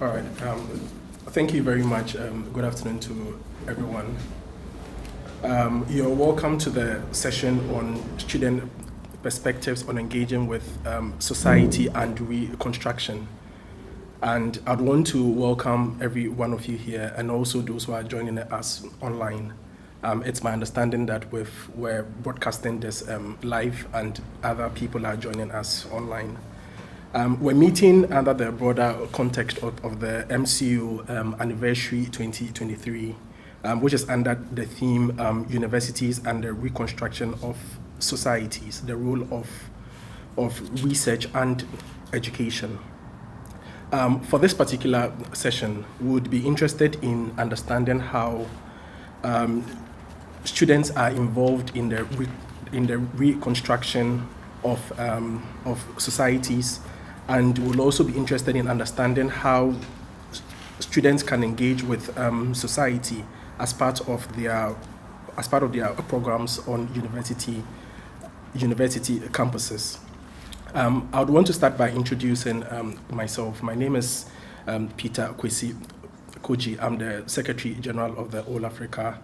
All right. Thank you very much. Good afternoon to everyone. You're welcome to the session on student perspectives on engaging with society and reconstruction. And I'd want to welcome every one of you here and also those who are joining us online. It's my understanding that we're broadcasting this live and other people are joining us online. We're meeting under the broader context of the MCU Anniversary 2023, which is under the theme Universities and the Reconstruction of Societies, the role of research and education. For this particular session, we would be interested in understanding how students are involved in the reconstruction of societies, and we'll also be interested in understanding how students can engage with society as part of their programs on university campuses. I would want to start by introducing myself. My name is Peter Kwesi Koji. I'm the Secretary General of the All Africa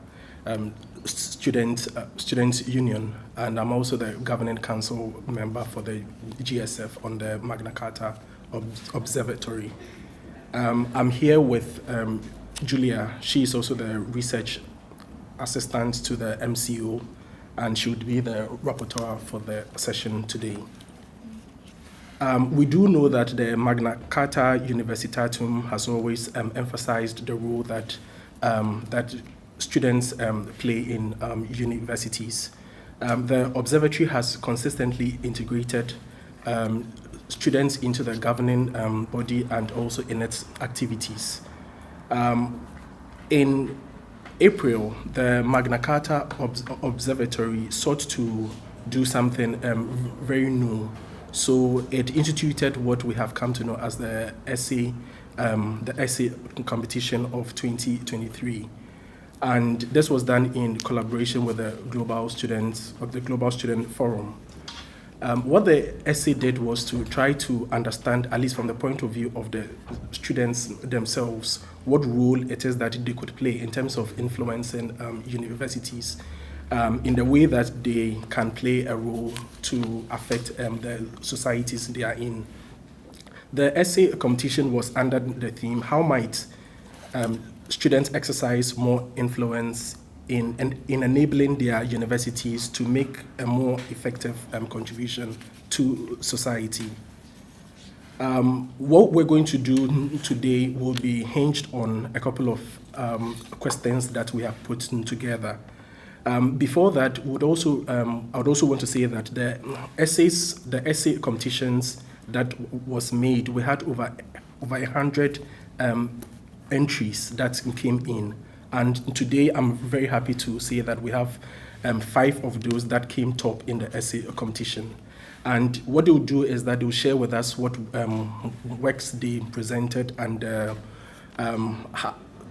Students Union, and I'm also the Governing Council member for the GSF on the Magna Charta Observatory. I'm here with Julia. She is also the research assistant to the MCO, and she would be the rapporteur for the session today. We do know that the Magna Charta Universitatum has always emphasized the role that students play in universities. The observatory has consistently integrated students into the governing body and also in its activities. In April, the Magna Charta Observatory sought to do something very new. So it instituted what we have come to know as the essay competition of 2023. And this was done in collaboration with the Global Student Forum. What the essay did was to try to understand, at least from the point of view of the students themselves, what role it is that they could play in terms of influencing universities in the way that they can play a role to affect the societies they are in. The essay competition was under the theme, how might students exercise more influence in enabling their universities to make a more effective contribution to society. What we're going to do today will be hinged on a couple of questions that we have put together. Before that, I would also want to say that the essay competitions that was made, we had over 100 entries that came in, and today I'm very happy to say that we have 5 of those that came top in the essay competition. And what they'll do is that they'll share with us what works they presented and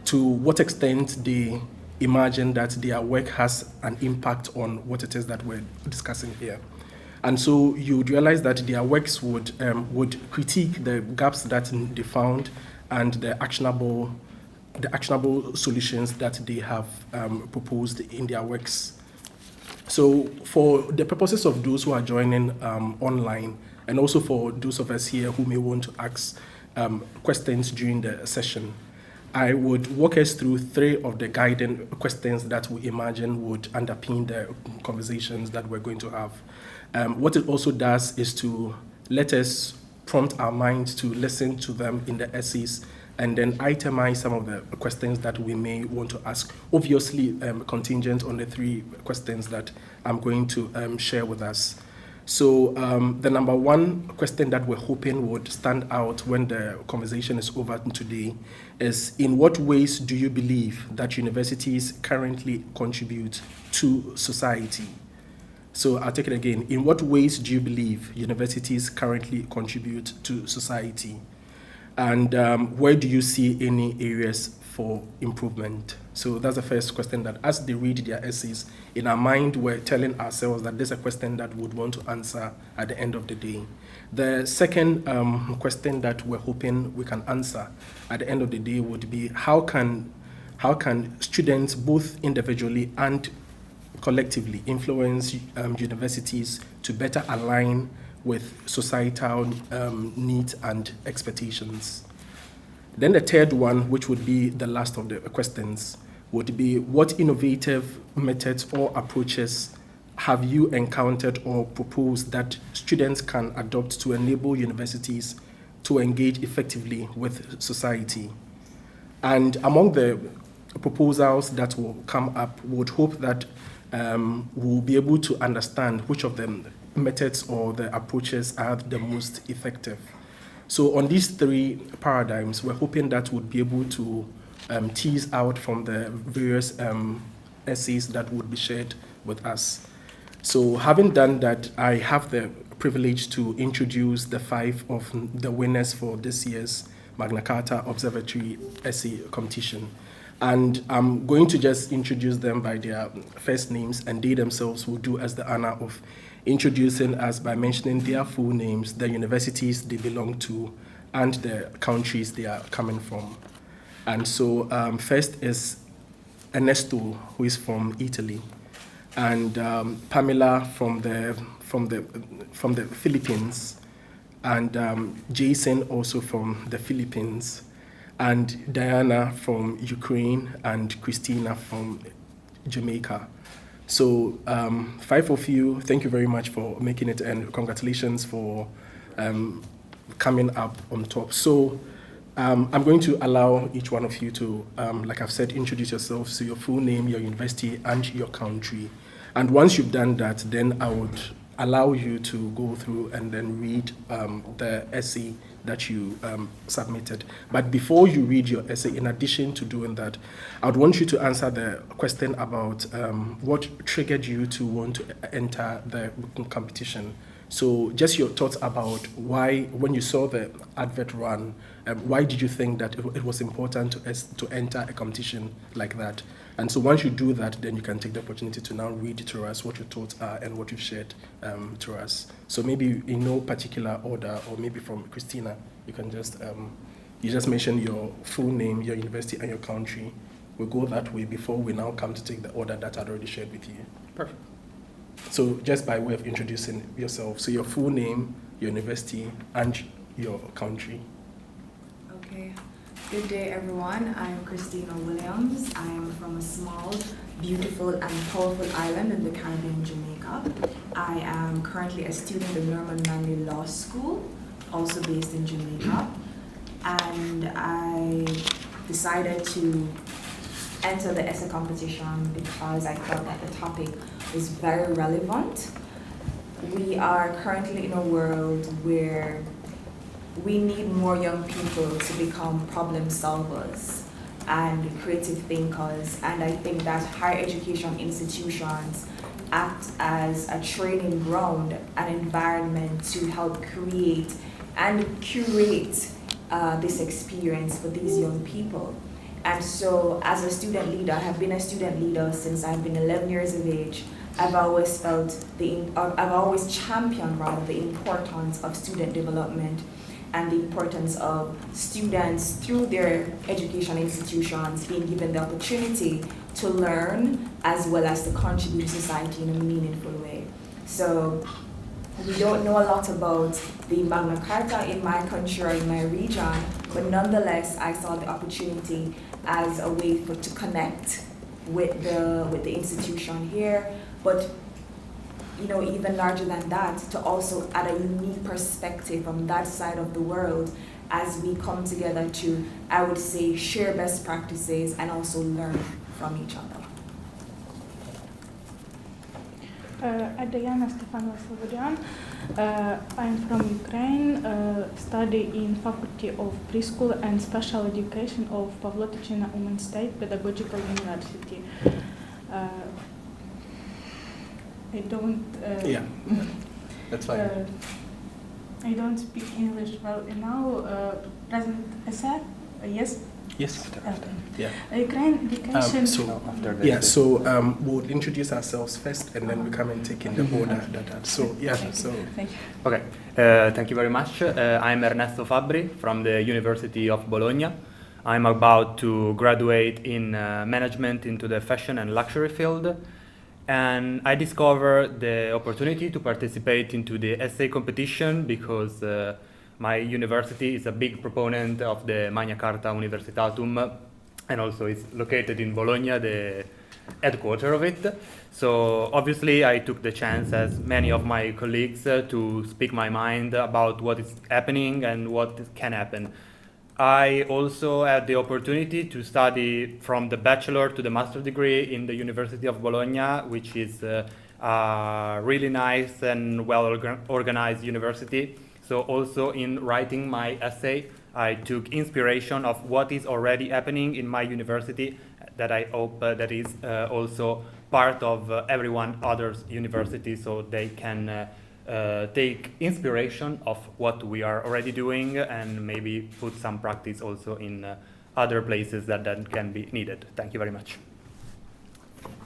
to what extent they imagine that their work has an impact on what it is that we're discussing here. And so you would realize that their works would critique the gaps that they found and the actionable solutions that they have proposed in their works. So for the purposes of those who are joining online, and also for those of us here who may want to ask questions during the session, I would walk us through 3 of the guiding questions that we imagine would underpin the conversations that we're going to have. What it also does is to let us prompt our minds to listen to them in the essays and then itemize some of the questions that we may want to ask, obviously contingent on the 3 questions that I'm going to share with us. So the number 1 question that we're hoping would stand out when the conversation is over today is, in what ways do you believe that universities currently contribute to society? So I'll take it again. In what ways do you believe universities currently contribute to society? And where do you see any areas for improvement? So that's the first question, that as they read their essays, in our mind, we're telling ourselves that there's a question that we would want to answer at the end of the day. The second question that we're hoping we can answer at the end of the day would be, how can students, both individually and collectively, influence universities to better align with societal needs and expectations? Then the third one, which would be the last of the questions, would be, what innovative methods or approaches have you encountered or proposed that students can adopt to enable universities to engage effectively with society? And among the proposals that will come up, we would hope that we'll be able to understand which of the methods or the approaches are the most effective. So on these three paradigms, we're hoping that we'll be able to tease out from the various essays that would be shared with us. So having done that, I have the privilege to introduce the 5 of the winners for this year's Magna Charta Observatory essay competition. And I'm going to just introduce them by their first names, and they themselves will do us the honor of introducing us by mentioning their full names, the universities they belong to, and the countries they are coming from. And so first is Ernesto, who is from Italy, and Pamela from the Philippines, and Jason also from the Philippines, and Diana from Ukraine, and Christina from Jamaica. So 5 of you, thank you very much for making it, and congratulations for coming up on top. So I'm going to allow each one of you to, like I've said, introduce yourselves, so your full name, your university, and your country. And once you've done that, then I would allow you to go through and then read the essay that you submitted. But before you read your essay, in addition to doing that, I would want you to answer the question about what triggered you to want to enter the competition. So just your thoughts about why, when you saw the advert run, why did you think that it was important to enter a competition like that? And so once you do that, then you can take the opportunity to now read to us what your thoughts are and what you've shared to us. So maybe in no particular order, or maybe from Christina, you can just, you just mention your full name, your university, and your country. We'll go that way before we now come to take the order that I'd already shared with you. Perfect. So just by way of introducing yourself, so your full name, your university, and your country. Okay. Good day, everyone. I'm Christina Williams. I am from a small, beautiful, and powerful island in the Caribbean, Jamaica. I am currently a student at Norman Manley Law School, also based in Jamaica. And I decided to enter the essay competition because I felt that the topic was very relevant. We are currently in a world where we need more young people to become problem solvers and creative thinkers, and I think that higher education institutions act as a training ground, an environment to help create and curate this experience for these young people. And so as a student leader, I have been a student leader since I've been 11 years of age. I've always championed the importance of student development and the importance of students through their education institutions being given the opportunity to learn as well as to contribute to society in a meaningful way. So we don't know a lot about the Magna Charta in my country or in my region, but nonetheless, I saw the opportunity as a way to connect with the institution here, but even larger than that, to also add a unique perspective from that side of the world as we come together to, I would say, share best practices and also learn from each other. Adriana Stefano Slovodian. I'm from Ukraine, study in Faculty of Preschool and Special Education of Pavlo Tychyna Women's State Pedagogical University. I don't... yeah, that's fine. I don't speak English well now. Present essay? Yes? Yes. Okay. Yeah. Ukraine education. After this. Yeah, so we'll introduce ourselves first, and then we come and take in the order that. So yeah, so Thank you. Okay, thank you very much. I'm Ernesto Fabbri from the University of Bologna. I'm about to graduate in management into the fashion and luxury field. And I discovered the opportunity to participate into the essay competition because my university is a big proponent of the Magna Charta Universitatum, and also is located in Bologna, the headquarters of it. So obviously I took the chance, as many of my colleagues, to speak my mind about what is happening and what can happen. I also had the opportunity to study from the bachelor to the master degree in the University of Bologna, which is a really nice and well-organized university. So also in writing my essay, I took inspiration of what is already happening in my university that I hope that is also part of everyone other's university, so they can take inspiration of what we are already doing and maybe put some practice also in other places that can be needed. Thank you very much.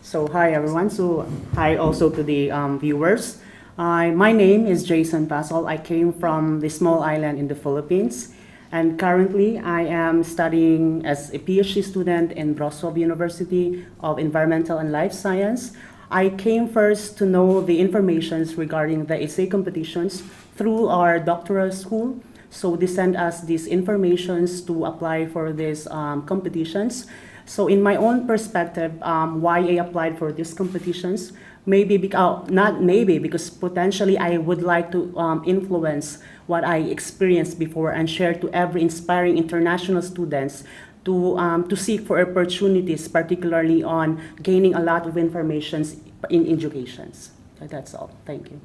So hi everyone. So hi also to the viewers. My name is Jason Pasol. I came from the small island in the Philippines, and currently I am studying as a PhD student in Wrocław University of Environmental and Life Science. I came first to know the informations regarding the essay competitions through our doctoral school. So they sent us these informations to apply for these competitions. So in my own perspective, why I applied for these competitions, because potentially I would like to influence what I experienced before and share to every inspiring international students to seek for opportunities, particularly on gaining a lot of information in education. So that's all. Thank you.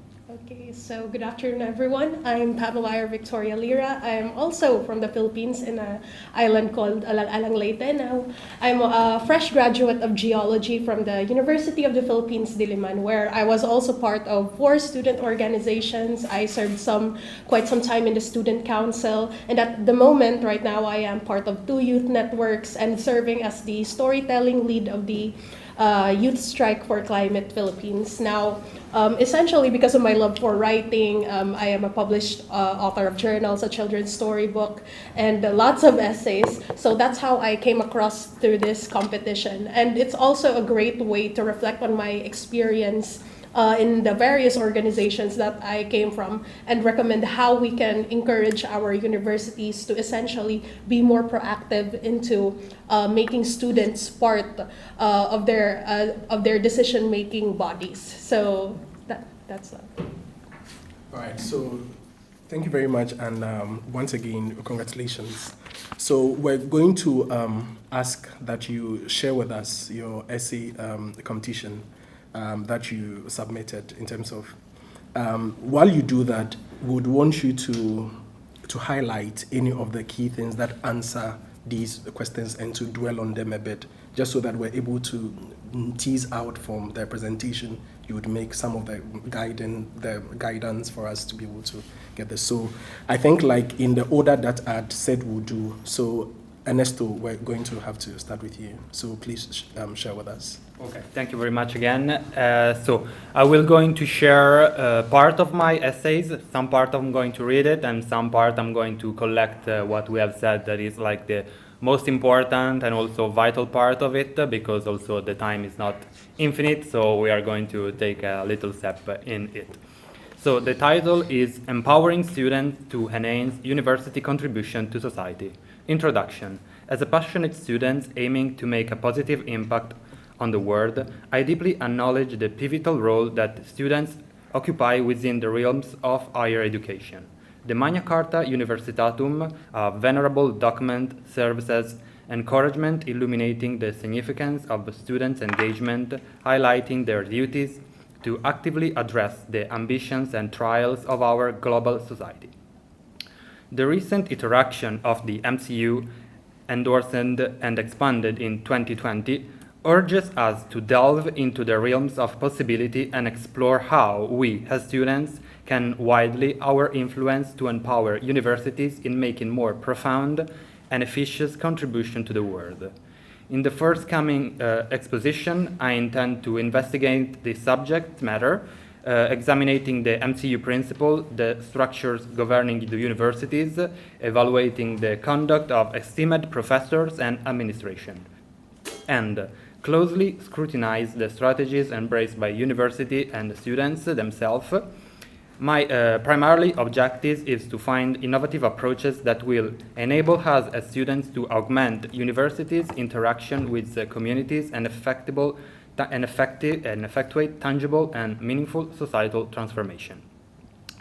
Okay, so good afternoon, everyone. I'm Pamela Victoria Lira. I'm also from the Philippines in an island called Alang Leyte. Now, I'm a fresh graduate of geology from the University of the Philippines, Diliman, where I was also part of 4 student organizations. I served quite some time in the student council, and at the moment, right now, I am part of 2 youth networks and serving as the storytelling lead of the Youth Strike for Climate Philippines. Now, essentially because of my love for writing, I am a published author of journals, a children's storybook, and lots of essays. So that's how I came across through this competition. And it's also a great way to reflect on my experience in the various organizations that I came from and recommend how we can encourage our universities to essentially be more proactive into making students part of their decision-making bodies. So that's it. all right. So thank you very much, and once again, congratulations. So we're going to ask that you share with us your essay competition that you submitted in terms of, while you do that, we would want you to highlight any of the key things that answer these questions and to dwell on them a bit, just so that we're able to tease out from the presentation. You would make some of the guidance for us to be able to get this. So I think like in the order that I'd said we'll do. So Ernesto, we're going to have to start with you. So please share with us. Okay, thank you very much again. So I will going to share part of my essays. Some part I'm going to read it, and some part I'm going to collect what we have said that is like the most important and also vital part of it, because also the time is not infinite, so we are going to take a little step in it. So the title is Empowering Students to Enhance University Contribution to Society. Introduction. As a passionate student aiming to make a positive impact on the world, I deeply acknowledge the pivotal role that students occupy within the realms of higher education. The Magna Charta Universitatum, a venerable document, serves as encouragement illuminating the significance of students' engagement, highlighting their duties to actively address the ambitions and trials of our global society. The recent iteration of the MCU, endorsed and expanded in 2020, urges us to delve into the realms of possibility and explore how we, as students, can widely our influence to empower universities in making more profound and efficacious contribution to the world. In the forthcoming exposition, I intend to investigate the subject matter, examining the MCU principle, the structures governing the universities, evaluating the conduct of esteemed professors and administration, and closely scrutinize the strategies embraced by university and students themselves. My primarily objective is to find innovative approaches that will enable us as students to augment universities' interaction with the communities and effectuate tangible and meaningful societal transformation.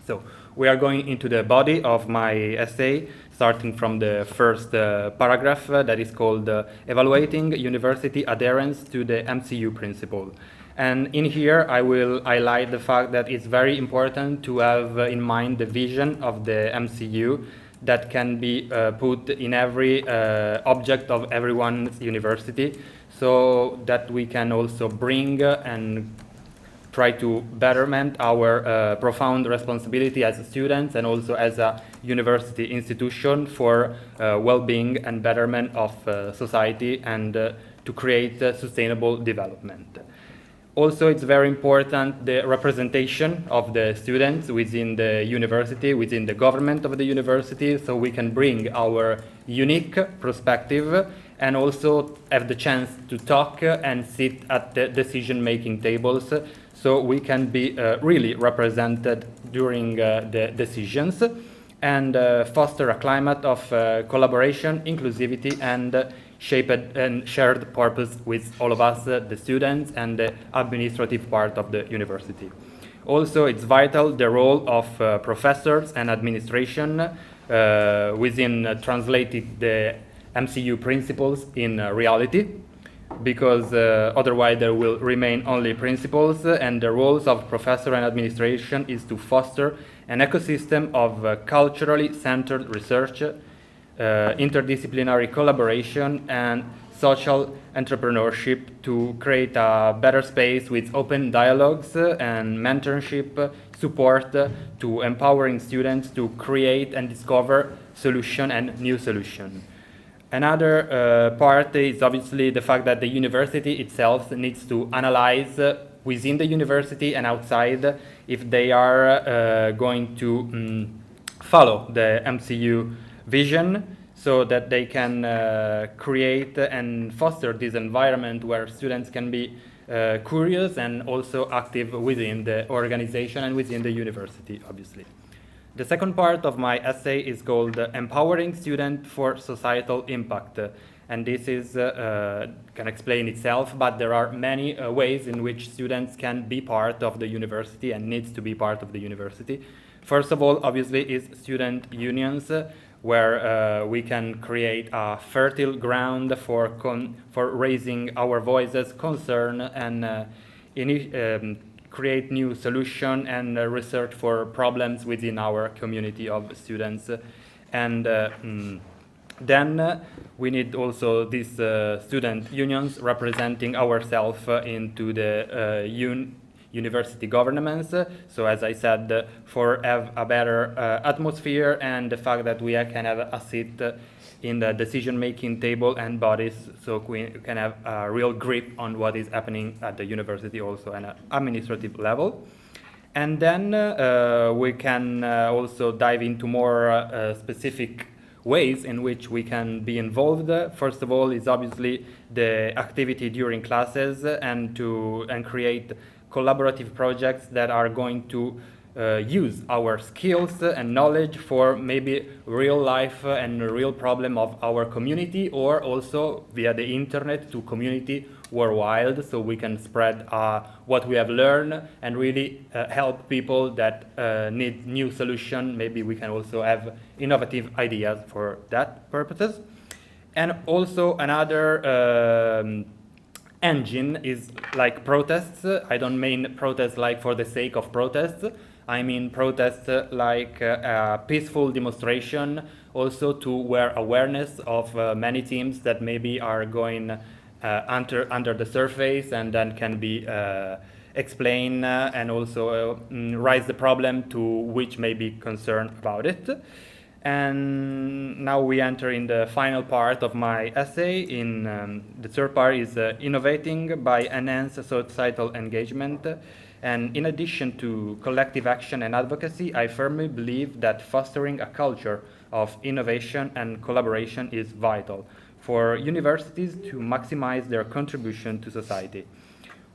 So we are going into the body of my essay, starting from the first paragraph that is called Evaluating University Adherence to the MCU Principle. And in here, I will highlight the fact that it's very important to have in mind the vision of the MCU that can be put in every object of everyone's university, so that we can also bring and try to betterment our profound responsibility as students and also as a university institution for well-being and betterment of society and to create sustainable development. Also, it's very important the representation of the students within the university, within the government of the university, so we can bring our unique perspective and also have the chance to talk and sit at the decision-making tables, so we can be really represented during the decisions and foster a climate of collaboration, inclusivity, and shared purpose with all of us, the students and the administrative part of the university. Also, it's vital the role of professors and administration within translating the MCU principles in reality, because otherwise there will remain only principles, and the roles of professor and administration is to foster an ecosystem of culturally centered research, interdisciplinary collaboration, and social entrepreneurship to create a better space with open dialogues and mentorship support to empowering students to create and discover solution and new solution. Another part is obviously the fact that the university itself needs to analyze within the university and outside if they are going to follow the MCU vision, so that they can create and foster this environment where students can be curious and also active within the organization and within the university, obviously. The second part of my essay is called Empowering Students for Societal Impact. And this is, can explain itself, but there are many ways in which students can be part of the university and needs to be part of the university. First of all, obviously, is student unions, where we can create a fertile ground for raising our voices, concern, and create new solution and research for problems within our community of students. And then we need also these student unions representing ourselves into the university governments. So as I said, for have a better atmosphere and the fact that we can have a seat in the decision-making table and bodies, so we can have a real grip on what is happening at the university also at an administrative level. And then we can also dive into more specific ways in which we can be involved. First of all is obviously the activity during classes and create collaborative projects that are going to use our skills and knowledge for maybe real life and real problem of our community, or also via the internet to community worldwide, so we can spread what we have learned and really help people that need new solution. Maybe we can also have innovative ideas for that purposes. And also another engine is like protests. I don't mean protests like for the sake of protests. I mean protests like a peaceful demonstration, also to wear awareness of many themes that maybe are going under the surface and then can be explained and also raise the problem to which may be concerned about it. And now we enter in the final part of my essay. In the third part is innovating by enhanced societal engagement. And in addition to collective action and advocacy, I firmly believe that fostering a culture of innovation and collaboration is vital for universities to maximize their contribution to society.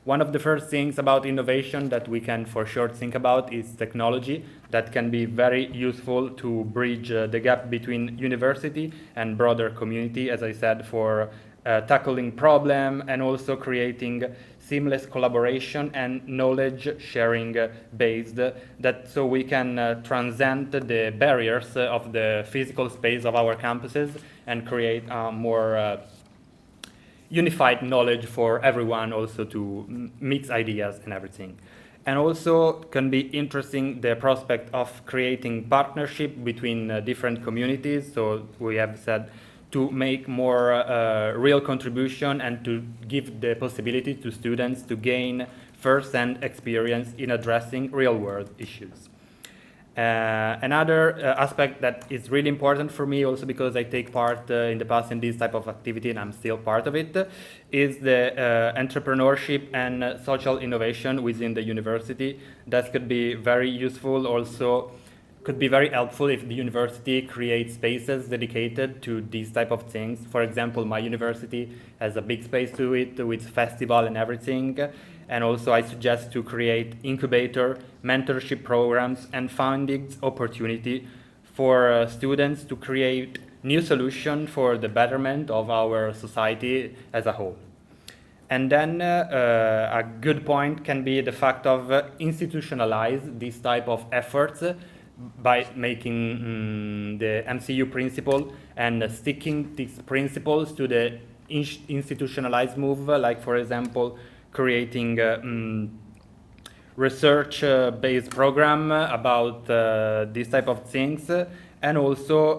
One of the first things about innovation that we can for sure think about is technology that can be very useful to bridge the gap between university and broader community, as I said, for tackling problem and also creating seamless collaboration and knowledge sharing based that so we can transcend the barriers of the physical space of our campuses and create more unified knowledge for everyone, also to mix ideas and everything. And also can be interesting the prospect of creating partnership between different communities. So we have said to make more real contribution and to give the possibility to students to gain first-hand experience in addressing real-world issues. Another aspect that is really important for me, also because I take part in the past in this type of activity and I'm still part of it, is the entrepreneurship and social innovation within the university. That could be very useful, also could be very helpful if the university creates spaces dedicated to these type of things. For example, my university has a big space to it with festival and everything. And also I suggest to create incubator, mentorship programs and funding opportunity for students to create new solutions for the betterment of our society as a whole. And then a good point can be the fact of institutionalize this type of efforts by making the MCU principle and sticking these principles to the institutionalized move, like for example, creating research-based program about this type of things, and also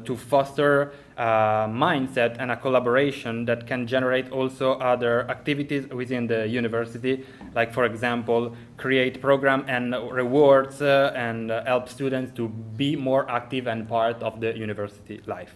to foster a mindset and a collaboration that can generate also other activities within the university, like for example, create program and rewards and help students to be more active and part of the university life.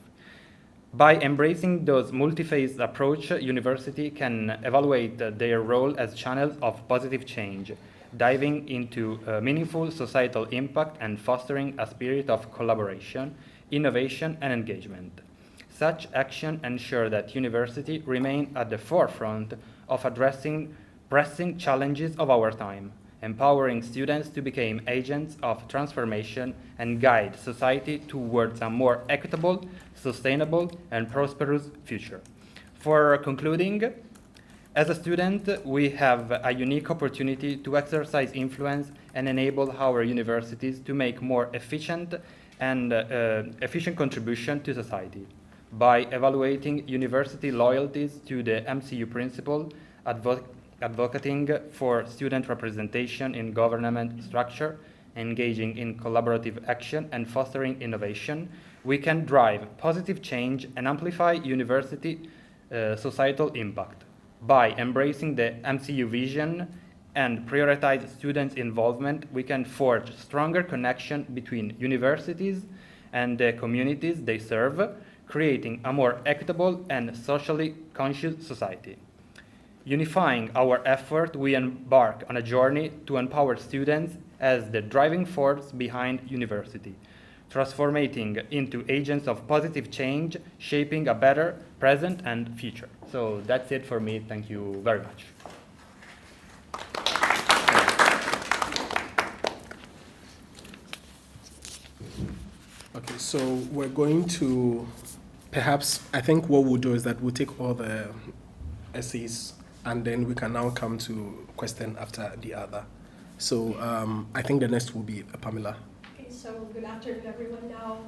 By embracing those multi-phase approach, university can evaluate their role as channels of positive change, diving into meaningful societal impact and fostering a spirit of collaboration, innovation, and engagement. Such action ensure that university remain at the forefront of addressing pressing challenges of our time, empowering students to become agents of transformation and guide society towards a more equitable, sustainable, and prosperous future. For concluding, as a student, we have a unique opportunity to exercise influence and enable our universities to make more efficient and efficient contribution to society. By evaluating university loyalties to the MCU principle, advocating for student representation in government structure, engaging in collaborative action, and fostering innovation, we can drive positive change and amplify university societal impact. By embracing the MCU vision and prioritize students' involvement, we can forge stronger connection between universities and the communities they serve, creating a more equitable and socially conscious society. Unifying our effort, we embark on a journey to empower students as the driving force behind university, transforming into agents of positive change, shaping a better present and future. So that's it for me. Thank you very much. Okay, so we're going to, perhaps, I think what we'll do is that we'll take all the essays and then we can now come to question after the other. So I think the next will be Pamela. Okay, so good afternoon, everyone. Now,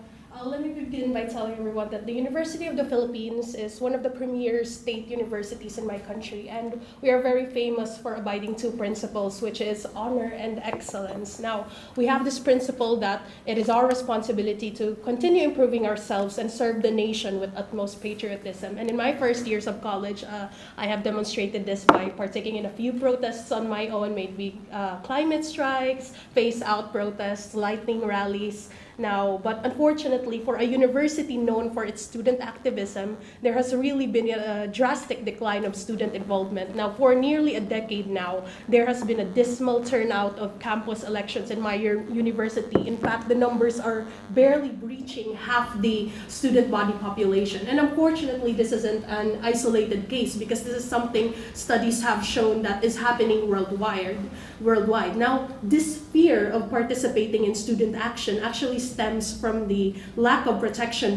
let me begin by telling everyone that the University of the Philippines is one of the premier state universities in my country, and we are very famous for abiding two principles, which is honor and excellence. Now, we have this principle that it is our responsibility to continue improving ourselves and serve the nation with utmost patriotism. And in my first years of college, I have demonstrated this by partaking in a few protests on my own, maybe climate strikes, phase out protests, lightning rallies. Now, but unfortunately, for a university known for its student activism, there has really been a drastic decline of student involvement. Now, for nearly a decade now, there has been a dismal turnout of campus elections in my university. In fact, the numbers are barely breaching half the student body population. And unfortunately, this isn't an isolated case, because this is something studies have shown that is happening worldwide. Now, this fear of participating in student action actually stems from the lack of protection,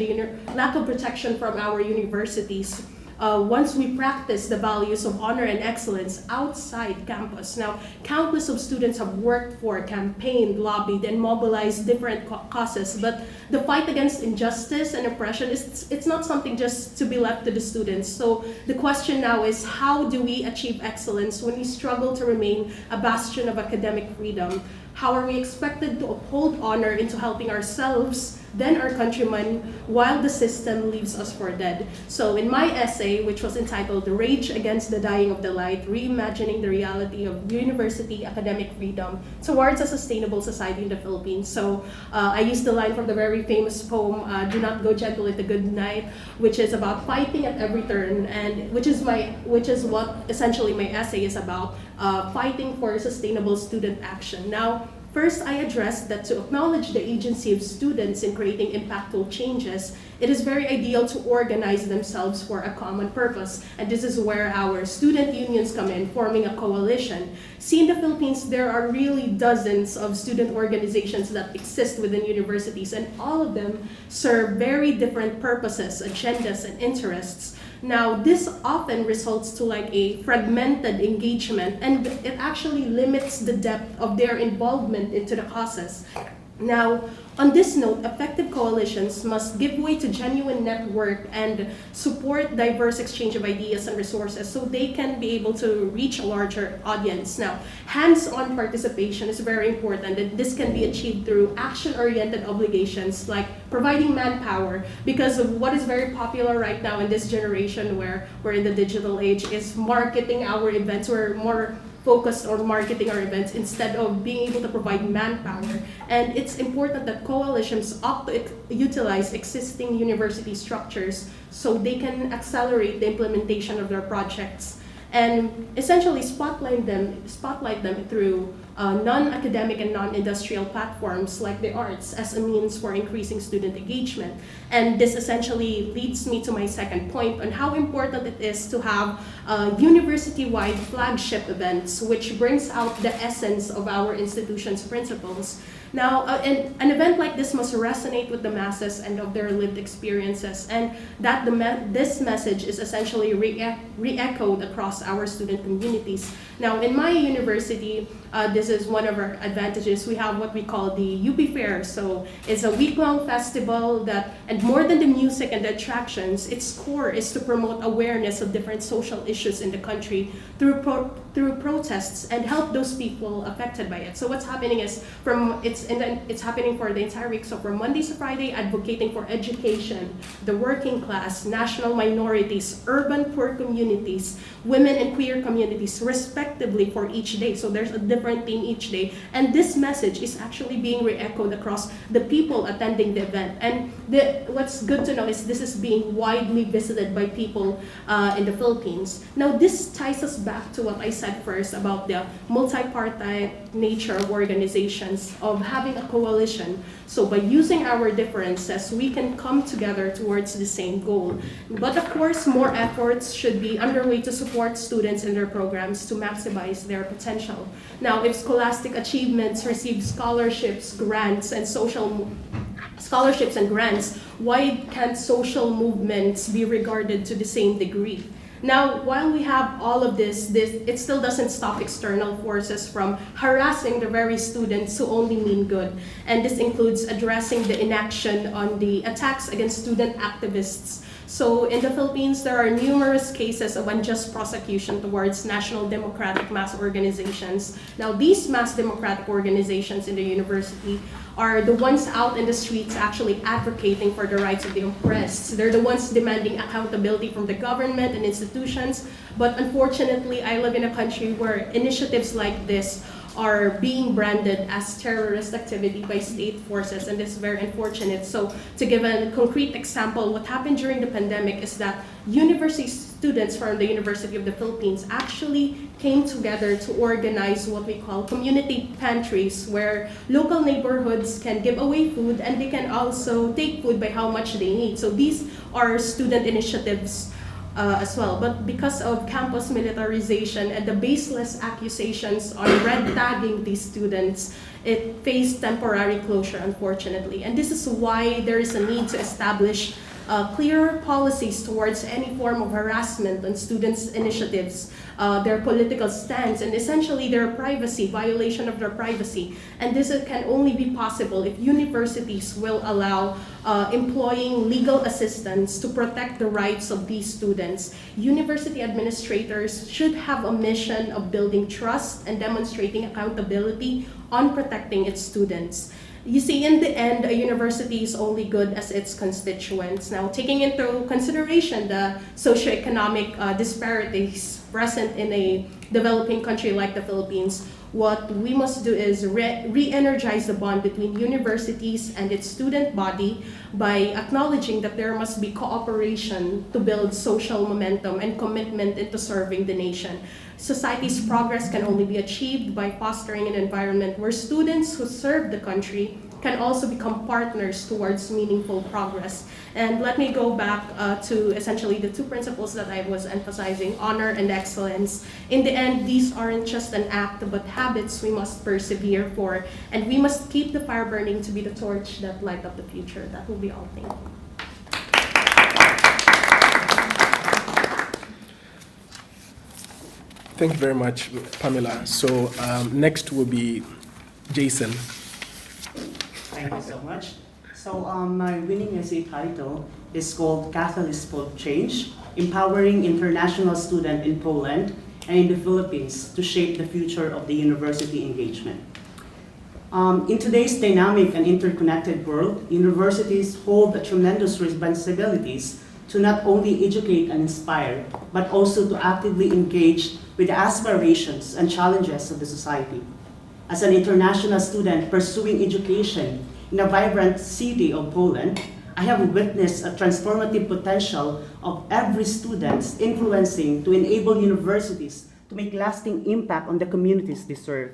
from our universities. Once we practice the values of honor and excellence outside campus. Now, countless of students have worked for, campaigned, lobbied, and mobilized different causes, but the fight against injustice and oppression, it's not something just to be left to the students. So the question now is, how do we achieve excellence when we struggle to remain a bastion of academic freedom? How are we expected to uphold honor into helping ourselves, then our countrymen, while the system leaves us for dead? So in my essay, which was entitled "The Rage Against the Dying of the Light, Reimagining the Reality of University Academic Freedom Towards a Sustainable Society in the Philippines." So I used the line from the very famous poem, "Do Not Go Gentle into Good Night," which is about fighting at every turn, and which is what essentially my essay is about, fighting for sustainable student action. Now, first, I addressed that to acknowledge the agency of students in creating impactful changes, it is very ideal to organize themselves for a common purpose. And this is where our student unions come in, forming a coalition. See, in the Philippines, there are really dozens of student organizations that exist within universities, and all of them serve very different purposes, agendas, and interests. Now, this often results to like a fragmented engagement, and it actually limits the depth of their involvement into the causes. Now, on this note, effective coalitions must give way to genuine network and support diverse exchange of ideas and resources so they can be able to reach a larger audience. Now, hands-on participation is very important, and this can be achieved through action-oriented obligations like providing manpower, because of what is very popular right now in this generation where we're in the digital age is marketing our events. We're more focused on marketing our events instead of being able to provide manpower. And it's important that coalitions opt to utilize existing university structures so they can accelerate the implementation of their projects and essentially spotlight them through non-academic and non-industrial platforms like the arts as a means for increasing student engagement. And this essentially leads me to my second point on how important it is to have university-wide flagship events, which brings out the essence of our institution's principles. Now, an event like this must resonate with the masses and of their lived experiences, and that this message is essentially re-echoed across our student communities. Now, in my university, this is one of our advantages. We have what we call the UP Fair. So it's a week-long festival that, and more than the music and the attractions, its core is to promote awareness of different social issues in the country through protests and help those people affected by it. So what's happening is it's happening for the entire week. So from Monday to Friday, advocating for education, the working class, national minorities, urban poor communities, women and queer communities, respectively, for each day. So there's a different theme each day. And this message is actually being re-echoed across the people attending the event. And what's good to know is this is being widely visited by people in the Philippines. Now, this ties us back to what I said first about the multi-party nature of organizations, of having a coalition. So by using our differences, we can come together towards the same goal. But of course, more efforts should be underway to support students in their programs to maximize their potential. Now, if scholastic achievements receive scholarships, grants, and why can't social movements be regarded to the same degree? Now, while we have all of this, it still doesn't stop external forces from harassing the very students who only mean good. And this includes addressing the inaction on the attacks against student activists. So in the Philippines, there are numerous cases of unjust prosecution towards national democratic mass organizations. Now, these mass democratic organizations in the university are the ones out in the streets actually advocating for the rights of the oppressed. They're the ones demanding accountability from the government and institutions. But unfortunately, I live in a country where initiatives like this are being branded as terrorist activity by state forces, and this is very unfortunate. So to give a concrete example, what happened during the pandemic is that university students from the University of the Philippines actually came together to organize what we call community pantries, where local neighborhoods can give away food and they can also take food by how much they need. So these are student initiatives as well. But because of campus militarization and the baseless accusations on red tagging these students, it faced temporary closure, unfortunately. And this is why there is a need to establish clearer policies towards any form of harassment on students' initiatives, their political stance, and essentially their privacy, violation of their privacy. And this can only be possible if universities will allow employing legal assistance to protect the rights of these students. University administrators should have a mission of building trust and demonstrating accountability on protecting its students. You see, in the end, a university is only good as its constituents. Now, taking into consideration the socioeconomic disparities present in a developing country like the Philippines, what we must do is re-energize the bond between universities and its student body by acknowledging that there must be cooperation to build social momentum and commitment into serving the nation. Society's progress can only be achieved by fostering an environment where students who serve the country can also become partners towards meaningful progress. And let me go back to essentially the two principles that I was emphasizing, honor and excellence. In the end, these aren't just an act, but habits we must persevere for. And we must keep the fire burning to be the torch that light up the future. That will be all. Thank you. Thank you very much, Pamela. So next will be Jason. Thank you so much. So my winning essay title is called Catalyst for Change, Empowering International Students in Poland and in the Philippines to Shape the Future of the University Engagement. In today's dynamic and interconnected world, universities hold the tremendous responsibilities to not only educate and inspire, but also to actively engage with the aspirations and challenges of the society. As an international student pursuing education in a vibrant city of Poland, I have witnessed a transformative potential of every student influencing to enable universities to make lasting impact on the communities they serve.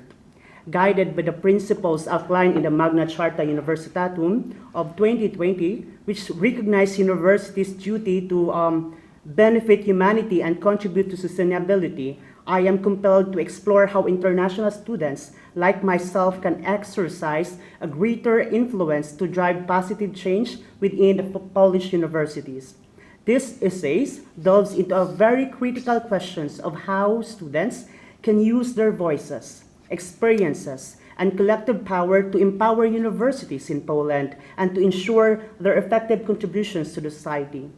Guided by the principles outlined in the Magna Charta Universitatum of 2020, which recognize universities' duty to benefit humanity and contribute to sustainability, I am compelled to explore how international students like myself can exercise a greater influence to drive positive change within the Polish universities. This essay delves into very critical questions of how students can use their voices, experiences, and collective power to empower universities in Poland and to ensure their effective contributions to the society.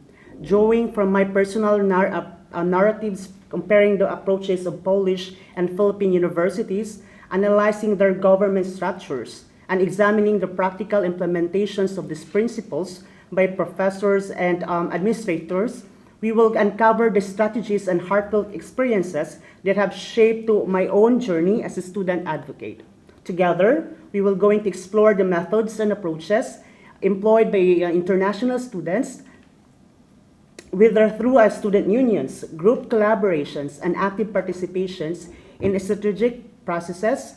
Drawing from my personal narratives comparing the approaches of Polish and Philippine universities, analyzing their government structures, and examining the practical implementations of these principles by professors and administrators, we will uncover the strategies and heartfelt experiences that have shaped my own journey as a student advocate. Together, we will going to explore the methods and approaches employed by international students through our student unions, group collaborations, and active participations in strategic processes,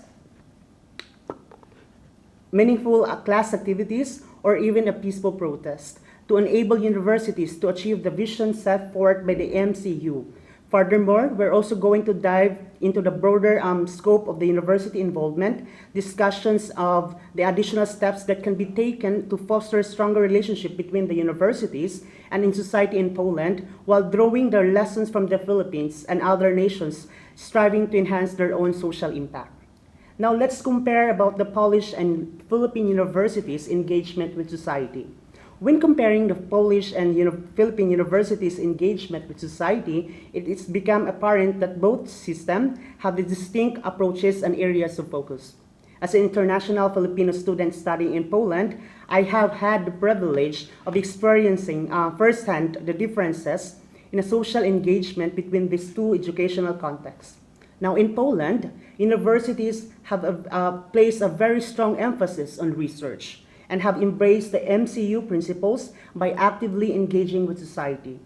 meaningful class activities, or even a peaceful protest to enable universities to achieve the vision set forth by the MCU. Furthermore, we're also going to dive into the broader scope of the university involvement, discussions of the additional steps that can be taken to foster a stronger relationship between the universities and in society in Poland, while drawing their lessons from the Philippines and other nations striving to enhance their own social impact. Now let's compare about the Polish and Philippine universities' engagement with society. When comparing the Polish and Philippine universities' engagement with society, it's become apparent that both systems have distinct approaches and areas of focus. As an international Filipino student studying in Poland, I have had the privilege of experiencing firsthand the differences in a social engagement between these two educational contexts. Now, in Poland, universities have placed a very strong emphasis on research and have embraced the MCU principles by actively engaging with society.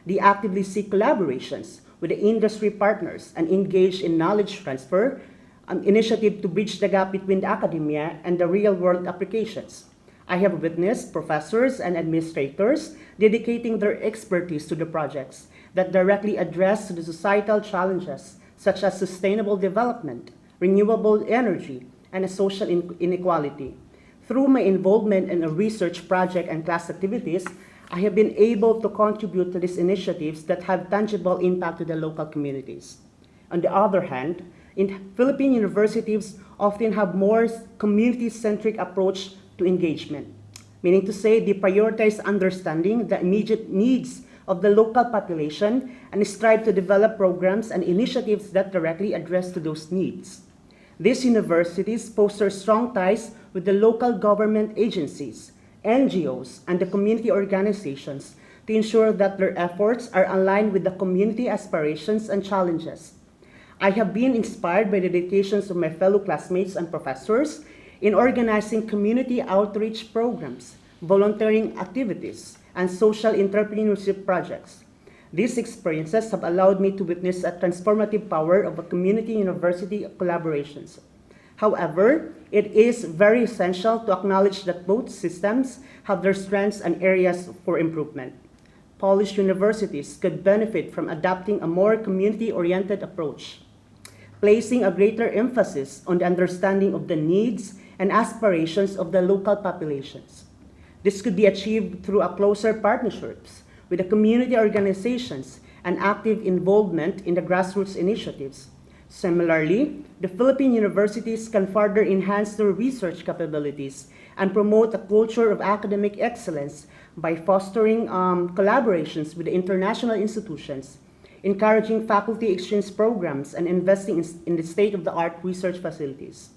They actively seek collaborations with the industry partners and engage in knowledge transfer, an initiative to bridge the gap between the academia and the real-world applications. I have witnessed professors and administrators dedicating their expertise to the projects that directly address the societal challenges such as sustainable development, renewable energy, and social inequality. Through my involvement in a research project and class activities, I have been able to contribute to these initiatives that have tangible impact to the local communities. On the other hand, in Philippine universities often have more community-centric approach to engagement, meaning to say they prioritize understanding the immediate needs of the local population and strive to develop programs and initiatives that directly address to those needs. These universities foster strong ties with the local government agencies, NGOs, and the community organizations to ensure that their efforts are aligned with the community aspirations and challenges. I have been inspired by the dedications of my fellow classmates and professors in organizing community outreach programs, volunteering activities, and social entrepreneurship projects. These experiences have allowed me to witness a transformative power of a community-university collaborations. However, it is very essential to acknowledge that both systems have their strengths and areas for improvement. Polish universities could benefit from adopting a more community-oriented approach, placing a greater emphasis on the understanding of the needs and aspirations of the local populations. This could be achieved through a closer partnerships with the community organizations and active involvement in the grassroots initiatives. Similarly, the Philippine universities can further enhance their research capabilities and promote a culture of academic excellence by fostering collaborations with the international institutions, encouraging faculty exchange programs, and investing in the state-of-the-art research facilities.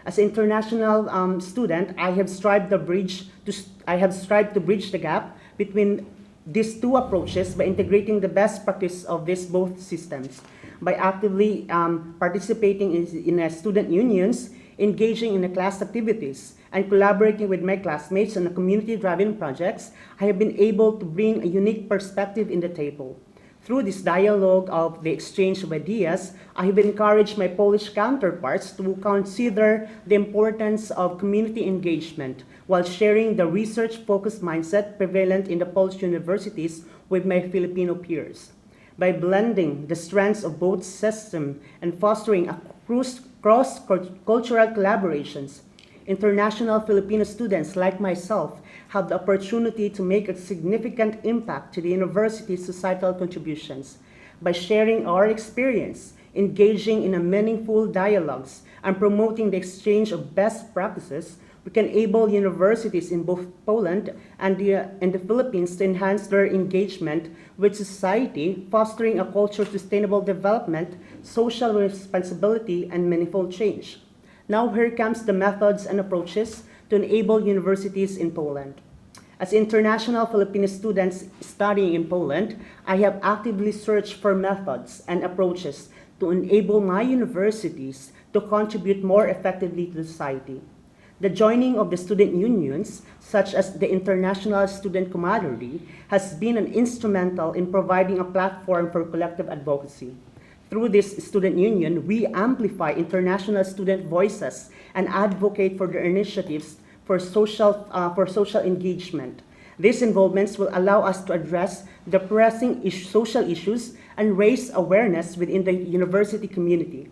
As an international student, I have strived to bridge the gap between these two approaches by integrating the best practice of these both systems, by actively participating in student unions, engaging in the class activities, and collaborating with my classmates on the community-driven projects. I have been able to bring a unique perspective in the table. Through this dialogue of the exchange of ideas, I have encouraged my Polish counterparts to consider the importance of community engagement while sharing the research-focused mindset prevalent in the Polish universities with my Filipino peers. By blending the strengths of both systems and fostering cross-cultural collaborations, international Filipino students like myself have the opportunity to make a significant impact to the university's societal contributions. By sharing our experience, engaging in a meaningful dialogues, and promoting the exchange of best practices, we can enable universities in both Poland and the Philippines to enhance their engagement with society, fostering a culture of sustainable development, social responsibility, and meaningful change. Now here comes the methods and approaches to enable universities in Poland. As international Filipino students studying in Poland, I have actively searched for methods and approaches to enable my universities to contribute more effectively to society. The joining of the student unions, such as the International Student Camaraderie, has been instrumental in providing a platform for collective advocacy. Through this student union, we amplify international student voices and advocate for their initiatives for social engagement. These involvements will allow us to address the pressing social issues and raise awareness within the university community.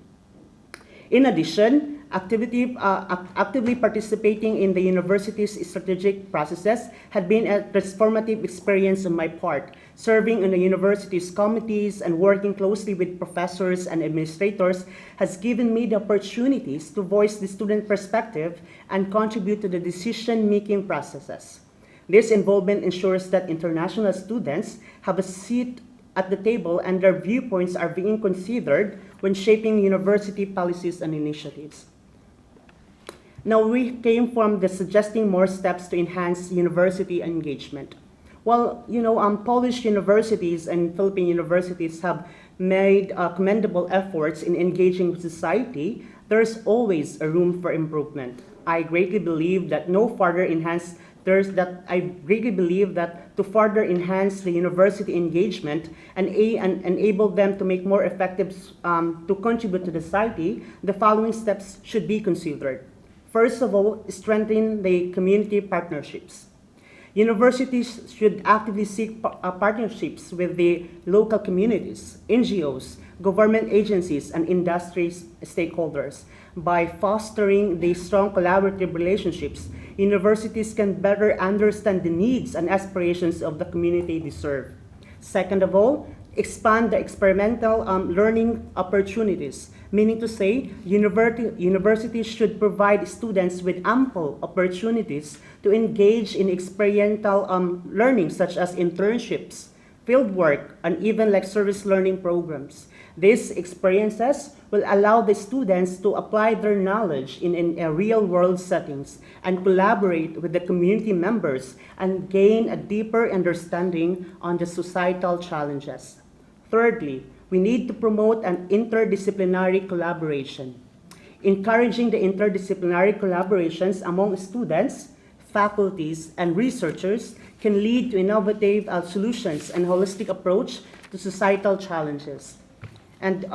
In addition, actively participating in the university's strategic processes had been a transformative experience on my part. Serving in the university's committees and working closely with professors and administrators has given me the opportunities to voice the student perspective and contribute to the decision-making processes. This involvement ensures that international students have a seat at the table and their viewpoints are being considered when shaping university policies and initiatives. Now we came from the suggesting more steps to enhance university engagement. Well, Polish universities and Philippine universities have made commendable efforts in engaging with society, there is always a room for improvement. I greatly believe that to further enhance the university engagement and enable them to make more effective to contribute to society, the following steps should be considered. First of all, strengthen the community partnerships. Universities should actively seek partnerships with the local communities, NGOs, government agencies, and industry stakeholders. By fostering these strong collaborative relationships, universities can better understand the needs and aspirations of the community they serve. Second of all, expand the experimental learning opportunities, meaning to say universities should provide students with ample opportunities to engage in experiential learning such as internships, fieldwork, and even like service learning programs. These experiences will allow the students to apply their knowledge in a real-world settings and collaborate with the community members and gain a deeper understanding on the societal challenges. Thirdly, we need to promote an interdisciplinary collaboration. Encouraging the interdisciplinary collaborations among students, faculties, and researchers can lead to innovative solutions and holistic approach to societal challenges. And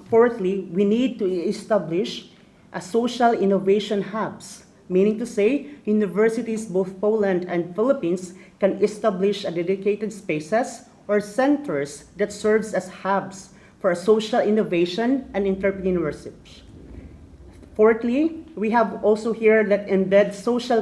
fourthly, we need to establish a social innovation hubs, meaning to say universities, both Poland and Philippines, can establish a dedicated spaces or centers that serves as hubs for social innovation and entrepreneurship. Fourthly, we have also here that embed social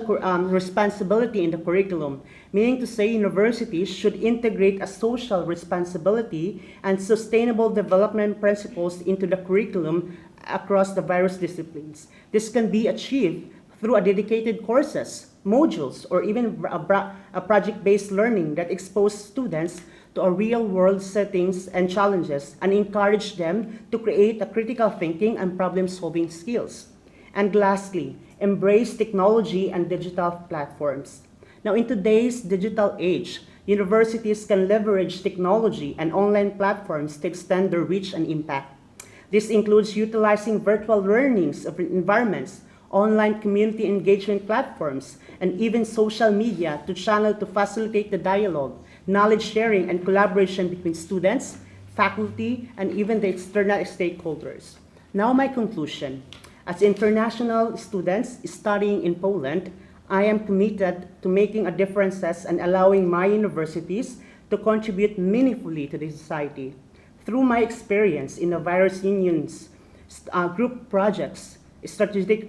responsibility in the curriculum, meaning to say universities should integrate a social responsibility and sustainable development principles into the curriculum across the various disciplines. This can be achieved through a dedicated courses, modules, or even a project-based learning that expose students to a real-world settings and challenges and encourage them to create a critical thinking and problem-solving skills. And lastly, embrace technology and digital platforms. Now, in today's digital age, universities can leverage technology and online platforms to extend their reach and impact. This includes utilizing virtual learnings of environments, online community engagement platforms, and even social media to facilitate the dialogue, knowledge sharing, and collaboration between students, faculty, and even the external stakeholders. Now my conclusion. As international students studying in Poland, I am committed to making a difference and allowing my universities to contribute meaningfully to the society. Through my experience in the various unions, group projects, strategic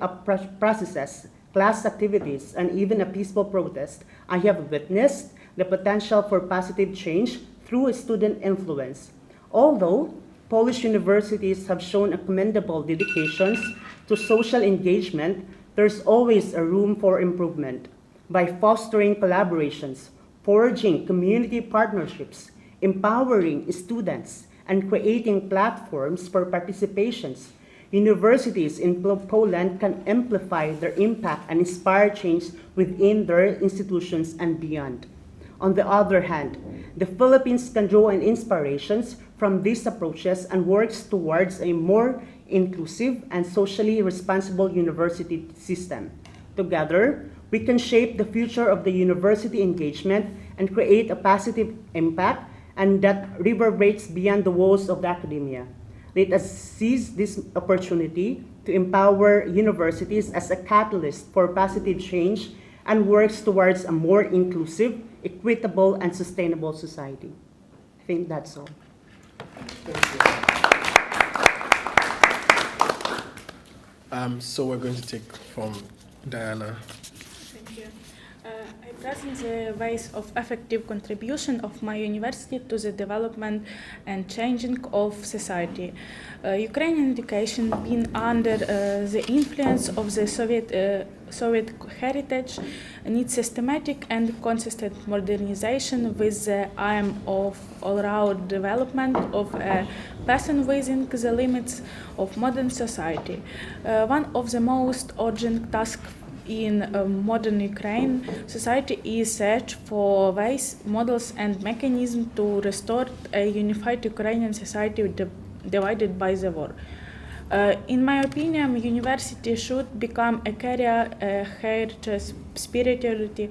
processes, class activities, and even a peaceful protest, I have witnessed the potential for positive change through student influence. Although Polish universities have shown a commendable dedications to social engagement, there's always a room for improvement. By fostering collaborations, forging community partnerships, empowering students, and creating platforms for participations, universities in Poland can amplify their impact and inspire change within their institutions and beyond. On the other hand, the Philippines can draw on inspirations from these approaches and works towards a more inclusive and socially responsible university system. Together, we can shape the future of the university engagement and create a positive impact and that reverberates beyond the walls of the academia. Let us seize this opportunity to empower universities as a catalyst for positive change and works towards a more inclusive, equitable, and sustainable society. I think that's all. So we're going to take from Diana. Thank you. I present the ways of effective contribution of my university to the development and changing of society. Ukrainian education being under the influence of the Soviet heritage needs systematic and consistent modernization with the aim of all-round development of a person within the limits of modern society. One of the most urgent tasks in modern Ukraine, society is search for ways, models, and mechanisms to restore a unified Ukrainian society divided by the war. In my opinion, university should become a carrier, heritage, spirituality,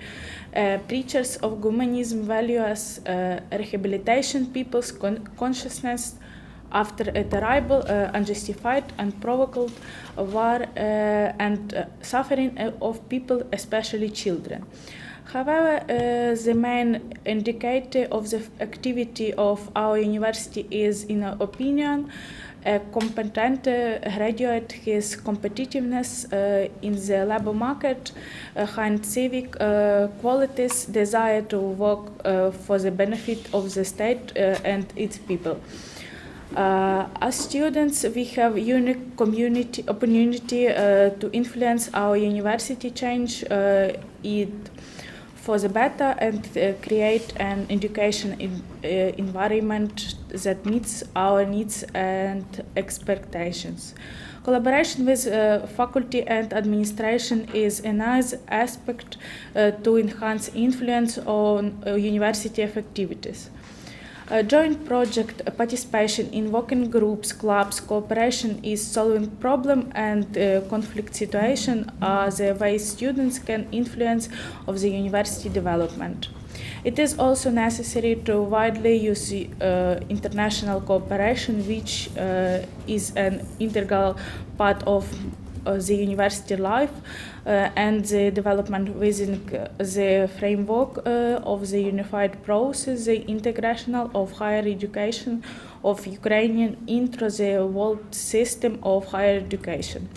preachers of humanism, values, rehabilitation people's consciousness after a terrible, unjustified, unprovoked war and suffering of people, especially children. However, the main indicator of the activity of our university is, in our opinion, a competent graduate, his competitiveness in the labor market, high civic qualities, desire to work for the benefit of the state and its people. As students, we have unique community opportunity to influence our university, change it for the better, and create an education environment that meets our needs and expectations. Collaboration with faculty and administration is a nice aspect to enhance influence on university activities. Joint project participation in working groups, clubs, cooperation is solving problem and conflict situation are the ways students can influence of the university development. It is also necessary to widely use international cooperation, which is an integral part of the university life and the development within the framework of the unified process, the integration of higher education of Ukrainian into the world system of higher education.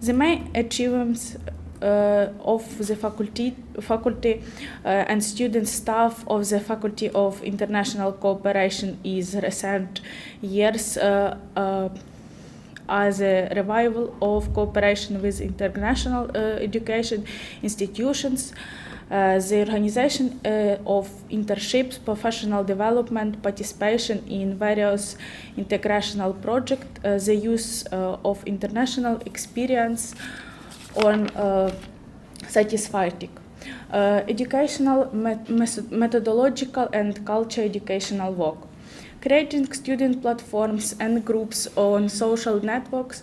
The main achievements of the faculty and student staff of the Faculty of International Cooperation is recent years as a revival of cooperation with international education institutions, the organization of internships, professional development, participation in various integrational projects, the use of international experience on satisfying. Educational, methodological and culture educational work. Creating student platforms and groups on social networks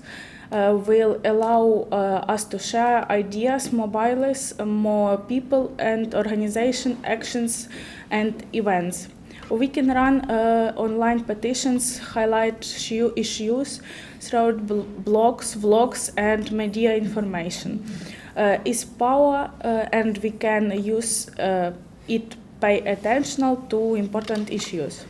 will allow us to share ideas, mobilize more people and organization actions and events. We can run online petitions, highlight issues through blogs, vlogs, and media information. Is power, and we can use it pay attention to important issues.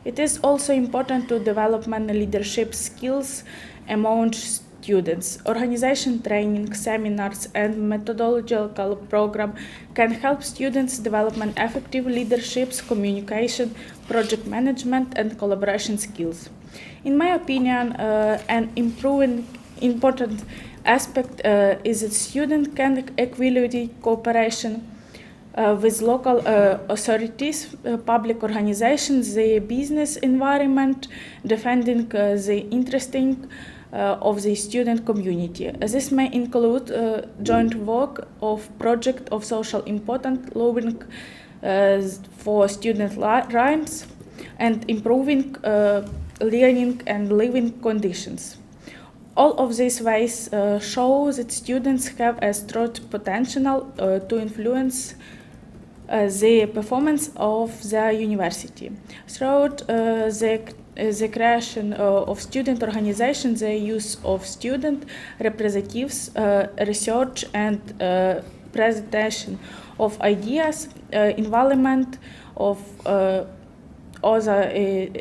It is also important to develop leadership skills among students. Organization training, seminars, and methodological program can help students develop effective leaderships, communication, project management, and collaboration skills. In my opinion, an important aspect is that students can equally cooperation with local authorities, public organizations, the business environment, defending the interesting of the student community. This may include joint work of project of social importance, lobbying for student rights, and improving learning and living conditions. All of these ways show that students have a strong potential to influence the performance of the university. Throughout the creation of student organizations, the use of student representatives, research and presentation of ideas, involvement of other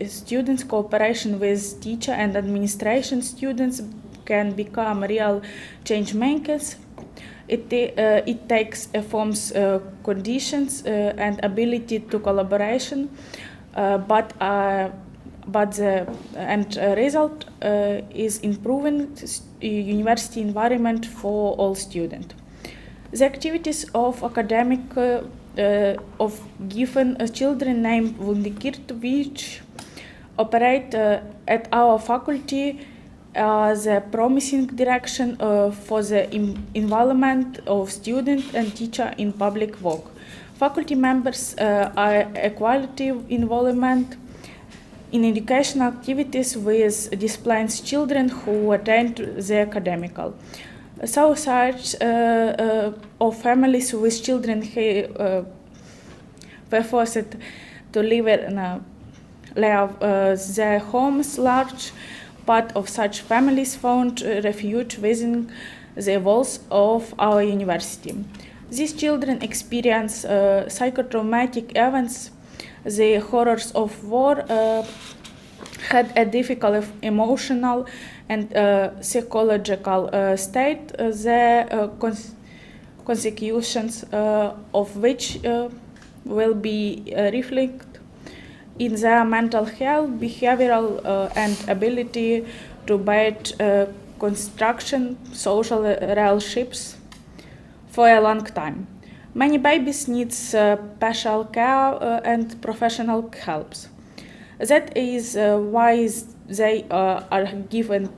students, cooperation with teacher and administration students can become real change makers. It takes forms, conditions, and ability to collaboration, but the end result is improving university environment for all students. The activities of academic of given children named volunteers which operate at our faculty as a promising direction for the involvement of student and teacher in public work. Faculty members are equality involvement in educational activities with displaced children who attend the academical. So such of families with children who were forced to leave their homes. Large part of such families found refuge within the walls of our university. These children experience psychotraumatic events, the horrors of war, had a difficult emotional and psychological state, the consequences of which will be reflected in their mental health, behavioral and ability to build construction social relationships for a long time. Many babies need special care and professional help. That is why they are given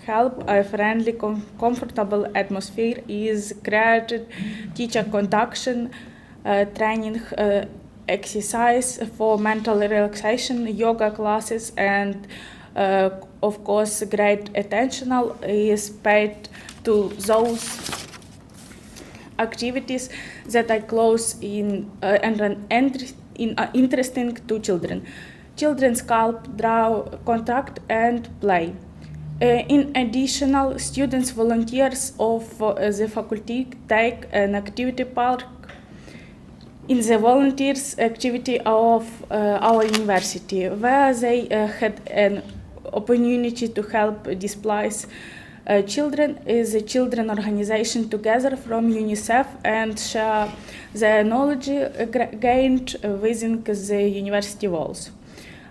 help. A friendly, comfortable atmosphere is created, teacher conduction, training, exercise for mental relaxation, yoga classes, and of course great attention is paid to those activities that are close in and interesting to children. Children sculpt, draw, contract, and play. In addition, students, volunteers of the faculty take an activity part in the volunteers activity of our university, where they had an opportunity to help displaced children. Is a children organization together from UNICEF and share their knowledge gained within the university walls.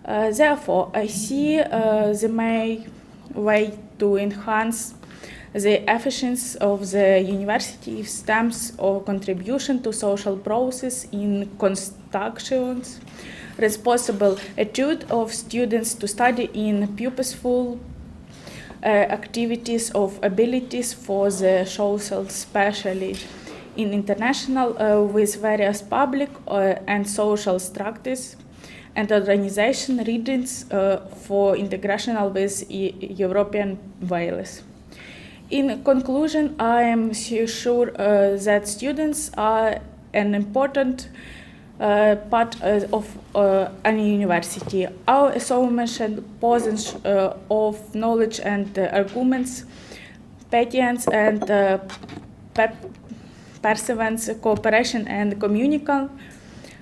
Therefore, I see the main way to enhance the efficiency of the university stems or contribution to social process in constructions, responsible attitude of students to study in purposeful activities of abilities for the social, especially in international with various public and social structures and organization readings for integration with European values. In conclusion, I am sure that students are an important part of any university. Our assumption positions of knowledge and arguments, patience and perseverance, cooperation and communication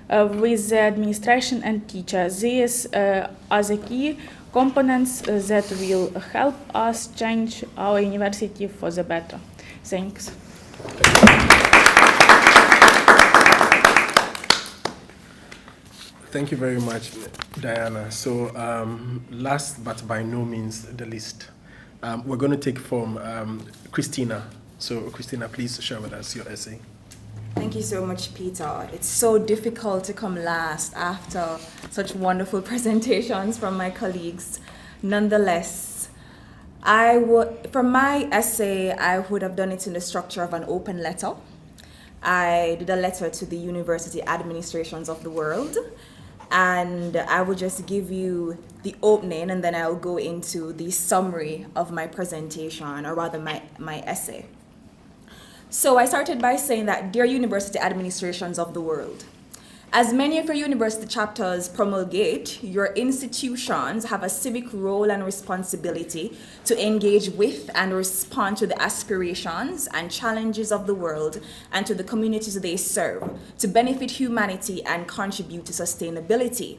with the administration and teachers. These are the key components that will help us change our university for the better. Thanks. Thank you very much, Diana. So last but by no means the least, we're going to take from Christina. So Christina, please share with us your essay. Thank you so much, Peter. It's so difficult to come last after such wonderful presentations from my colleagues. Nonetheless, for my essay, I would have done it in the structure of an open letter. I did a letter to the university administrations of the world, and I will just give you the opening, and then I'll go into the summary of my presentation, or rather my essay. So I started by saying that, dear university administrations of the world, as many of your university chapters promulgate, your institutions have a civic role and responsibility to engage with and respond to the aspirations and challenges of the world and to the communities they serve, to benefit humanity and contribute to sustainability.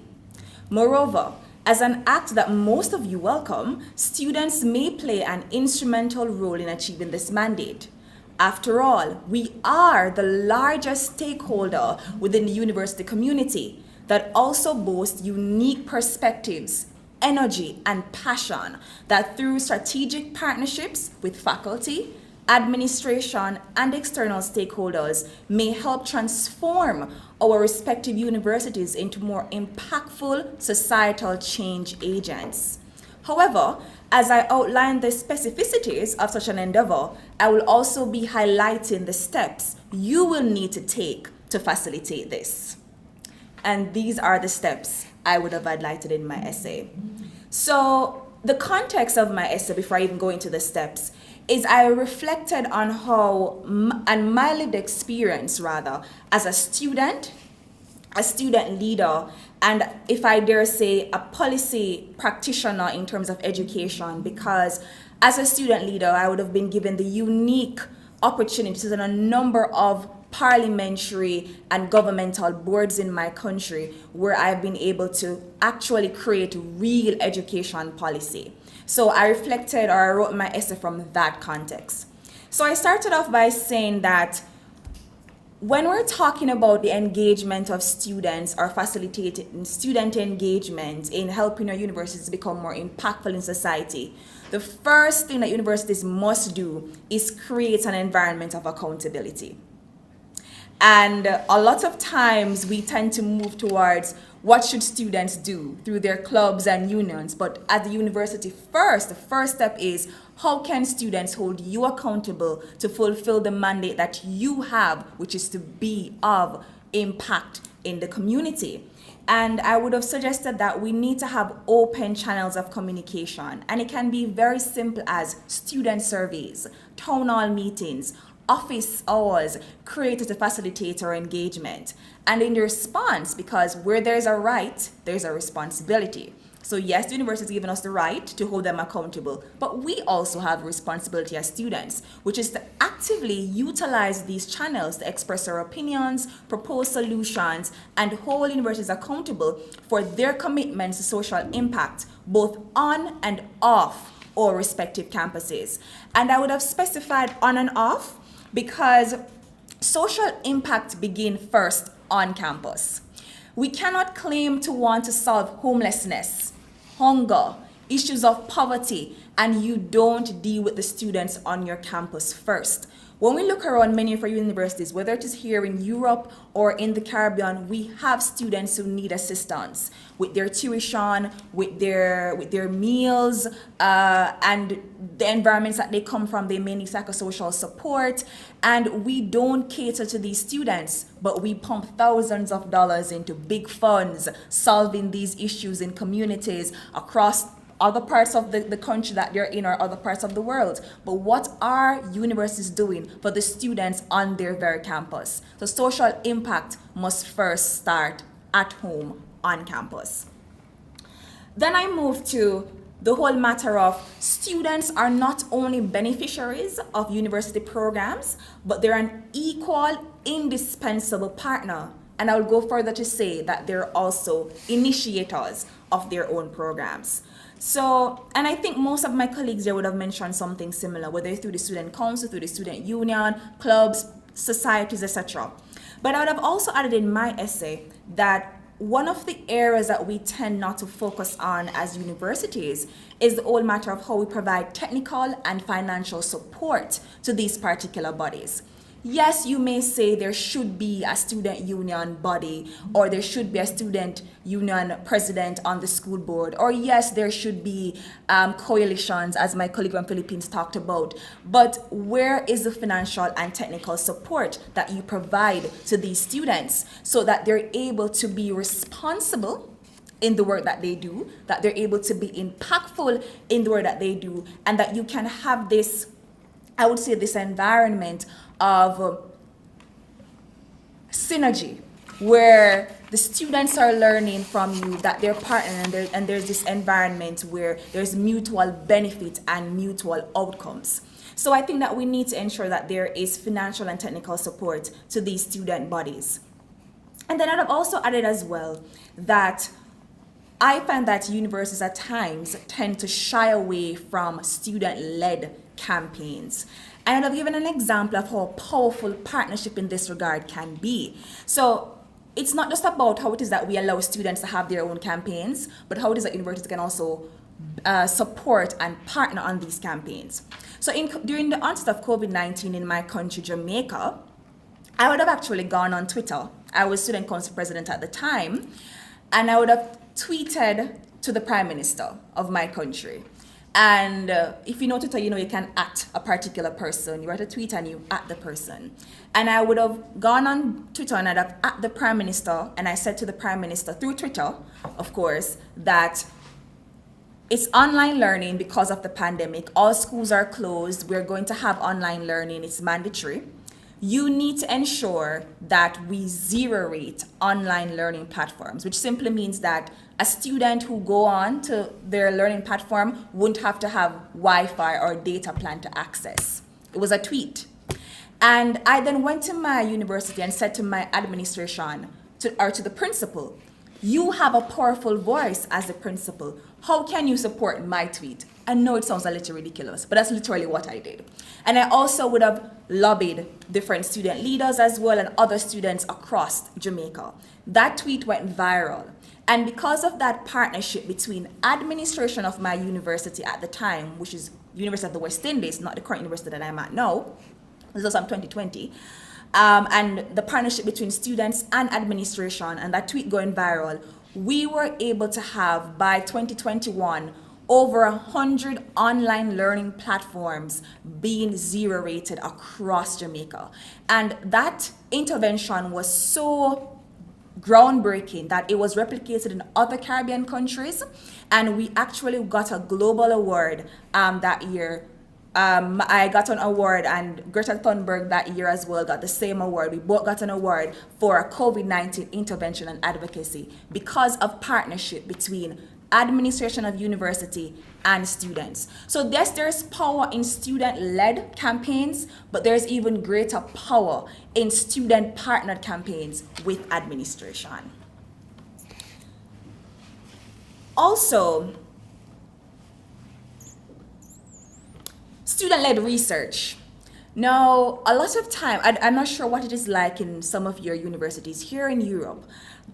Moreover, as an act that most of you welcome, students may play an instrumental role in achieving this mandate. After all, we are the largest stakeholder within the university community that also boasts unique perspectives, energy, and passion that through strategic partnerships with faculty, administration, and external stakeholders may help transform our respective universities into more impactful societal change agents. However, as I outline the specificities of such an endeavor, I will also be highlighting the steps you will need to take to facilitate this. And these are the steps I would have highlighted in my essay. So the context of my essay, before I even go into the steps, is I reflected on how, and my lived experience rather, as a student leader, and if I dare say, a policy practitioner in terms of education, because as a student leader, I would have been given the unique opportunities in a number of parliamentary and governmental boards in my country where I've been able to actually create real education policy. So I reflected, or I wrote my essay from that context. So I started off by saying that when we're talking about the engagement of students or facilitating student engagement in helping our universities become more impactful in society, the first thing that universities must do is create an environment of accountability. And a lot of times we tend to move towards what should students do through their clubs and unions. But at the university first, the first step is how can students hold you accountable to fulfill the mandate that you have, which is to be of impact in the community. And I would have suggested that we need to have open channels of communication. And it can be very simple as student surveys, town hall meetings, office hours created to facilitate our engagement. And in response, because where there's a right, there's a responsibility. So yes, the university is giving us the right to hold them accountable, but we also have a responsibility as students, which is to actively utilize these channels to express our opinions, propose solutions, and hold universities accountable for their commitments to social impact, both on and off our respective campuses. And I would have specified on and off because social impact begins first on campus. We cannot claim to want to solve homelessness, hunger, issues of poverty, and you don't deal with the students on your campus first. When we look around many of our universities, whether it is here in Europe or in the Caribbean, we have students who need assistance with their tuition, with their meals, and the environments that they come from. They may need psychosocial support, and we don't cater to these students, but we pump thousands of dollars into big funds solving these issues in communities across other parts of the country that they're in or other parts of the world. But what are universities doing for the students on their very campus? So social impact must first start at home on campus. Then I move to the whole matter of students are not only beneficiaries of university programs, but they're an equal, indispensable partner. And I'll go further to say that they're also initiators of their own programs. So, and I think most of my colleagues there would have mentioned something similar, whether through the student council, through the student union, clubs, societies, etc. But I would have also added in my essay that one of the areas that we tend not to focus on as universities is the whole matter of how we provide technical and financial support to these particular bodies. Yes, you may say there should be a student union body, or there should be a student union president on the school board, or yes, there should be coalitions, as my colleague from Philippines talked about. But where is the financial and technical support that you provide to these students so that they're able to be responsible in the work that they do, that they're able to be impactful in the work that they do, and that you can have this, I would say, this environment of synergy where the students are learning from you, that they're partnering, and there's this environment where there's mutual benefit and mutual outcomes. So I think that we need to ensure that there is financial and technical support to these student bodies. And then I've also added as well that I find that universities at times tend to shy away from student-led campaigns. And I've given an example of how powerful partnership in this regard can be. So it's not just about how it is that we allow students to have their own campaigns, but how it is that universities can also support and partner on these campaigns. So during the onset of COVID-19 in my country, Jamaica, I would have actually gone on Twitter. I was student council president at the time, and I would have tweeted to the Prime Minister of my country. And if you know Twitter, you know you can at a particular person. You write a tweet and you at the person. And I would have gone on Twitter and I'd have at the Prime Minister, and I said to the Prime Minister through Twitter, of course, that it's online learning because of the pandemic. All schools are closed. We're going to have online learning. It's mandatory. You need to ensure that we zero rate online learning platforms, which simply means that a student who go on to their learning platform wouldn't have to have Wi-Fi or data plan to access. It was a tweet. And I then went to my university and said to my administration, to the principal, you have a powerful voice as the principal. How can you support my tweet? I know it sounds a little ridiculous, but that's literally what I did. And I also would have lobbied different student leaders as well and other students across Jamaica. That tweet went viral. And because of that partnership between administration of my university at the time, which is University of the West Indies, not the current university that I'm at now, this was 2020, and the partnership between students and administration and that tweet going viral, we were able to have, by 2021, over 100 online learning platforms being zero rated across Jamaica. And that intervention was so groundbreaking that it was replicated in other Caribbean countries, and we actually got a global award that year. I got an award, and Greta Thunberg that year as well got the same award. We both got an award for COVID-19 intervention and advocacy because of partnership between administration of university and students. So yes, there's power in student-led campaigns, but there's even greater power in student-partnered campaigns with administration. Also, student-led research. Now, a lot of time, I'm not sure what it is like in some of your universities here in Europe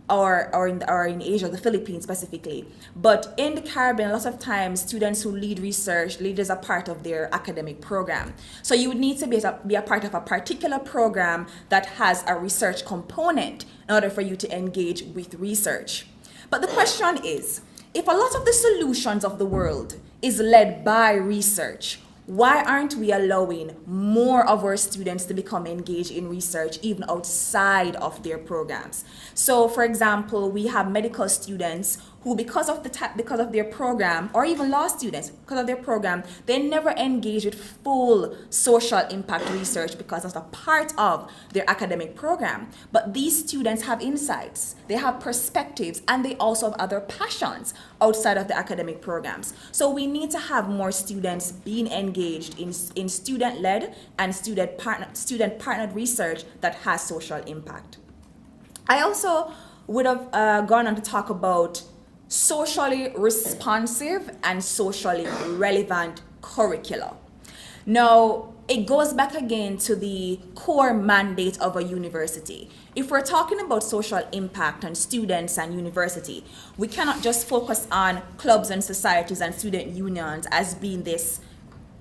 or in Asia, the Philippines specifically. But in the Caribbean, a lot of times, students who lead research lead as a part of their academic program. So you would need to be a part of a particular program that has a research component in order for you to engage with research. But the question is, if a lot of the solutions of the world is led by research, why aren't we allowing more of our students to become engaged in research even outside of their programs? So, for example, we have medical students who, because of their program, or even law students, because of their program, they never engage with full social impact research because it's a part of their academic program. But these students have insights, they have perspectives, and they also have other passions outside of the academic programs. So we need to have more students being engaged in student-led and student-partnered research that has social impact. I also would have gone on to talk about socially responsive and socially relevant curricula. Now, it goes back again to the core mandate of a university. If we're talking about social impact on students and university, we cannot just focus on clubs and societies and student unions as being this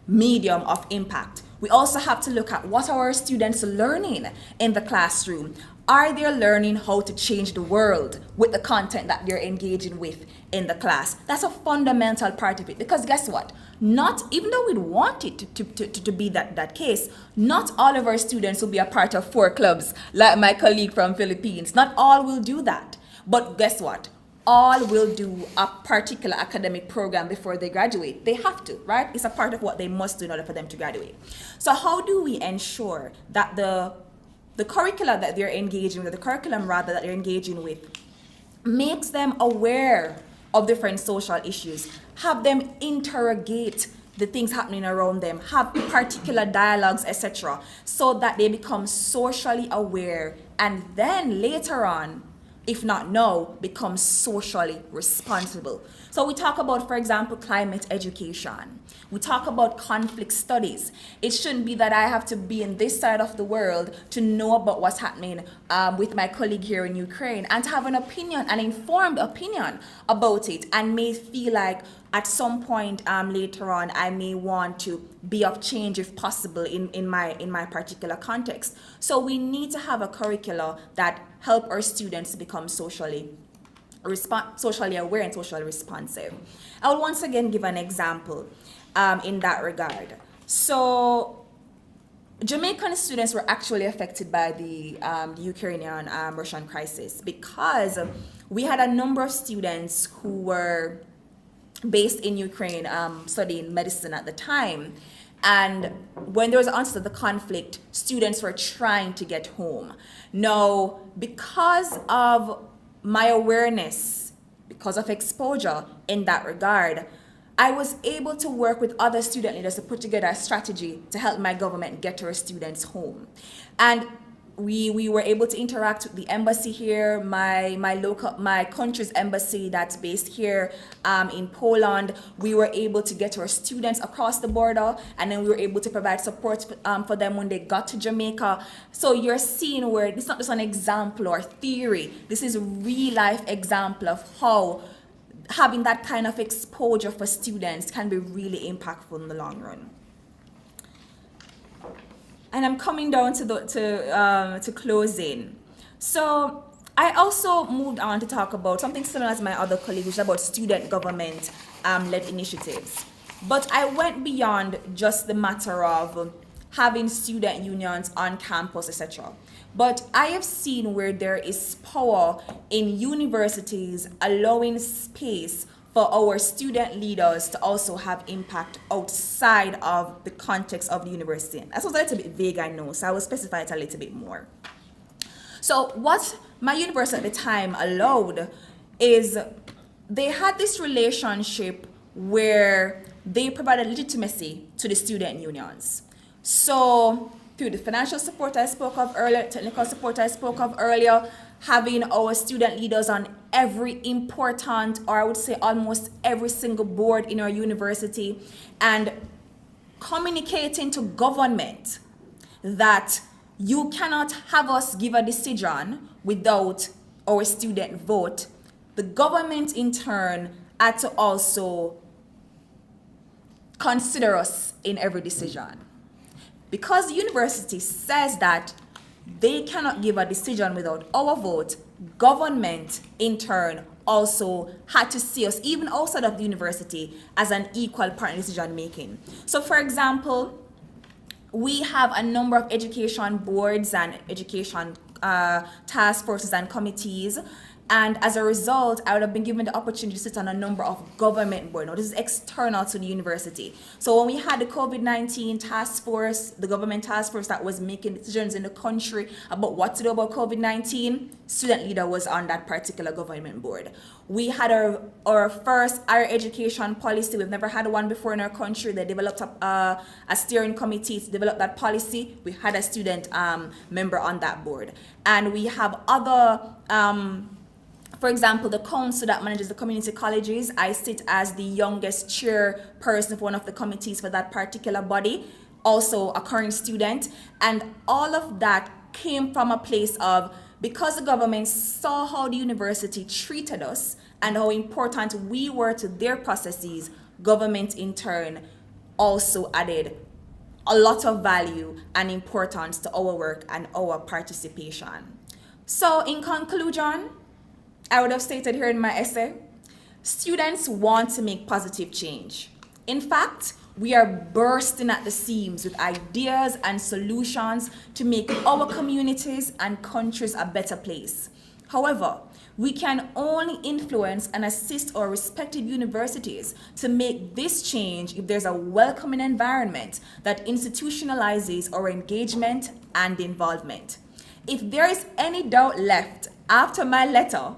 medium of impact. We also have to look at what are our students learning in the classroom. Are they learning how to change the world with the content that they're engaging with in the class? That's a fundamental part of it, because guess what? Even though we'd want it to be that case, not all of our students will be a part of 4 clubs like my colleague from Philippines. Not all will do that. But guess what? All will do a particular academic program before they graduate. They have to, right? It's a part of what they must do in order for them to graduate. So how do we ensure that the curriculum that they're engaging with, the curriculum rather that they're engaging with, makes them aware of different social issues, have them interrogate the things happening around them, have particular dialogues, etc., so that they become socially aware and then later on, if not now, become socially responsible. So we talk about, for example, climate education. We talk about conflict studies. It shouldn't be that I have to be in this side of the world to know about what's happening with my colleague here in Ukraine and to have an opinion, an informed opinion about it, and may feel like at some point later on I may want to be of change if possible in my particular context. So we need to have a curricula that help our students become socially socially aware and socially responsive. I will once again give an example in that regard. So Jamaican students were actually affected by the Ukrainian-Russian crisis because we had a number of students who were based in Ukraine studying medicine at the time. And when there was an onset of the conflict, students were trying to get home. Now, because of my awareness, because of exposure in that regard, I was able to work with other student leaders to put together a strategy to help my government get our students home. And we were able to interact with the embassy here, my country's embassy that's based here in Poland. We were able to get our students across the border, and then we were able to provide support for them when they got to Jamaica. So you're seeing where it's not just an example or theory. This is a real life example of how having that kind of exposure for students can be really impactful in the long run. And I'm coming down to closing. So I also moved on to talk about something similar to my other colleagues, which is about student government led initiatives. But I went beyond just the matter of having student unions on campus, etc. But I have seen where there is power in universities allowing space for our student leaders to also have impact outside of the context of the university. That was a little bit vague, I know, so I will specify it a little bit more. So what my university at the time allowed is they had this relationship where they provided legitimacy to the student unions. So through the financial support I spoke of earlier, technical support I spoke of earlier, having our student leaders on every important, or I would say almost every single board in our university, and communicating to government that you cannot have us give a decision without our student vote. The government in turn had to also consider us in every decision. Because the university says that they cannot give a decision without our vote, government in turn also had to see us, even outside of the university, as an equal partner in decision making. So for example, we have a number of education boards and education task forces and committees. And as a result, I would have been given the opportunity to sit on a number of government boards. Now, this is external to the university. So when we had the COVID-19 task force, the government task force that was making decisions in the country about what to do about COVID-19, student leader was on that particular government board. We had our first higher education policy. We've never had one before in our country. They developed a steering committee to develop that policy. We had a student member on that board. And we have other for example, the council that manages the community colleges, I sit as the youngest chairperson for one of the committees for that particular body, also a current student. And all of that came from a place of, because the government saw how the university treated us and how important we were to their processes, government in turn also added a lot of value and importance to our work and our participation. So in conclusion, I would have stated here in my essay, students want to make positive change. In fact, we are bursting at the seams with ideas and solutions to make our communities and countries a better place. However, we can only influence and assist our respective universities to make this change if there's a welcoming environment that institutionalizes our engagement and involvement. If there is any doubt left after my letter,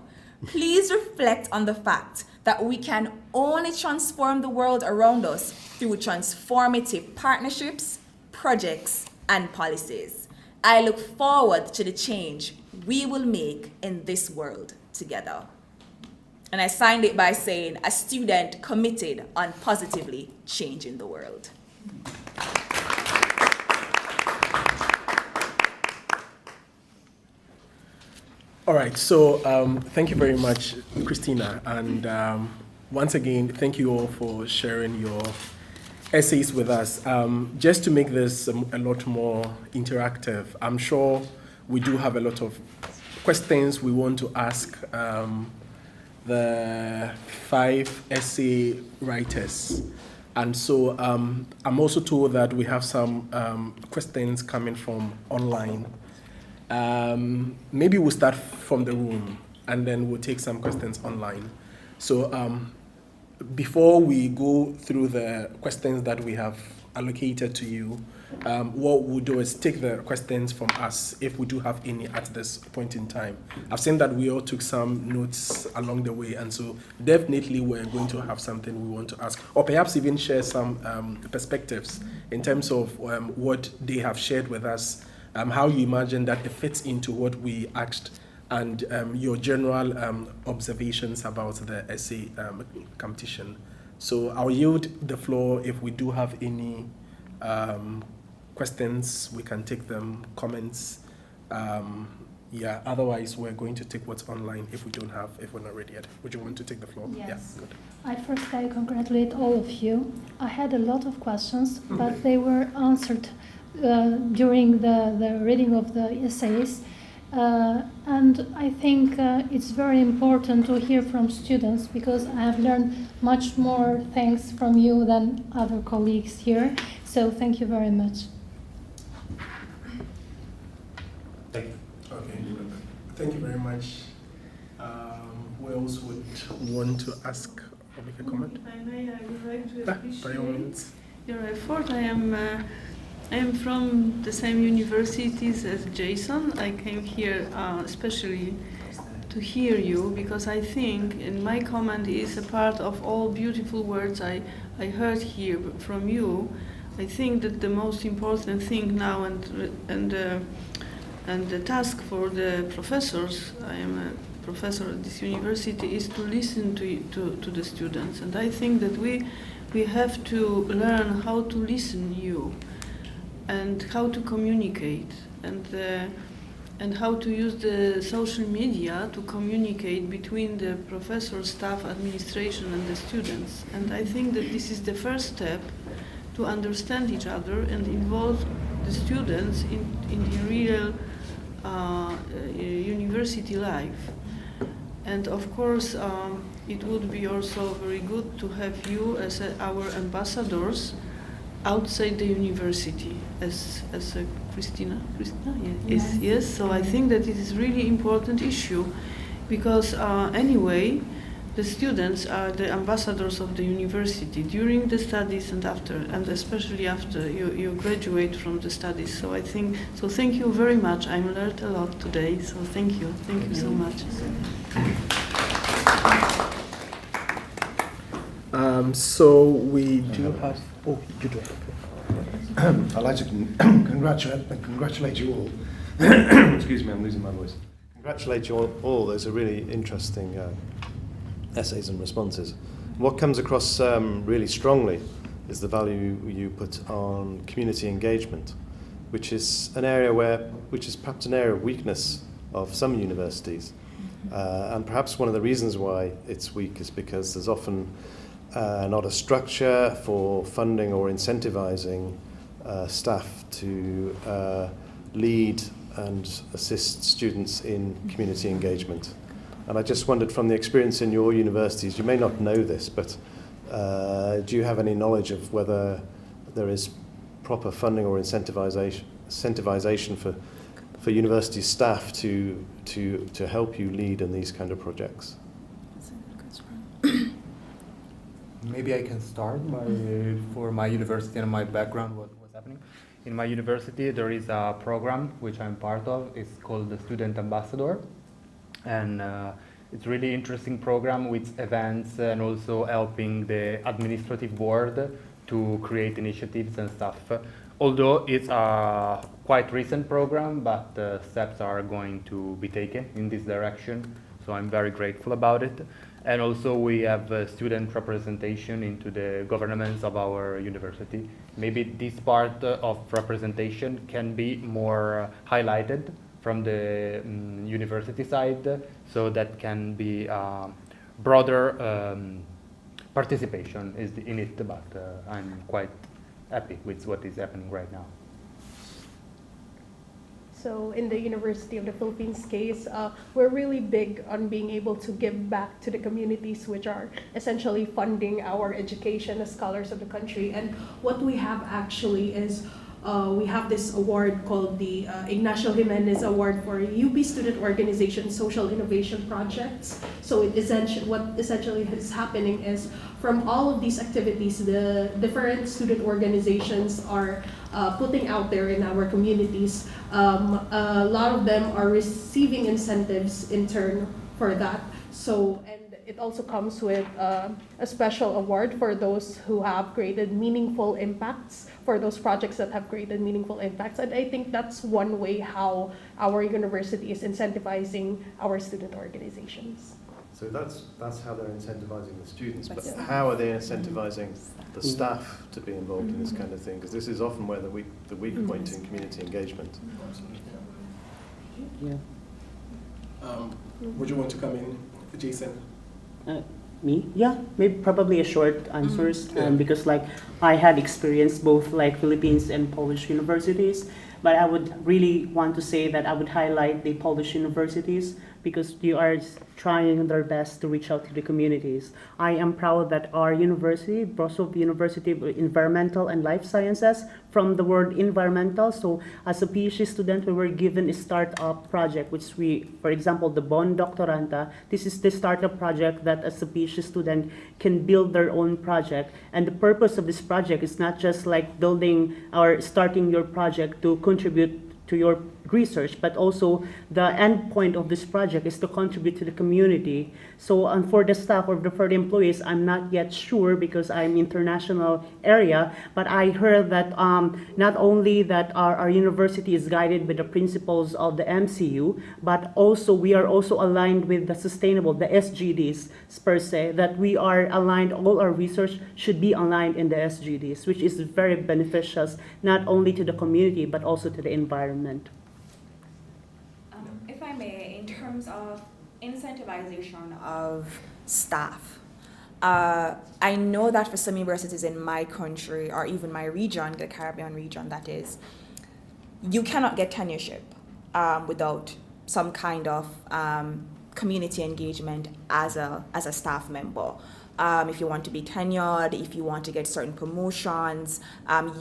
please reflect on the fact that we can only transform the world around us through transformative partnerships, projects, and policies. I look forward to the change we will make in this world together. And I signed it by saying, a student committed on positively changing the world. All right, so thank you very much, Christina. And once again, thank you all for sharing your essays with us. Just to make this a lot more interactive, I'm sure we do have a lot of questions we want to ask the 5 essay writers. And so I'm also told that we have some questions coming from online. Maybe we'll start from the room and then we'll take some questions online. So before we go through the questions that we have allocated to you, what we'll do is take the questions from us, if we do have any at this point in time. I've seen that we all took some notes along the way, and so definitely we're going to have something we want to ask, or perhaps even share some perspectives in terms of what they have shared with us, how you imagine that it fits into what we asked, and your general observations about the essay competition. So I'll yield the floor. If we do have any questions, we can take them, comments. Yeah, otherwise we're going to take what's online if we're not ready yet. Would you want to take the floor? Yes. Yeah, good. I first congratulate all of you. I had a lot of questions, but they were answered during the reading of the essays. And I think it's very important to hear from students, because I have learned much more things from you than other colleagues here. So thank you very much. Thank you. Okay, thank you very much. Who else would want to ask or make a comment? If I may, I would like to By all appreciate means. your effort. I am from the same universities as Jason. I came here especially to hear you, because I think, and my comment is a part of all beautiful words I heard here from you. I think that the most important thing now and the task for the professors, I am a professor at this university, is to listen to the students. And I think that we have to learn how to listen you, and how to communicate, and how to use the social media to communicate between the professor, staff, administration, and the students. And I think that this is the first step to understand each other and involve the students in the real university life. And of course, it would be also very good to have you as our ambassadors outside the university, as Christina, yes. So I think that it is really important issue, because anyway, the students are the ambassadors of the university during the studies and after, and especially after you graduate from the studies. So I think, so thank you very much. I learned a lot today, so thank you so much. So we do have. Oh, you do. I'd like to congratulate you all. Excuse me, I'm losing my voice. Congratulate you all. Those are really interesting essays and responses. What comes across really strongly is the value you put on community engagement, which is an area which is perhaps an area of weakness of some universities. And perhaps one of the reasons why it's weak is because there's often not a structure for funding or incentivizing staff to lead and assist students in community engagement. And I just wondered, from the experience in your universities, you may not know this, but do you have any knowledge of whether there is proper funding or incentivization for university staff to help you lead in these kind of projects? Maybe I can start for my university and my background, what's happening. In my university, there is a program which I'm part of. It's called the Student Ambassador. And it's a really interesting program with events and also helping the administrative board to create initiatives and stuff. Although it's a quite recent program, but steps are going to be taken in this direction. So I'm very grateful about it. And also we have student representation into the governments of our university. Maybe this part of representation can be more highlighted from the university side, so that can be broader participation in it, but I'm quite happy with what is happening right now. So in the University of the Philippines case, we're really big on being able to give back to the communities which are essentially funding our education as scholars of the country. And what we have actually is we have this award called the Ignacio Jimenez Award for UP Student Organization Social Innovation Projects. So what essentially is happening is from all of these activities, the different student organizations are putting out there in our communities. A lot of them are receiving incentives in turn for that. So, and it also comes with a special award for those who have created meaningful impacts, for those projects that have created meaningful impacts. And I think that's one way how our university is incentivizing our student organizations. So that's how they're incentivizing the students, but how are they incentivizing the staff to be involved in this kind of thing? Because this is often where the weak point in community engagement. Yeah. Would you want to come in, Jason? Me? Yeah, maybe probably a short answers, Yeah. because like I had experienced both like Philippines and Polish universities, but I would really want to say that I would highlight the Polish universities because they are trying their best to reach out to the communities. I am proud that our university, Wrocław University of Environmental and Life Sciences, from the word environmental, so as a PhD student, we were given a startup project, which we, for example, the Bon Doctoranta, this is the startup project that as a PhD student can build their own project. And the purpose of this project is not just like building or starting your project to contribute to your research, but also the end point of this project is to contribute to the community. So for the staff or for the employees, I'm not yet sure because I'm international area, but I heard that not only that our university is guided by the principles of the MCU, but also we are also aligned with the sustainable, the SGDs per se, that we are aligned, all our research should be aligned in the SGDs, which is very beneficial, not only to the community, but also to the environment. If I may, in terms of incentivization of staff, I know that for some universities in my country, or even my region, the Caribbean region that is, you cannot get tenureship without some kind of community engagement as a staff member. If you want to be tenured, if you want to get certain promotions,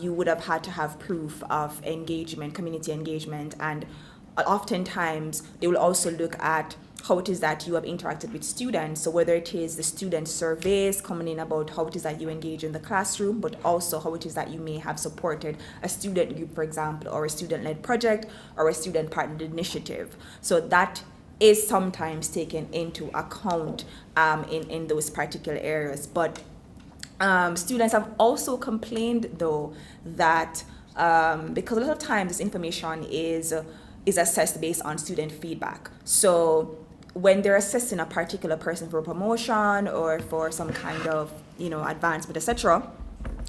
you would have had to have proof of engagement, community engagement, and oftentimes they will also look at how it is that you have interacted with students. So whether it is the student surveys coming in about how it is that you engage in the classroom, but also how it is that you may have supported a student group, for example, or a student-led project or a student-partnered initiative. So that is sometimes taken into account in those particular areas. But students have also complained, though, that because a lot of times this information is assessed based on student feedback. So when they're assessing a particular person for a promotion or for some kind of advancement, etc.,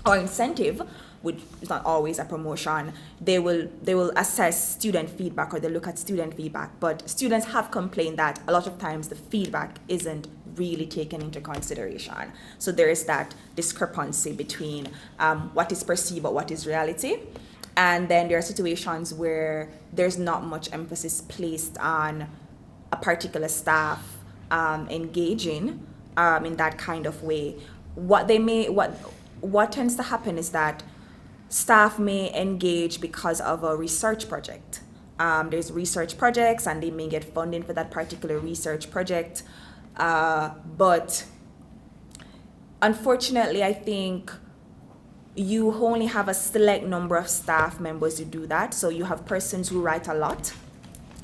or incentive, which is not always a promotion, they will assess student feedback, or they look at student feedback. But students have complained that a lot of times the feedback isn't really taken into consideration. So there is that discrepancy between what is perceived but what is reality. And then there are situations where there's not much emphasis placed on a particular staff engaging in that kind of way. What tends to happen is that staff may engage because of a research project. There's research projects and they may get funding for that particular research project. But unfortunately, I think you only have a select number of staff members who do that. So you have persons who write a lot.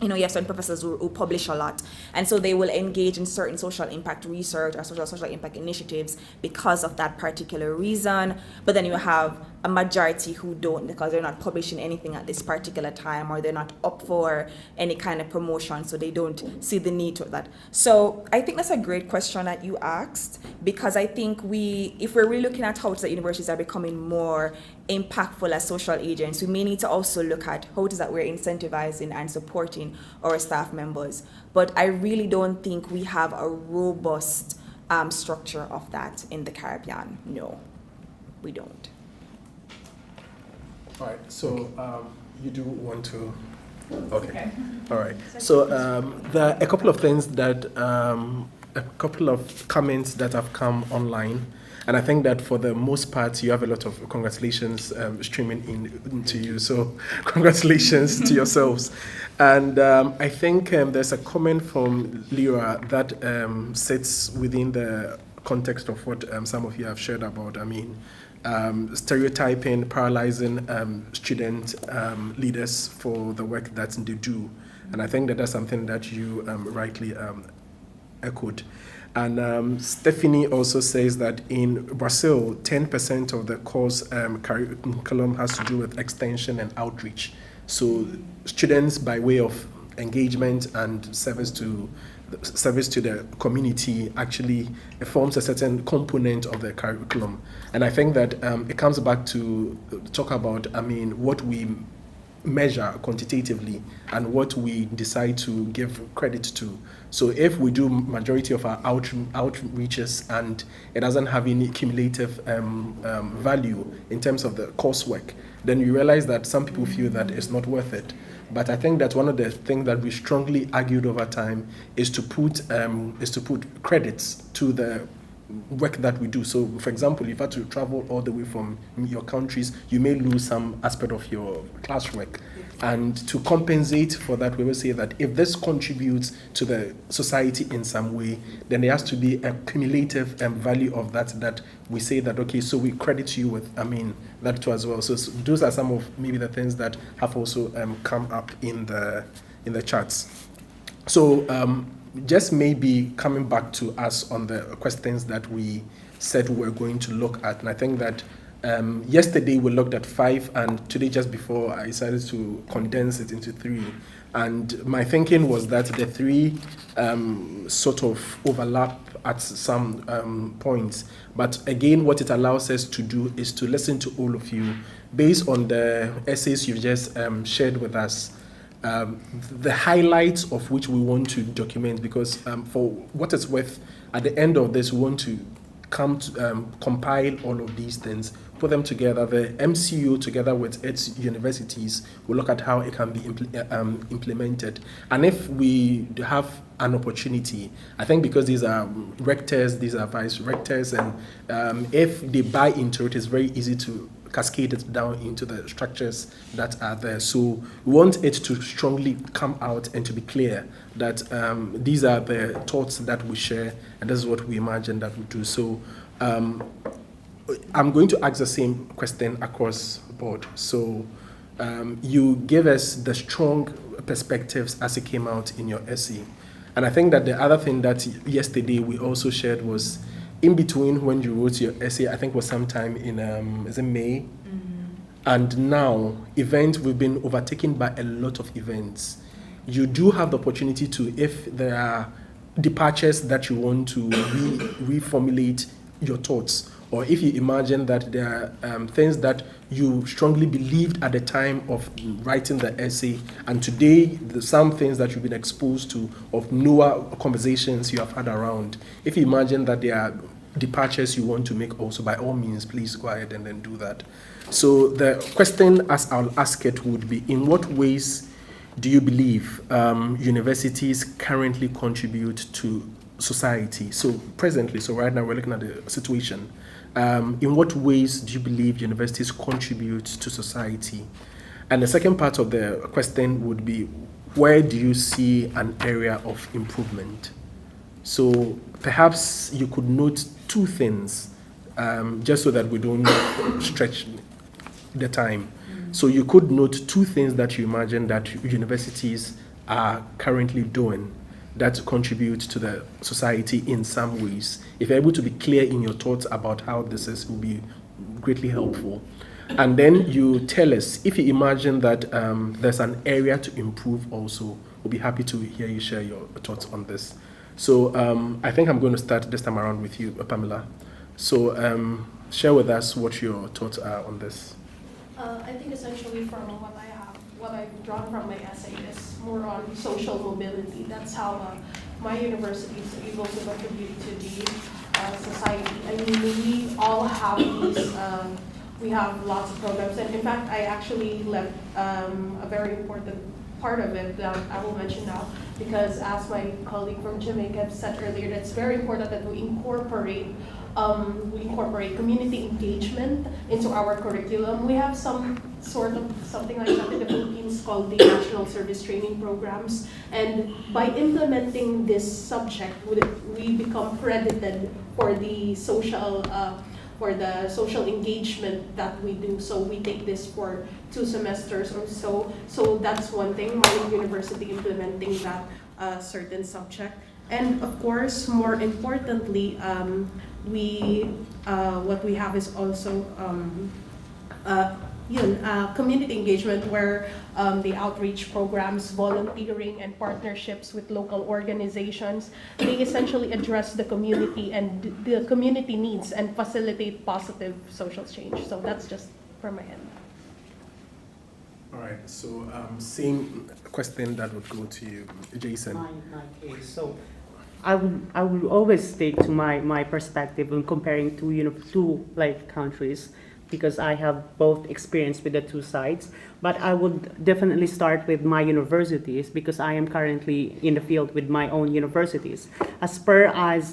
You have certain professors who publish a lot. And so they will engage in certain social impact research or social impact initiatives because of that particular reason. But then you have a majority who don't, because they're not publishing anything at this particular time, or they're not up for any kind of promotion, so they don't see the need to that. So I think that's a great question that you asked, because I think if we're really looking at how the universities are becoming more impactful as social agents, we may need to also look at how it is that we're incentivizing and supporting our staff members. But I really don't think we have a robust structure of that in the Caribbean. No, we don't. All right, so you do want to Okay. All right. So there are a couple of things that, a couple of comments that have come online. And I think that for the most part, you have a lot of congratulations streaming into you. So congratulations to yourselves. And I think there's a comment from Lyra that sits within the context of what some of you have shared about. I mean, stereotyping, paralyzing student leaders for the work that they do. And I think that that's something that you rightly echoed. And Stephanie also says that in Brazil, 10% of the course curriculum has to do with extension and outreach. So students, by way of engagement and service to the community, actually forms a certain component of the curriculum. And I think that it comes back to talk about, I mean, what we measure quantitatively and what we decide to give credit to. So if we do majority of our outreaches and it doesn't have any cumulative value in terms of the coursework, then you realize that some people feel that it's not worth it. But I think that one of the things that we strongly argued over time is to put credits to the work that we do. So, for example, if you had to travel all the way from your countries, you may lose some aspect of your classwork. And to compensate for that, we will say that if this contributes to the society in some way, then there has to be a cumulative value of that we say that, okay, so we credit you with, I mean, that too as well. So those are some of maybe the things that have also come up in the charts. So just maybe coming back to us on the questions that we said we were going to look at. And I think that yesterday we looked at 5, and today just before I decided to condense it into 3. And my thinking was that the 3 sort of overlap at some points. But again, what it allows us to do is to listen to all of you based on the essays you've just shared with us. The highlights of which we want to document, because for what it's worth, at the end of this, we want to come to compile all of these things, put them together. The MCU, together with its universities, will look at how it can be implemented. And if we have an opportunity, I think because these are rectors, these are vice rectors, and if they buy into it, it's very easy to cascade it down into the structures that are there. So we want it to strongly come out and to be clear that these are the thoughts that we share, and this is what we imagine that we do. So I'm going to ask the same question across the board. So you gave us the strong perspectives as it came out in your essay. And I think that the other thing that yesterday we also shared was in between when you wrote your essay, I think was sometime in, is it May? Mm-hmm. And now, we've been overtaken by a lot of events. You do have the opportunity to, if there are departures that you want to reformulate your thoughts, or if you imagine that there are things that you strongly believed at the time of writing the essay, and today some things that you've been exposed to of newer conversations you have had around, if you imagine that there are departures you want to make also, by all means, please go ahead and then do that. So the question, as I'll ask it, would be, in what ways do you believe universities currently contribute to society? So presently, so right now we're looking at the situation. In what ways do you believe universities contribute to society? And the second part of the question would be, where do you see an area of improvement? So perhaps you could note 2 things, just so that we don't stretch the time. So you could note 2 things that you imagine that universities are currently doing that contribute to the society in some ways. If you're able to be clear in your thoughts about how this is, will be greatly helpful. And then you tell us, if you imagine that there's an area to improve also, we'll be happy to hear you share your thoughts on this. So I think I'm going to start this time around with you, Pamela. So share with us what your thoughts are on this. I think essentially from what I've drawn from my essay is more on social mobility. That's how my university is able to contribute to the society. I mean, we all have these, we have lots of programs. And in fact, I actually left a very important part of it that I will mention now, because as my colleague from Jamaica said earlier, it's very important that we incorporate community engagement into our curriculum. We have some sort of something like that in the Philippines called the National Service Training Programs, and by implementing this subject, we become credited for the social engagement that we do. So we take this for 2 semesters or so. So that's one thing, my university implementing that certain subject. And of course, more importantly, what we have is also community engagement, where the outreach programs, volunteering, and partnerships with local organizations, they essentially address the community and the community needs and facilitate positive social change. So that's just from my end. All right, so same question that would go to you, Jason. My case. So I would always stick to my perspective when comparing two like countries, because I have both experience with the two sides. But I would definitely start with my universities, because I am currently in the field with my own universities. As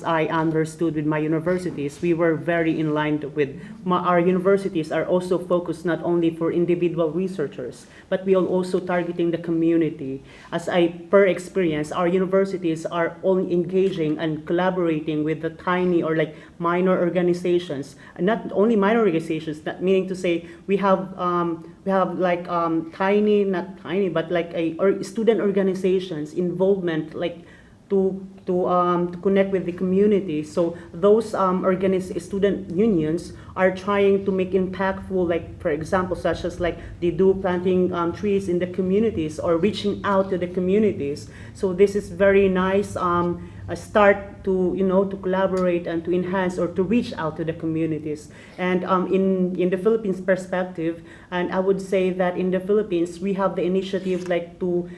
I understood with my universities, we were very in line with our universities are also focused not only for individual researchers, but we are also targeting the community. Per experience, our universities are all engaging and collaborating with the tiny or like minor organizations, and not only minor organizations, that meaning to say we have like tiny, not tiny, but like student organizations involvement, like to connect with the community. So those student unions are trying to make impactful, like for example, such as like they do planting trees in the communities or reaching out to the communities. So this is very nice a start to to collaborate and to enhance or to reach out to the communities. And in the Philippines perspective, and I would say that in the Philippines we have the initiative like to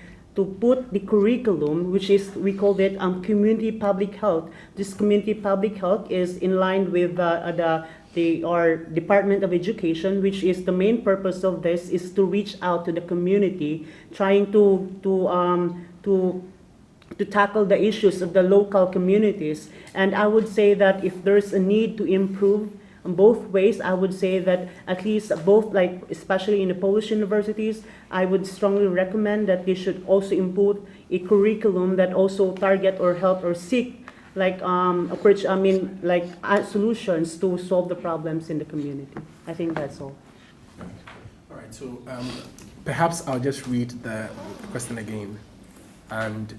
put the curriculum, which is, we call it community public health. This community public health is in line with our Department of Education, which is the main purpose of this is to reach out to the community, trying to tackle the issues of the local communities. And I would say that if there's a need to improve in both ways, I would say that at least both, like especially in the Polish universities, I would strongly recommend that they should also input a curriculum that also target or help or seek like solutions to solve the problems in the community. I think that's all. All right, so perhaps I'll just read the question again, and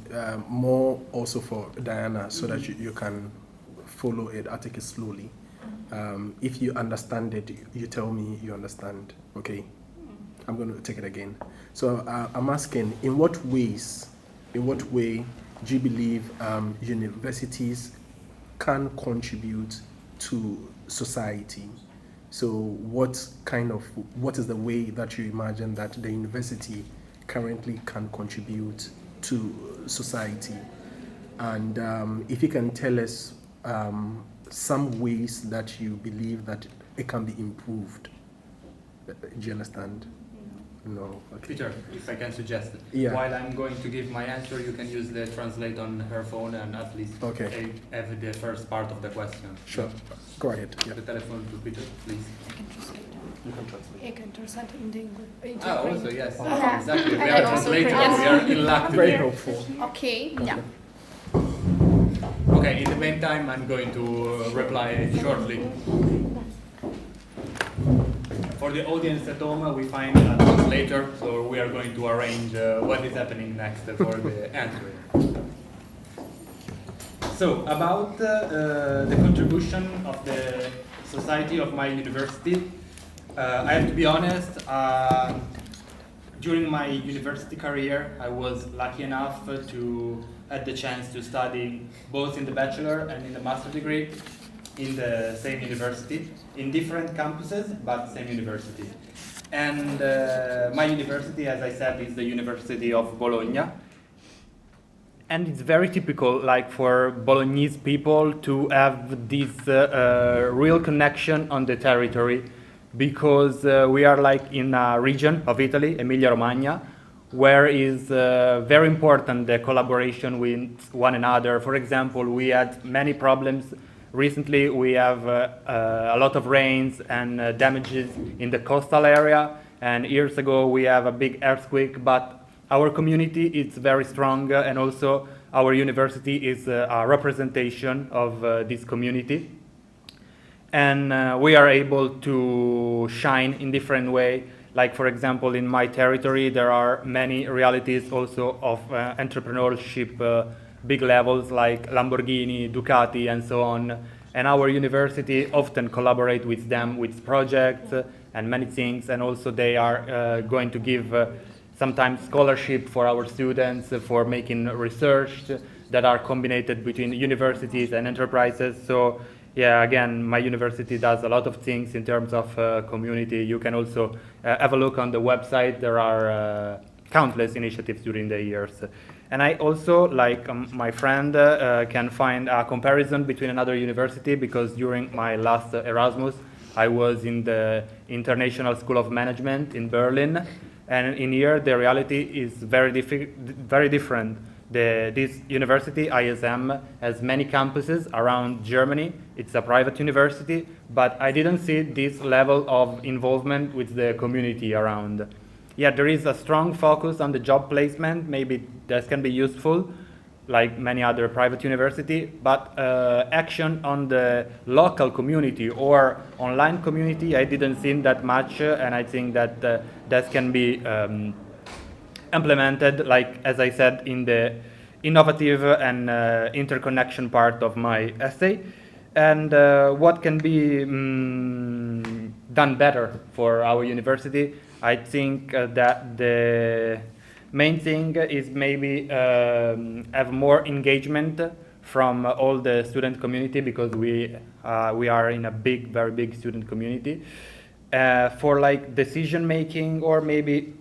more also for Diana, so that you can follow it. I'll take it slowly. If you understand it, you tell me you understand, okay? I'm going to take it again. So I'm asking, in what way do you believe universities can contribute to society? So what is the way that you imagine that the university currently can contribute to society? And if you can tell us some ways that you believe that it can be improved. Do you understand? No. Okay. Peter, if I can suggest, yeah. While I'm going to give my answer, you can use the translate on her phone and at least have the first part of the question. Sure. Go ahead. Yeah. The telephone to Peter, please. You can translate. I can translate into English. Also, yes. Yeah. Exactly. We And are also translators. French. We are in luck Very today. helpful. Okay, yeah. Okay, in the meantime, I'm going to reply shortly. For the audience at home, we find a translator, so we are going to arrange what is happening next for the answering. So, about the contribution of the society of my university, I have to be honest, during my university career, I was lucky enough to have the chance to study both in the bachelor and in the master degree in the same university, in different campuses, but same university. And my university, as I said, is the University of Bologna. And it's very typical, like for Bolognese people, to have this real connection on the territory, because we are like in a region of Italy, Emilia-Romagna, where is very important the collaboration with one another. For example, we had many problems. Recently, we have a lot of rains and damages in the coastal area, and years ago we have a big earthquake, but our community is very strong, and also our university is a representation of this community. And we are able to shine in different ways. Like, for example, in my territory, there are many realities also of entrepreneurship, big levels like Lamborghini, Ducati, and so on. And our university often collaborate with them with projects and many things. And also they are going to give sometimes scholarship for our students for making research that are combined between universities and enterprises. So yeah, again, my university does a lot of things in terms of community. You can also have a look on the website. There are countless initiatives during the years. And I also, like my friend, can find a comparison between another university, because during my last Erasmus, I was in the International School of Management in Berlin. And in here, the reality is very different. This university, ISM, has many campuses around Germany. It's a private university, but I didn't see this level of involvement with the community around. Yeah, there is a strong focus on the job placement. Maybe that can be useful, like many other private university, but action on the local community or online community, I didn't see that much, and I think that that can be implemented, like, as I said, in the innovative and interconnection part of my essay. And what can be done better for our university? I think that the main thing is maybe have more engagement from all the student community, because we are in a very big student community, for like decision making, or maybe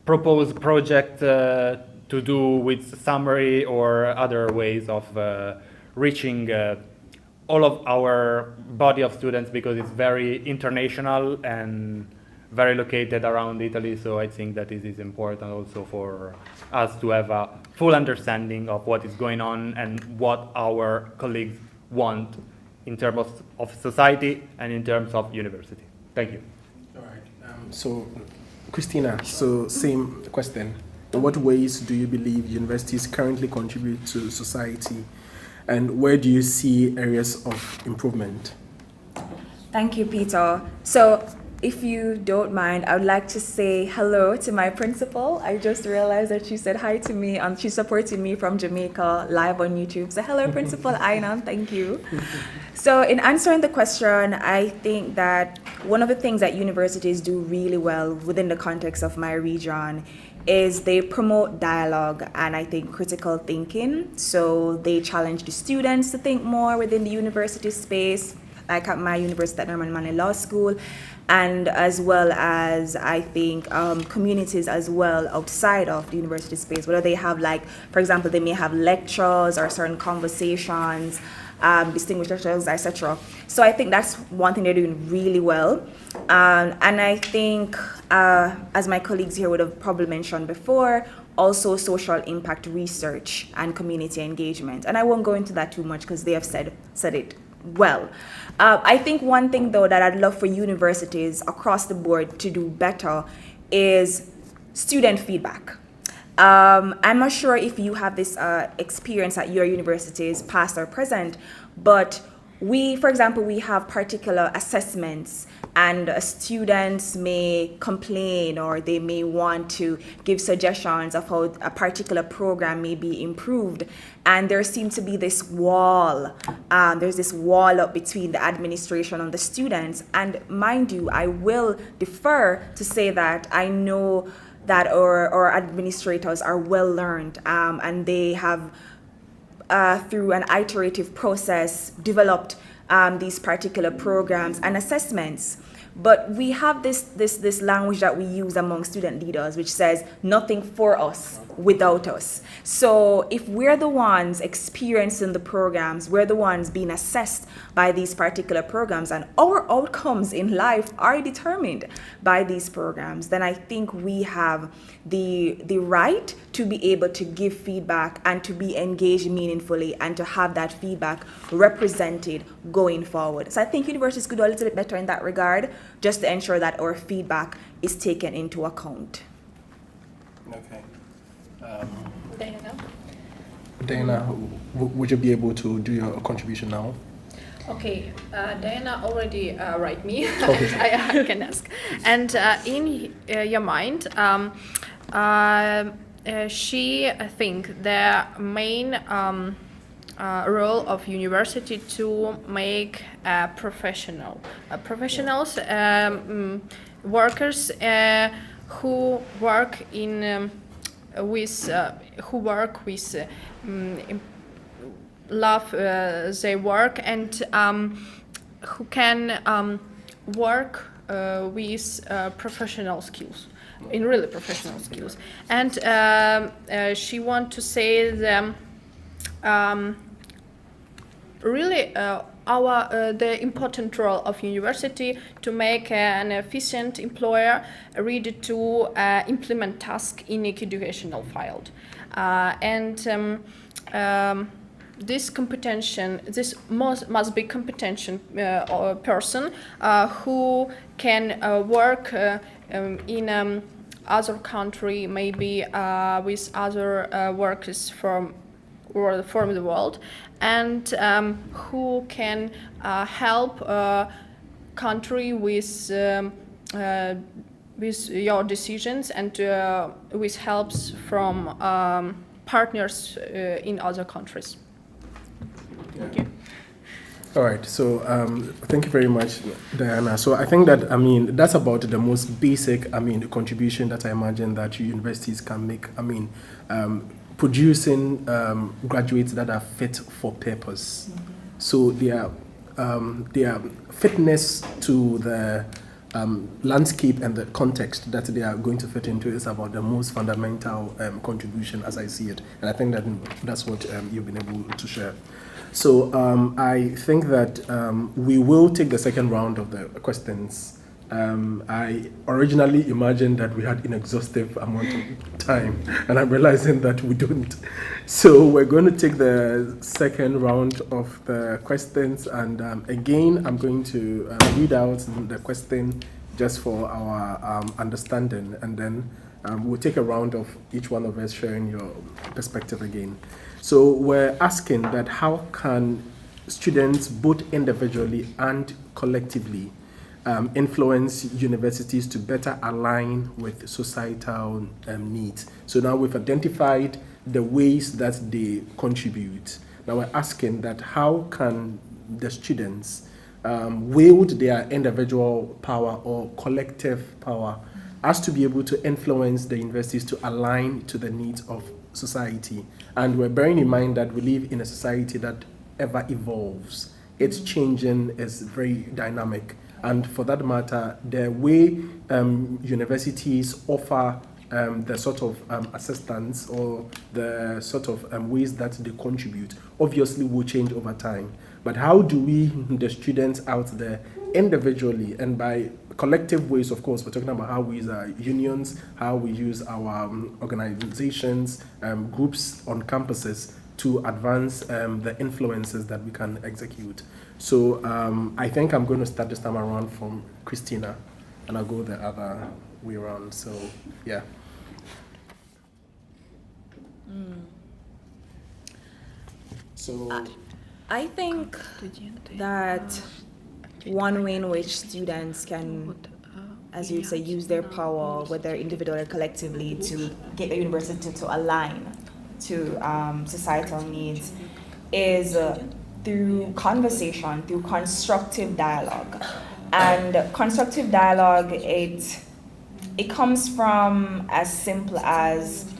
propose project to do with summary or other ways of reaching all of our body of students, because it's very international and very located around Italy. So I think that it is important also for us to have a full understanding of what is going on and what our colleagues want in terms of society and in terms of university. Thank you. All right. So, Christina, so same question. In what ways do you believe universities currently contribute to society, and where do you see areas of improvement? Thank you, Peter. So, if you don't mind, I would like to say hello to my principal. I just realized that she said hi to me, and she's supporting me from Jamaica live on YouTube. So hello, Principal Ainan, thank you. So in answering the question, I think that one of the things that universities do really well within the context of my region is they promote dialogue and I think critical thinking. So they challenge the students to think more within the university space, like at my university at Norman Manley Law School, and as well as I think communities as well outside of the university space, whether they have, like, for example, they may have lectures or certain conversations, distinguished lectures, etc. So I think that's one thing they're doing really well. And I think, as my colleagues here would have probably mentioned before, also social impact research and community engagement. And I won't go into that too much because they have said it well. I think one thing, though, that I'd love for universities across the board to do better is student feedback. I'm not sure if you have this experience at your universities, past or present, but for example, we have particular assessments, and students may complain or they may want to give suggestions of how a particular program may be improved. And there seems to be this wall. There's this wall up between the administration and the students. And mind you, I will defer to say that I know that our administrators are well learned, and they have, through an iterative process, developed these particular programs and assessments. But we have this language that we use among student leaders, which says nothing for us without us. So if we're the ones experiencing the programs, we're the ones being assessed by these particular programs, and our outcomes in life are determined by these programs, then I think we have the right to be able to give feedback and to be engaged meaningfully and to have that feedback represented going forward. So I think universities could do a little bit better in that regard, just to ensure that our feedback is taken into account. Okay. Diana? Would you be able to do your contribution now? Okay, Diana already write me. Okay. I can ask. And in your mind, she think the main role of university to make professionals, workers who work in love their work and who can work with professional skills, in really professional skills. And she want to say them really the important role of university to make an efficient employer ready to implement tasks in educational field. This must be competent person who can work in other country, maybe with other workers from the world, and who can help country with your decisions and with helps from partners in other countries. Thank you. All right, so thank you very much, Diana. So I think that, that's about the most basic, contribution that I imagine that universities can make. Producing graduates that are fit for purpose. Mm-hmm. So their fitness to the landscape and the context that they are going to fit into is about the most fundamental contribution as I see it. And I think that's what you've been able to share. So I think that we will take the second round of the questions. I originally imagined that we had inexhaustive amount of time, and I'm realizing that we don't. So we're going to take the second round of the questions, and again, I'm going to read out the question just for our understanding, and then we'll take a round of each one of us sharing your perspective again. So we're asking that how can students, both individually and collectively, influence universities to better align with societal needs. So now we've identified the ways that they contribute. Now we're asking that how can the students wield their individual power or collective power as to be able to influence the universities to align to the needs of society. And we're bearing in mind that we live in a society that ever evolves. It's changing, it's very dynamic. And for that matter, the way universities offer the sort of assistance or the sort of ways that they contribute obviously will change over time. But how do we, the students out there, individually and by collective ways, of course, we're talking about how we use our unions, how we use our organizations, groups on campuses to advance the influences that we can execute. So I think I'm going to start this time around from Christina, and I'll go the other way around. So, yeah. So I think that one way in which students can, as you say, use their power, whether individually or collectively, to get the university to align to societal needs is through conversation, through constructive dialogue. And constructive dialogue, it comes from as simple as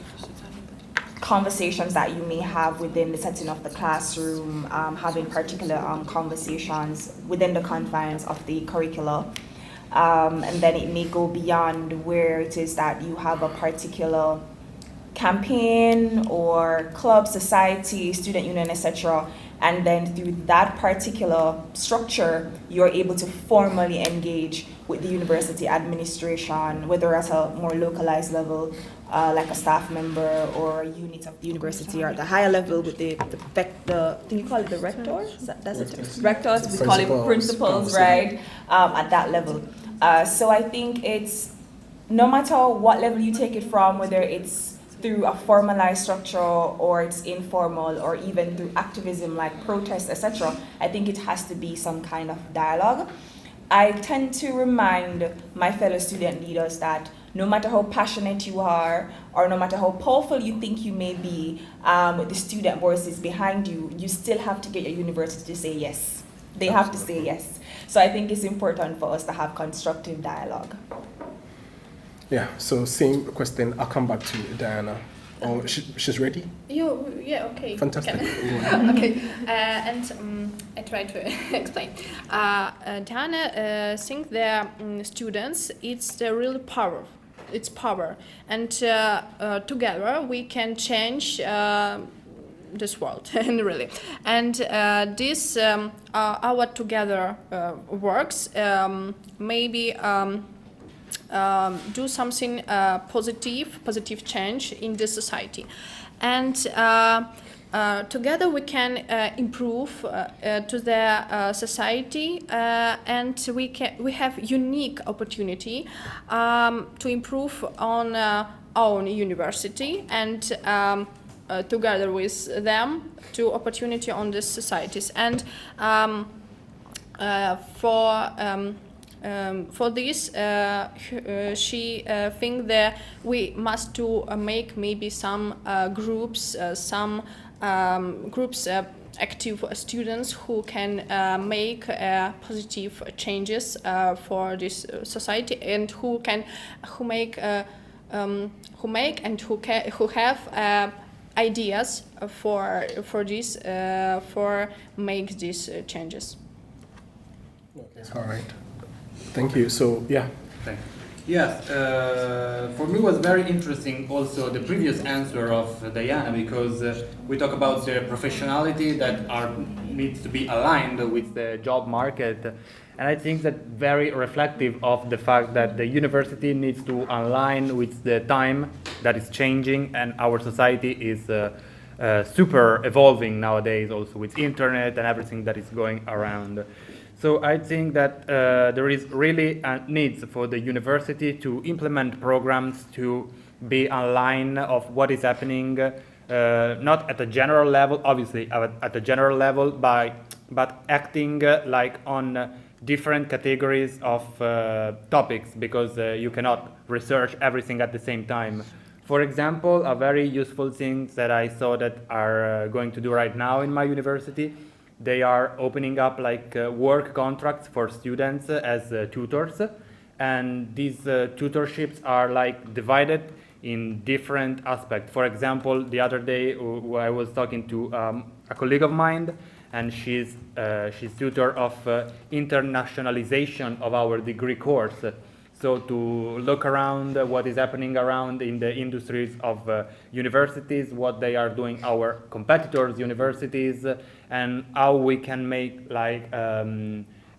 conversations that you may have within the setting of the classroom, having particular conversations within the confines of the curricula. And then it may go beyond where it is that you have a particular campaign or club, society, student union, etc. And then through that particular structure, you're able to formally engage with the university administration, whether at a more localized level, like a staff member or a unit of the university, or at the higher level with the can you call it the rectors? That's it. Rectors, we call it principals, right? At that level. So I think it's, no matter what level you take it from, whether it's through a formalized structure or it's informal or even through activism like protests, etc., I think it has to be some kind of dialogue. I tend to remind my fellow student leaders that no matter how passionate you are or no matter how powerful you think you may be, with the student voices behind you, you still have to get your university to say yes. They have to say yes. So I think it's important for us to have constructive dialogue. Yeah, so same question. I'll come back to Diana. Oh, she's ready? Yeah, okay. Fantastic. Okay, and I try to explain. Diana think the students, it's the real power. It's power. And together we can change this world, and really. And this, our together works, maybe do something positive change in the society, and together we can improve to the society, and we have unique opportunity to improve on our own university, and together with them to opportunity on the societies, and for this, she think that we must to make maybe some groups, active students who can make positive changes for this society, and who have ideas for this for make these changes. Okay. All right. Thank you. So, yeah. Thank you. Yes, for me was very interesting also the previous answer of Diana, because we talk about the professionality that needs to be aligned with the job market, and I think that very reflective of the fact that the university needs to align with the time that is changing, and our society is super evolving nowadays, also with internet and everything that is going around. So I think that there is really a need for the university to implement programs to be online of what is happening, not at a general level, obviously at a general level, but acting like on different categories of topics, because you cannot research everything at the same time. For example, a very useful thing that I saw that are going to do right now in my university, they are opening up like work contracts for students as tutors, and these tutorships are like divided in different aspects. For example, the other day I was talking to a colleague of mine, and she's tutor of internationalization of our degree course. So to look around what is happening around in the industries of universities, what they are doing, our competitors' universities, and how we can make like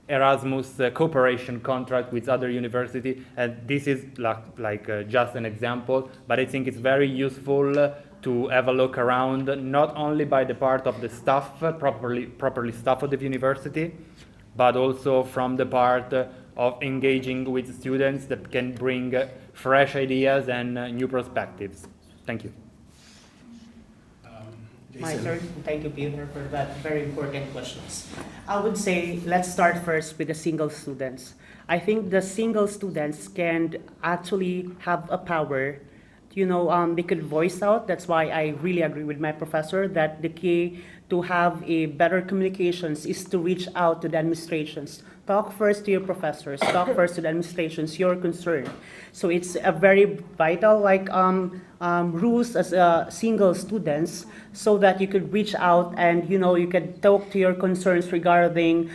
Erasmus cooperation contract with other universities. And this is like just an example, but I think it's very useful to have a look around, not only by the part of the staff, properly staff of the university, but also from the part of engaging with students that can bring fresh ideas and new perspectives. Thank you. My turn. Thank you, Peter, for that very important questions. I would say let's start first with the single students. I think the single students can actually have a power. They could voice out. That's why I really agree with my professor that the key to have a better communications is to reach out to the administrations. Talk first to your professors, talk first to the administrations, your concern. So it's a very vital rules as single students, so that you could reach out and you can talk to your concerns regarding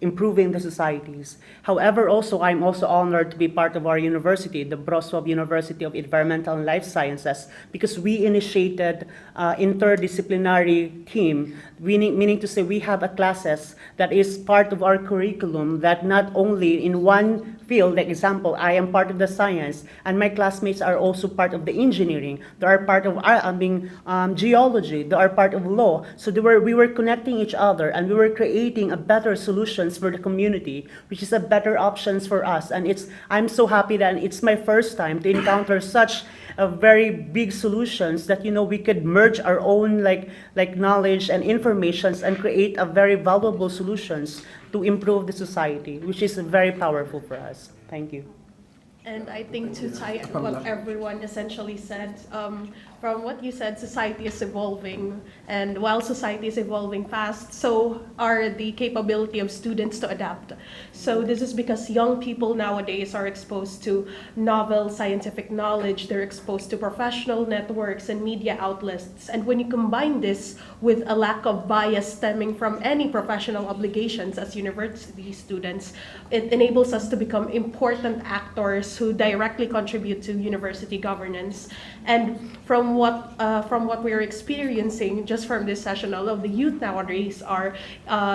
improving the societies. However, I'm also honored to be part of our university, the Wrocław University of Environmental and Life Sciences, because we initiated interdisciplinary team, meaning to say we have a classes that is part of our curriculum that not only in one field, like example, I am part of the science, and my classmates are also part of the engineering. They are part of geology. They are part of law. So we were connecting each other, and we were creating a better solutions for the community, which is a better options for us. And I'm so happy that it's my first time to encounter such a very big solutions that we could merge our own like knowledge and informations and create a very valuable solutions to improve the society, which is very powerful for us. Thank you. And I think to tie what everyone essentially said, from what you said, society is evolving, and while society is evolving fast, so are the capability of students to adapt. So this is because young people nowadays are exposed to novel scientific knowledge, they're exposed to professional networks and media outlets, and when you combine this with a lack of bias stemming from any professional obligations as university students, it enables us to become important actors who directly contribute to university governance. And from what we're experiencing just from this session, all of the youth nowadays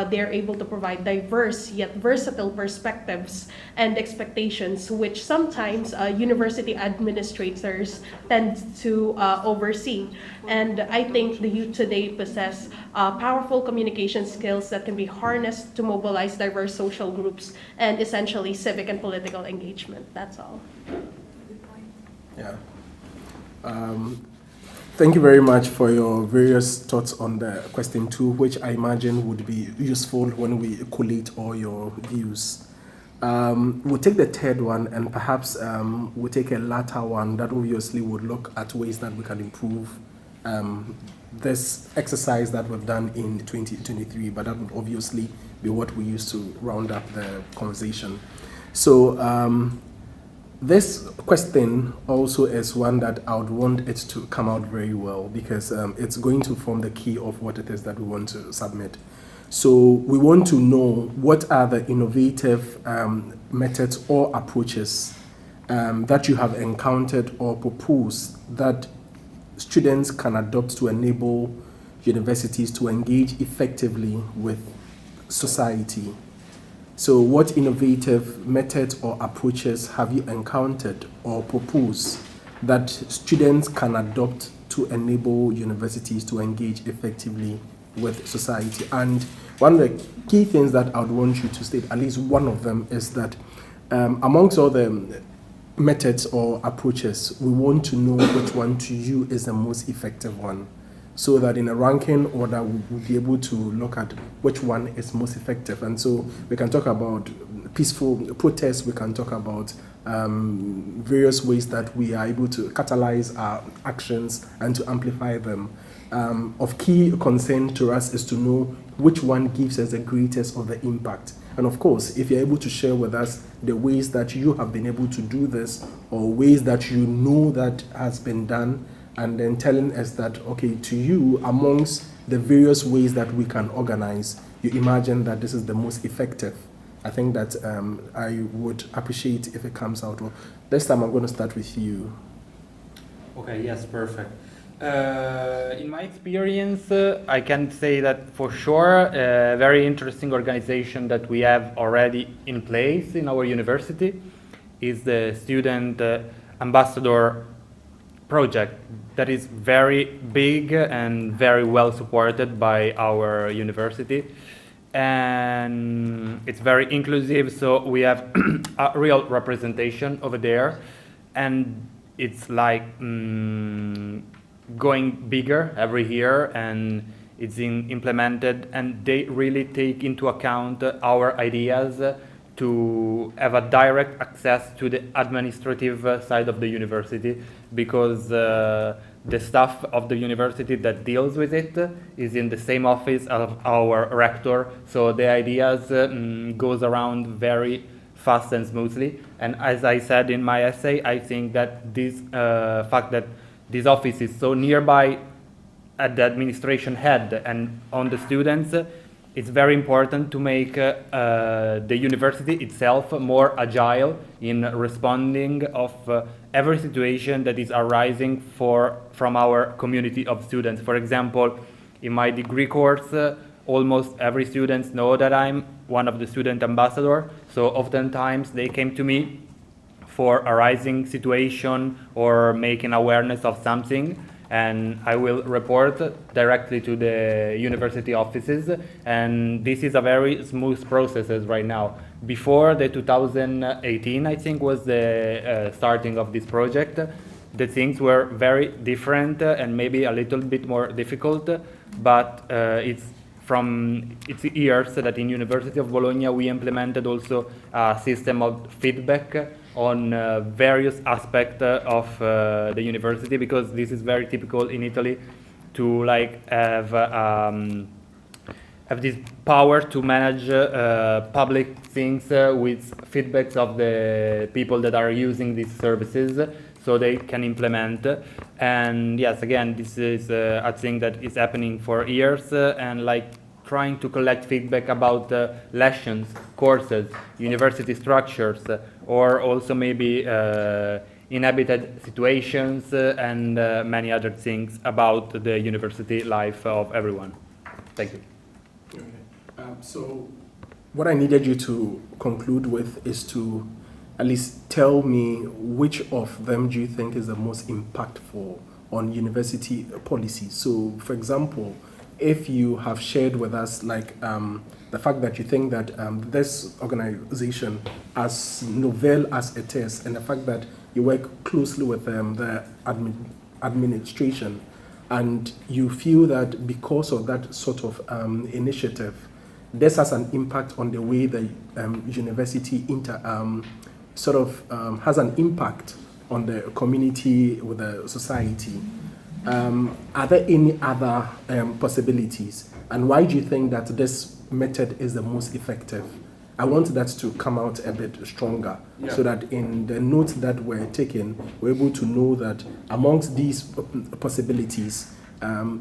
they're able to provide diverse yet versatile perspectives and expectations, which sometimes university administrators tend to oversee. And I think the youth today possess powerful communication skills that can be harnessed to mobilize diverse social groups and essentially civic and political engagement. That's all. Yeah. Thank you very much for your various thoughts on the question 2, which I imagine would be useful when we collate all your views. We'll take the third one, and perhaps we'll take a latter one that obviously would look at ways that we can improve this exercise that we've done in 2023, but that would obviously be what we use to round up the conversation. So this question also is one that I would want it to come out very well, because it's going to form the key of what it is that we want to submit. So we want to know what are the innovative methods or approaches that you have encountered or proposed that students can adopt to enable universities to engage effectively with society. So what innovative methods or approaches have you encountered or proposed that students can adopt to enable universities to engage effectively with society? And one of the key things that I would want you to state, at least one of them, is that amongst all the methods or approaches, we want to know which one to you is the most effective one, so that in a ranking order we'll be able to look at which one is most effective. And so we can talk about peaceful protests, we can talk about various ways that we are able to catalyze our actions and to amplify them. Of key concern to us is to know which one gives us the greatest of the impact. And of course, if you're able to share with us the ways that you have been able to do this, or ways that you know that has been done, and then telling us that, okay, to you, amongst the various ways that we can organize, you imagine that this is the most effective. I think that I would appreciate if it comes out. Well, this time I'm going to start with you. Okay, yes, perfect. In my experience, I can say that for sure, a very interesting organization that we have already in place in our university is the Student Ambassador project that is very big and very well supported by our university, and it's very inclusive, so we have a real representation over there, and it's like going bigger every year, and it's implemented, and they really take into account our ideas to have a direct access to the administrative side of the university, because the staff of the university that deals with it is in the same office of our rector, so the ideas goes around very fast and smoothly. And as I said in my essay, I think that this fact that this office is so nearby at the administration head and on the students it's very important to make the university itself more agile in responding of every situation that is arising from our community of students. For example, in my degree course, almost every student know that I'm one of the student ambassador. So oftentimes they came to me for a rising situation or making awareness of something, and I will report directly to the university offices, and this is a very smooth process right now. Before the 2018, I think, was the starting of this project, the things were very different and maybe a little bit more difficult, but it's years that in University of Bologna we implemented also a system of feedback on various aspects of the university, because this is very typical in Italy to have this power to manage public things with feedbacks of the people that are using these services, so they can implement. And yes, again, this is a thing that is happening for years, and trying to collect feedback about lessons, courses, university structures, or also maybe inhabited situations and many other things about the university life of everyone. Thank you. Okay. So what I needed you to conclude with is to at least tell me which of them do you think is the most impactful on university policy. So, for example, if you have shared with us the fact that you think that this organization, as novel as it is, and the fact that you work closely with the administration, and you feel that because of that sort of initiative, this has an impact on the way the university has an impact on the community, with the society. Are there any other possibilities? And why do you think that this method is the most effective? I want that to come out a bit stronger, so that in the notes that we're taking, we're able to know that amongst these possibilities,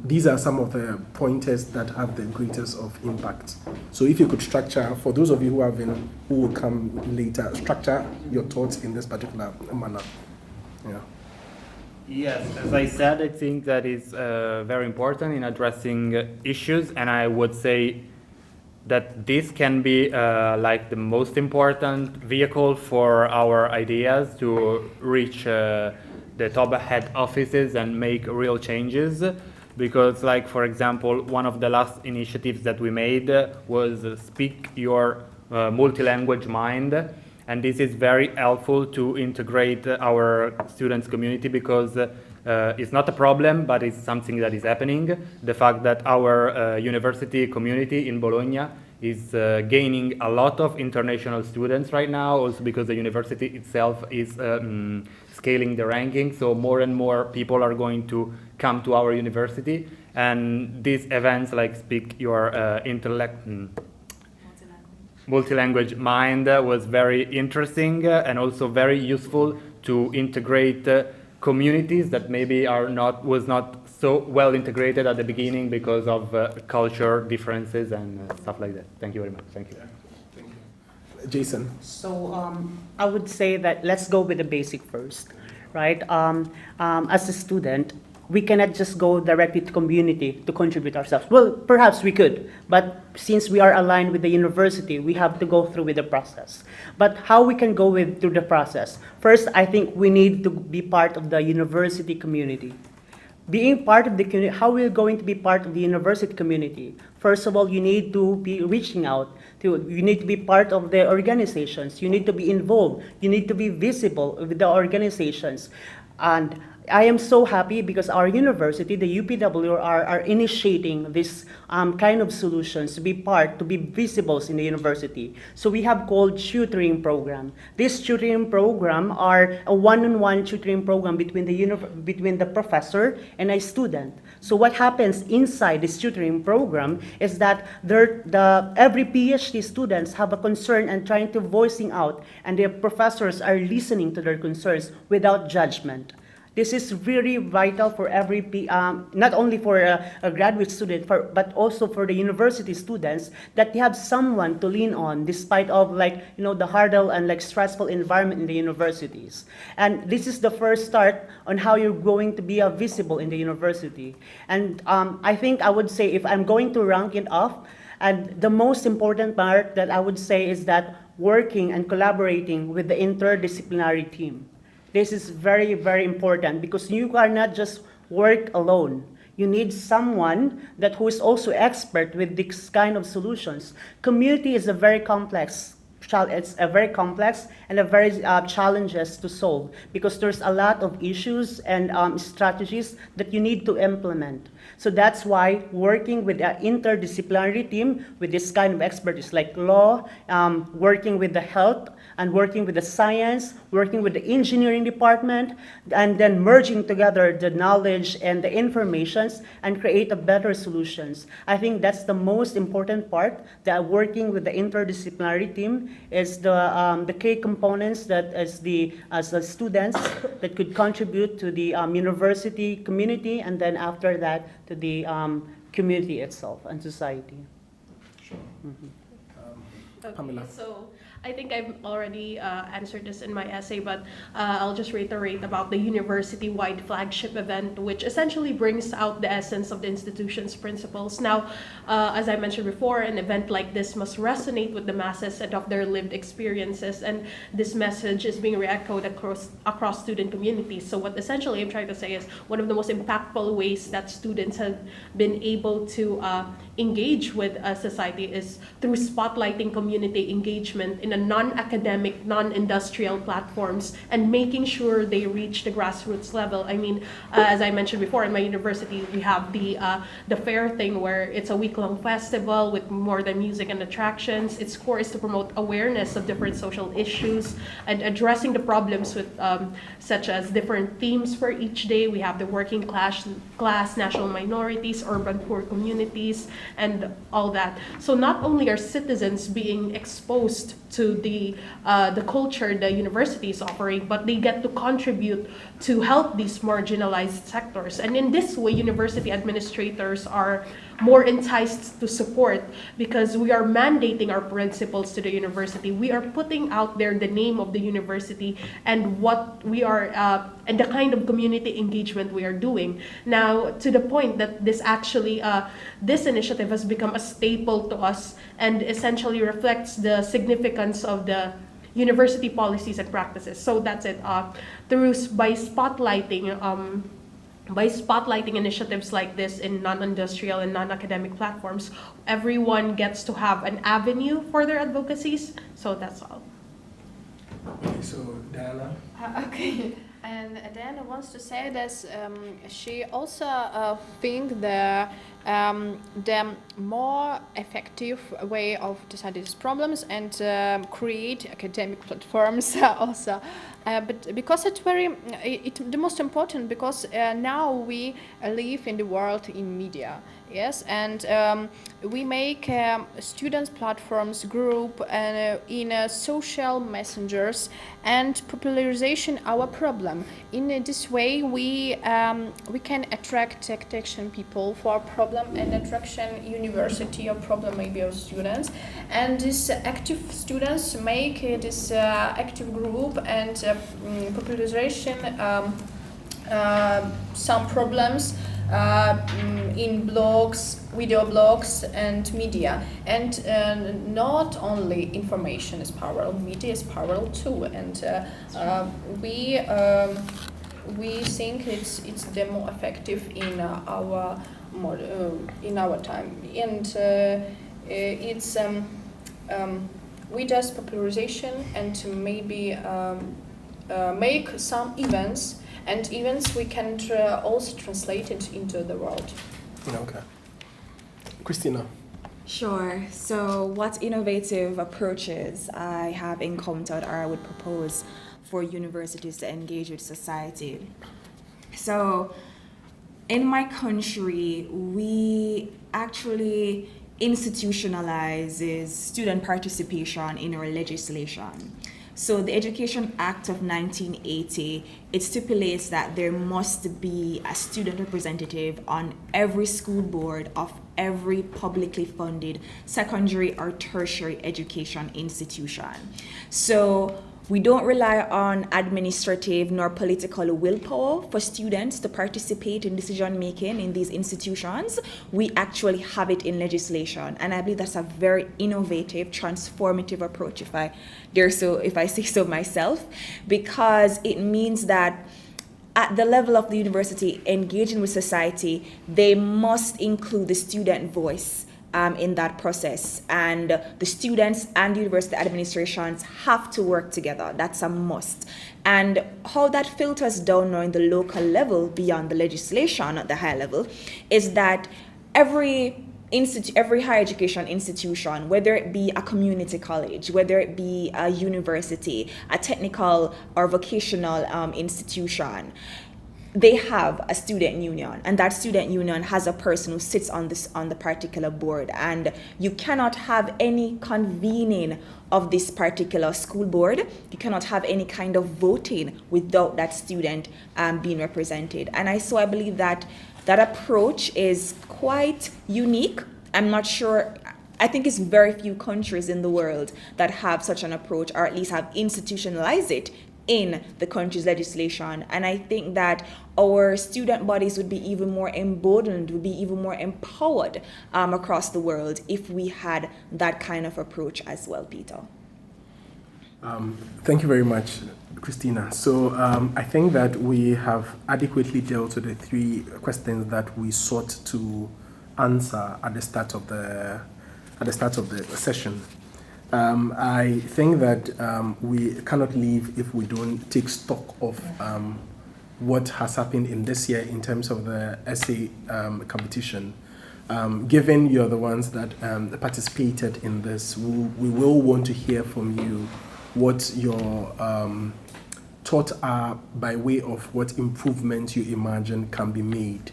these are some of the pointers that have the greatest of impact. So if you could structure, for those of you who will come later, structure your thoughts in this particular manner. Yeah. Yes, as I said, I think that is very important in addressing issues, and I would say that this can be the most important vehicle for our ideas to reach the top head offices and make real changes. Because, for example, one of the last initiatives that we made was Speak Your Multilanguage Mind. And this is very helpful to integrate our students' community, because it's not a problem, but it's something that is happening. The fact that our university community in Bologna is gaining a lot of international students right now, also because the university itself is scaling the ranking, so more and more people are going to come to our university. And these events like Speak Your Multilanguage Mind was very interesting and also very useful to integrate communities that maybe was not so well integrated at the beginning because of culture differences and stuff like that. Thank you very much. Thank you. Thank you. Jason. So I would say that let's go with the basic first, right? As a student, we cannot just go directly to community to contribute ourselves. Well, perhaps we could, but since we are aligned with the university, we have to go through with the process. But how we can go through the process? First, I think we need to be part of the university community. Being part of the community, how we're going to be part of the university community? First of all, you need to be reaching out. You need to be part of the organizations. You need to be involved. You need to be visible with the organizations. And I am so happy because our university, the UPW, are initiating this kind of solutions to be visible in the university. So we have called tutoring program. This tutoring program are a one-on-one tutoring program between the professor and a student. So what happens inside this tutoring program is that every PhD students have a concern and trying to voicing out, and their professors are listening to their concerns without judgment. This is really vital for every, not only for a graduate student, but also for the university students, that they have someone to lean on despite of the hurdle and stressful environment in the universities. And this is the first start on how you're going to be visible in the university. And I think I would say, if I'm going to rank it off, and the most important part that I would say is that working and collaborating with the interdisciplinary team. This is very, very important, because you cannot just work alone. You need someone who is also expert with this kind of solutions. Community is a very complex. It's a very complex and a very challenges to solve, because there's a lot of issues and strategies that you need to implement. So that's why working with an interdisciplinary team with this kind of expertise like law, working with the health, and working with the science, working with the engineering department, and then merging together the knowledge and the informations and create a better solutions. I think that's the most important part, that working with the interdisciplinary team is the key components that as the students that could contribute to the university community, and then after that to the community itself and society. Sure. Okay, Pamela. so I think I've already answered this in my essay, but I'll just reiterate about the university-wide flagship event, which essentially brings out the essence of the institution's principles. Now, as I mentioned before, an event like this must resonate with the masses and of their lived experiences, and this message is being re-echoed across student communities. So what essentially I'm trying to say is, one of the most impactful ways that students have been able to engage with society is through spotlighting community engagement in a non-academic, non-industrial platforms, and making sure they reach the grassroots level. I mean, as I mentioned before, in my university, we have the fair thing, where it's a week-long festival with more than music and attractions. Its core is to promote awareness of different social issues and addressing the problems with such as different themes for each day. We have the working class, national minorities, urban poor communities, and all that. So not only are citizens being exposed to the culture the university is offering, but they get to contribute to help these marginalized sectors. And in this way, university administrators are more enticed to support, because we are mandating our principles to the university. We are putting out there the name of the university and what we are, and the kind of community engagement we are doing. Now, to the point that this actually, this initiative has become a staple to us and essentially reflects the significance of the university policies and practices. So that's it. By spotlighting initiatives like this in non-industrial and non-academic platforms, everyone gets to have an avenue for their advocacies. So that's all. Okay, so Diana? Okay. And Diana wants to say that she also thinks the more effective way of deciding these problems and create academic platforms also. But because it's the most important, because now we live in the world in media. Yes, and we make students platforms group in social messengers and popularization our problem. In this way, we can attract attention people for problem and attraction university or problem maybe of students. And these active students make this active group and popularization some problems in blogs, video blogs, and media. And not only information is powerful, media is powerful too. And we think it's the more effective in our time. And it's we just popularization and maybe make some events. And events we can also translate it into the world. Okay. Christina? Sure. So what innovative approaches I have encountered or I would propose for universities to engage with society? So in my country, we actually institutionalize student participation in our legislation. So the Education Act of 1980, it stipulates that there must be a student representative on every school board of every publicly funded secondary or tertiary education institution. So we don't rely on administrative nor political willpower for students to participate in decision making in these institutions. We actually have it in legislation, and I believe that's a very innovative, transformative approach, if I say so myself, because it means that at the level of the university engaging with society, they must include the student voice in that process, and the students and the university administrations have to work together. That's a must. And how that filters down now in the local level beyond the legislation at the high level is that every higher education institution, whether it be a community college, whether it be a university, a technical or vocational institution, they have a student union, and that student union has a person who sits on the particular board, and you cannot have any convening of this particular school board. You cannot have any kind of voting without that student being represented. And I believe that that approach is quite unique. I'm not sure. I think it's very few countries in the world that have such an approach, or at least have institutionalized it in the country's legislation. And I think that our student bodies would be even more emboldened, would be even more empowered across the world if we had that kind of approach as well, Peter. Thank you very much, Christina. So I think that we have adequately dealt with the three questions that we sought to answer at the start of the session. I think that we cannot leave if we don't take stock of what has happened in this year in terms of the essay competition. Given you're the ones that participated in this, we will want to hear from you what your thoughts are by way of what improvements you imagine can be made.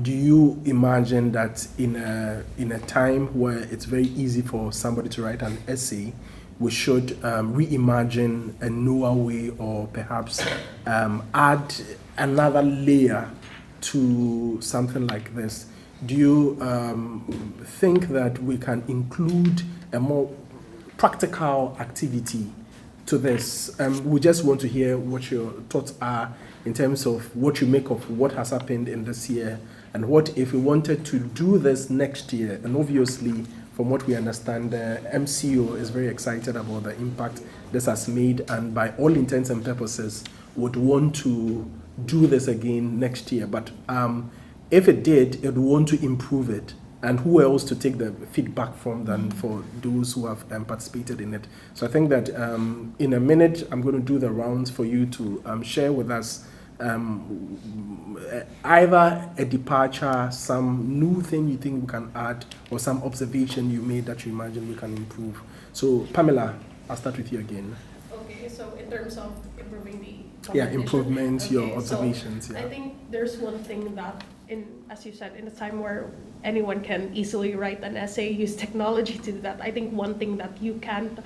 Do you imagine that in a time where it's very easy for somebody to write an essay, we should reimagine a newer way, or perhaps add another layer to something like this? Do you think that we can include a more practical activity to this? We just want to hear what your thoughts are in terms of what you make of what has happened in this year, and what if we wanted to do this next year. And obviously, from what we understand, the MCO is very excited about the impact this has made, and by all intents and purposes would want to do this again next year. But if it did, it would want to improve it. And who else to take the feedback from than for those who have participated in it? So I think that in a minute, I'm going to do the rounds for you to share with us either a departure, some new thing you think we can add, or some observation you made that you imagine we can improve. So Pamela, I'll start with you again. Okay, so in terms of improving the improvements, okay, your observations. So I think there's one thing that, as you said, in a time where anyone can easily write an essay, use technology to do that, I think one thing that you can't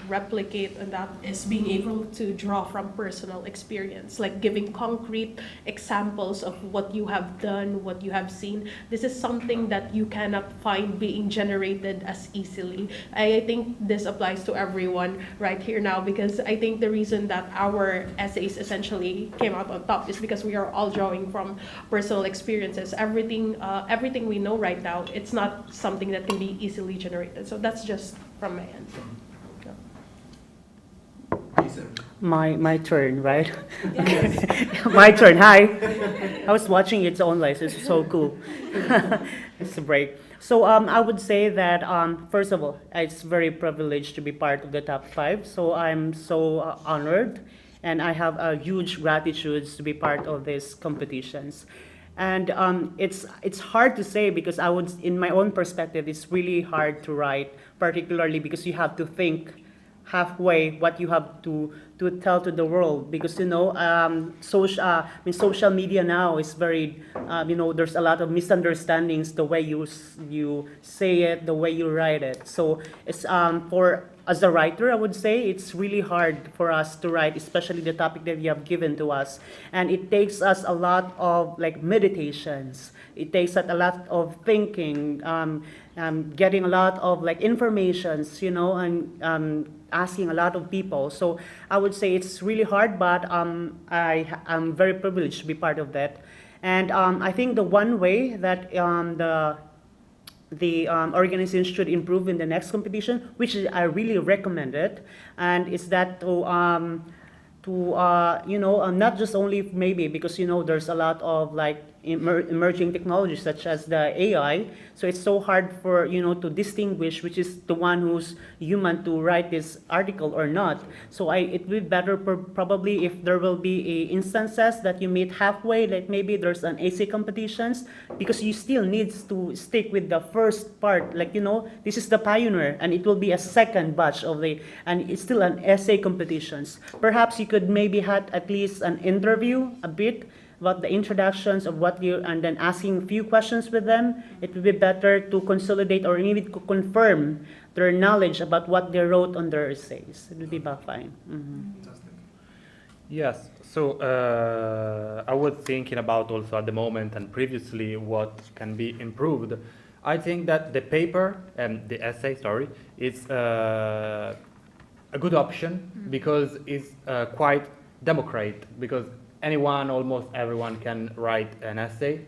replicate, and that is being able to draw from personal experience, like giving concrete examples of what you have done, what you have seen. This is something that you cannot find being generated as easily. I think this applies to everyone right here now, because I think the reason that our essays essentially came out on top is because we are all drawing from personal experiences. Everything we know right now, it's not something that can be easily generated. So that's just from my end. My turn, right? Yes. My turn. Hi. I was watching it online. So it's so cool. It's a break. So I would say that first of all, it's very privileged to be part of the top 5. So I'm so honored, and I have a huge gratitude to be part of these competitions. And it's hard to say, because in my own perspective, it's really hard to write, particularly because you have to think halfway what you have to tell to the world, because social media now is very there's a lot of misunderstandings, the way you say it, the way you write it. So it's for as a writer, I would say it's really hard for us to write, especially the topic that you have given to us. And it takes us a lot of like meditations. It takes us a lot of thinking, getting a lot of like informations, you know, and asking a lot of people. So I would say it's really hard, but I'm very privileged to be part of that. And I think the one way that the organization should improve in the next competition, which I really recommend it, and is that to you know, not just only maybe because, you know, there's a lot of like emerging technologies such as the AI, so it's so hard for, you know, to distinguish which is the one who's human to write this article or not. So it would be better probably if there will be instances that you meet halfway, like maybe there's an essay competitions, because you still needs to stick with the first part, like, you know, this is the pioneer and it will be a second batch of and it's still an essay competitions. Perhaps you could maybe have at least an interview a bit about the introductions of what you, and then asking a few questions with them. It would be better to consolidate or maybe to confirm their knowledge about what they wrote on their essays. It would be about fine. Fantastic. Yes, so I was thinking about also at the moment and previously what can be improved. I think that the paper, the essay, sorry, is a good option because it's quite democratic, because anyone, almost everyone can write an essay,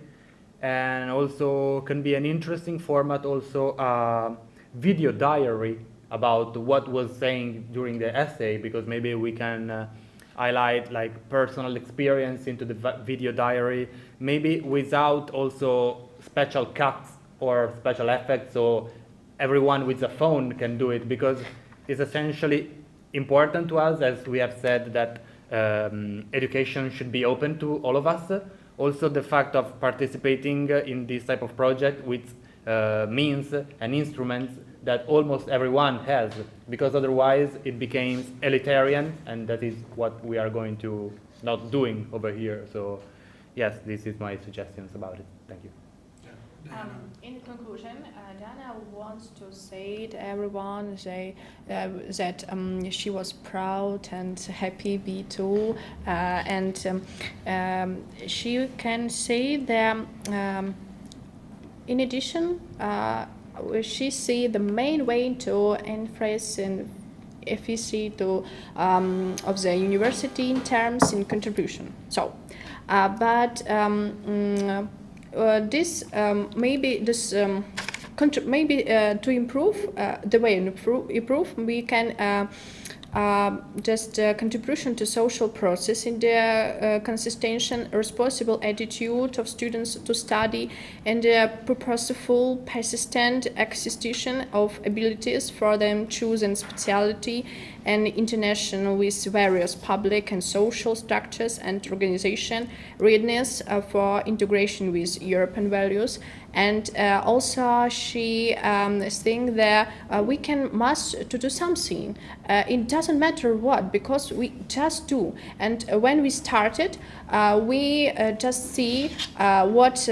and also can be an interesting format, also a video diary about what was saying during the essay, because maybe we can highlight like personal experience into the video diary, maybe without also special cuts or special effects, so everyone with a phone can do it, because it's essentially important to us, as we have said, that education should be open to all of us. Also the fact of participating in this type of project with means and instruments that almost everyone has, because otherwise it becomes elitarian, and that is what we are going to not doing over here. So yes, this is my suggestions about it. Thank you. In conclusion, Dana wants to say to everyone that she was proud and happy be too, and she can say that in addition, she see the main way to increase in efficiency of the university in terms in contribution. So, this maybe this maybe to improve the way improve we can just contribution to social process in the consistent responsible attitude of students to study, and purposeful persistent acquisition of abilities for them choosing specialty and international with various public and social structures and organization, readiness for integration with European values. And also she thinks that we must do something. It doesn't matter what, because we just do. And when we started, we just see what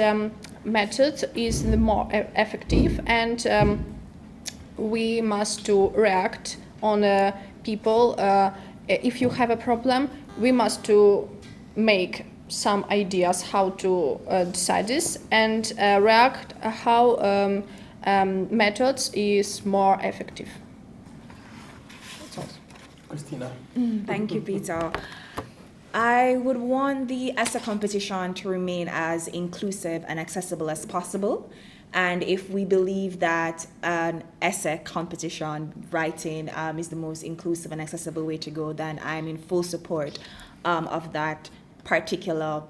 method is the more effective, and we must to react on people. If you have a problem, we must to make some ideas how to decide this, and react how methods is more effective. Christina. Thank you, Peter. I would want the essay competition to remain as inclusive and accessible as possible. And if we believe that an essay competition writing is the most inclusive and accessible way to go, then I'm in full support of that particular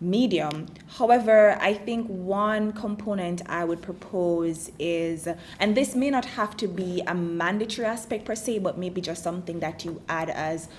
medium. However, I think one component I would propose is, and this may not have to be a mandatory aspect per se, but maybe just something that you add as,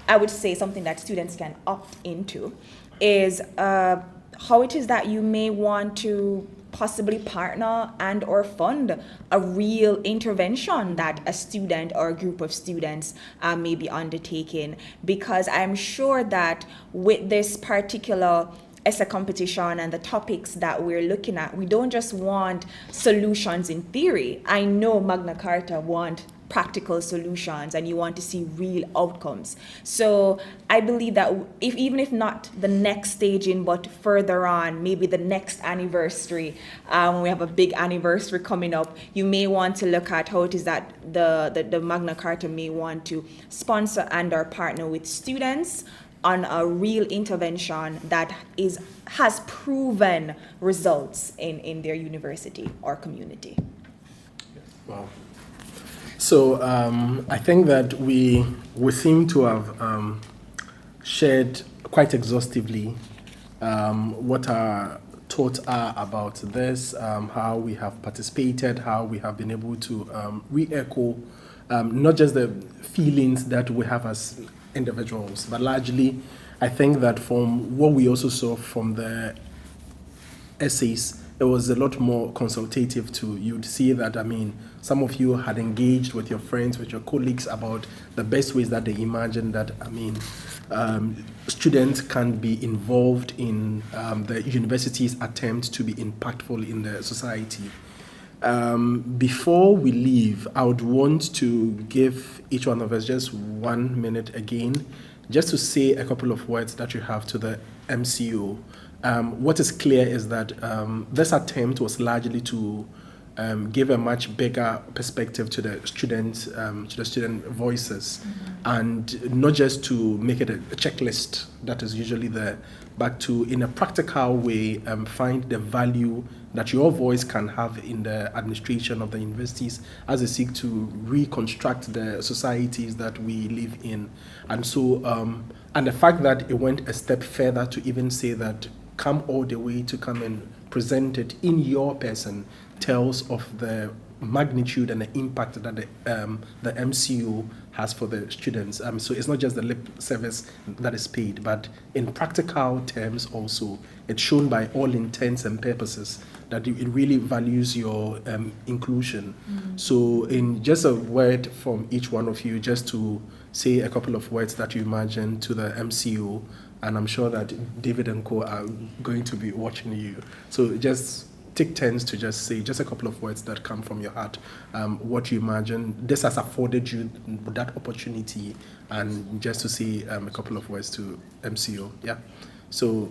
I would say, something that students can opt into, is how it is that you may want to possibly partner and or fund a real intervention that a student or a group of students may be undertaking. Because I'm sure that with this particular essay competition and the topics that we're looking at, we don't just want solutions in theory. I know Magna Charta want practical solutions and you want to see real outcomes. So I believe that even if not the next staging, but further on, maybe the next anniversary, when we have a big anniversary coming up, you may want to look at how it is that the Magna Carta may want to sponsor and or partner with students on a real intervention that has proven results in their university or community. Wow. So I think that we seem to have shared quite exhaustively what our thoughts are about this, how we have participated, how we have been able to re-echo not just the feelings that we have as individuals, but largely I think that from what we also saw from the essays, it was a lot more consultative too. You'd see that, I mean, some of you had engaged with your friends, with your colleagues about the best ways that they imagine that, I mean, students can be involved in the university's attempt to be impactful in the society. Before we leave, I would want to give each one of us just 1 minute again, just to say a couple of words that you have to the MCO. What is clear is that this attempt was largely to give a much bigger perspective to the student voices, and not just to make it a checklist that is usually there, but to, in a practical way, find the value that your voice can have in the administration of the universities as they seek to reconstruct the societies that we live in. And so, and the fact that it went a step further to even say that come all the way to come and present it in your person tells of the magnitude and the impact that the MCO has for the students. So it's not just the lip service that is paid, but in practical terms also, it's shown by all intents and purposes that it really values your inclusion. So in just a word from each one of you, just to say a couple of words that you imagine to the MCO, and I'm sure that David and Co are going to be watching you. So just take turns to just say just a couple of words that come from your heart, what you imagine. This has afforded you that opportunity, and just to say a couple of words to MCO. Yeah. So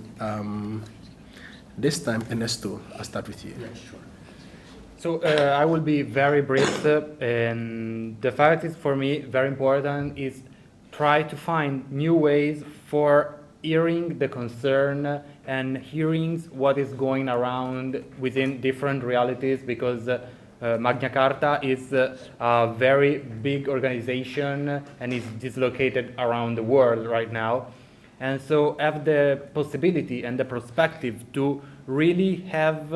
this time, Ernesto, I'll start with you. Yeah, sure. So I will be very brief, and the fact is for me very important is try to find new ways for hearing the concern and hearing what is going around within different realities, because Magna Carta is a very big organization and is dislocated around the world right now. And so have the possibility and the perspective to really have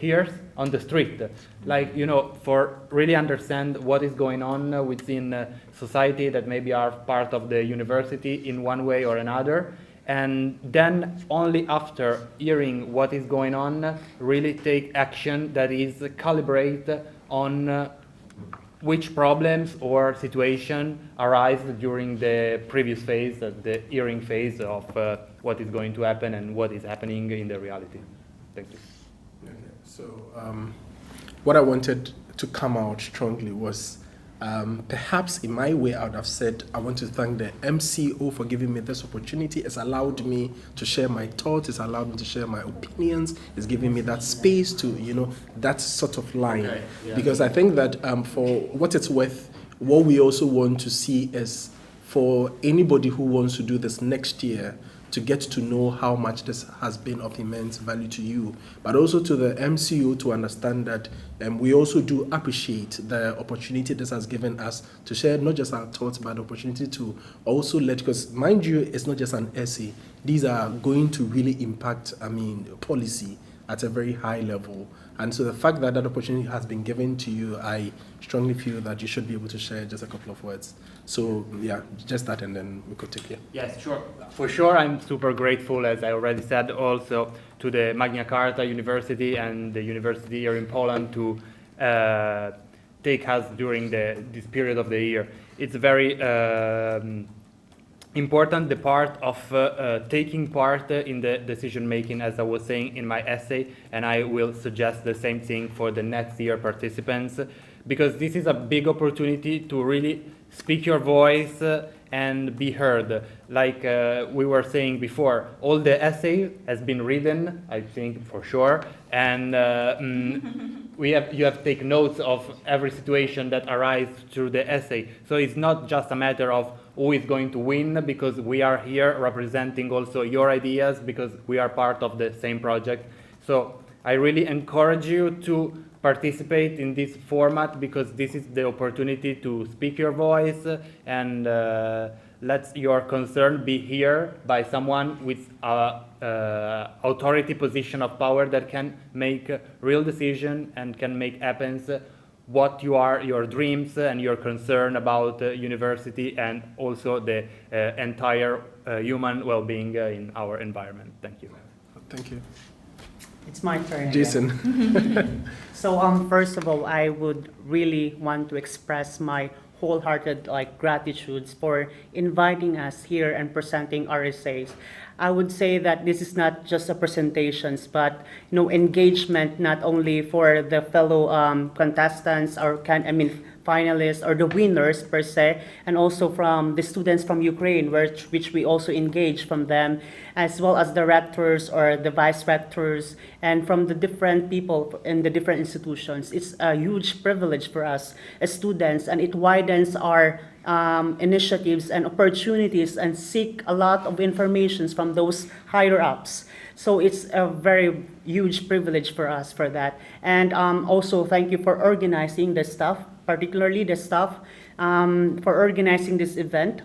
ears on the street, like, you know, for really understand what is going on within society that maybe are part of the university in one way or another. And then only after hearing what is going on, really take action that is calibrated on which problems or situation arise during the previous phase, the hearing phase of what is going to happen and what is happening in the reality. Thank you. Okay. So what I wanted to come out strongly was perhaps in my way I would have said I want to thank the MCO for giving me this opportunity. It's allowed me to share my thoughts, it's allowed me to share my opinions, it's giving me that space to, you know, that sort of line. Okay. Yeah. Because I think that for what it's worth, what we also want to see is for anybody who wants to do this next year to get to know how much this has been of immense value to you, but also to the MCO to understand that we also do appreciate the opportunity this has given us to share not just our thoughts, but the opportunity to also let, because mind you, it's not just an essay. These are going to really impact, I mean, policy at a very high level. And so the fact that that opportunity has been given to you, I strongly feel that you should be able to share just a couple of words. So yeah, just that, and then we could take it. Yes, sure. For sure, I'm super grateful, as I already said, also to the Magna Carta University and the university here in Poland to take us during this period of the year. It's very important the part of taking part in the decision making, as I was saying in my essay, and I will suggest the same thing for the next year participants, because this is a big opportunity to really speak your voice and be heard. Like we were saying before, all the essay has been written, I think for sure, and you have to take notes of every situation that arises through the essay. So it's not just a matter of who is going to win, because we are here representing also your ideas, because we are part of the same project. So I really encourage you to participate in this format, because this is the opportunity to speak your voice and let your concern be heard by someone with authority position of power that can make a real decision and can make happen what your dreams and your concern about university and also the entire human well-being in our environment. Thank you. Thank you. It's my turn. Jason. So first of all, I would really want to express my wholehearted gratitude for inviting us here and presenting our essays. I would say that this is not just a presentations, but engagement not only for the fellow contestants or finalists or the winners per se, and also from the students from Ukraine, which we also engage from them, as well as the rectors or the vice rectors, and from the different people in the different institutions. It's a huge privilege for us as students, and it widens our initiatives and opportunities and seek a lot of information from those higher ups. So it's a very huge privilege for us for that. And also thank you for organizing the staff, particularly the staff, for organizing this event.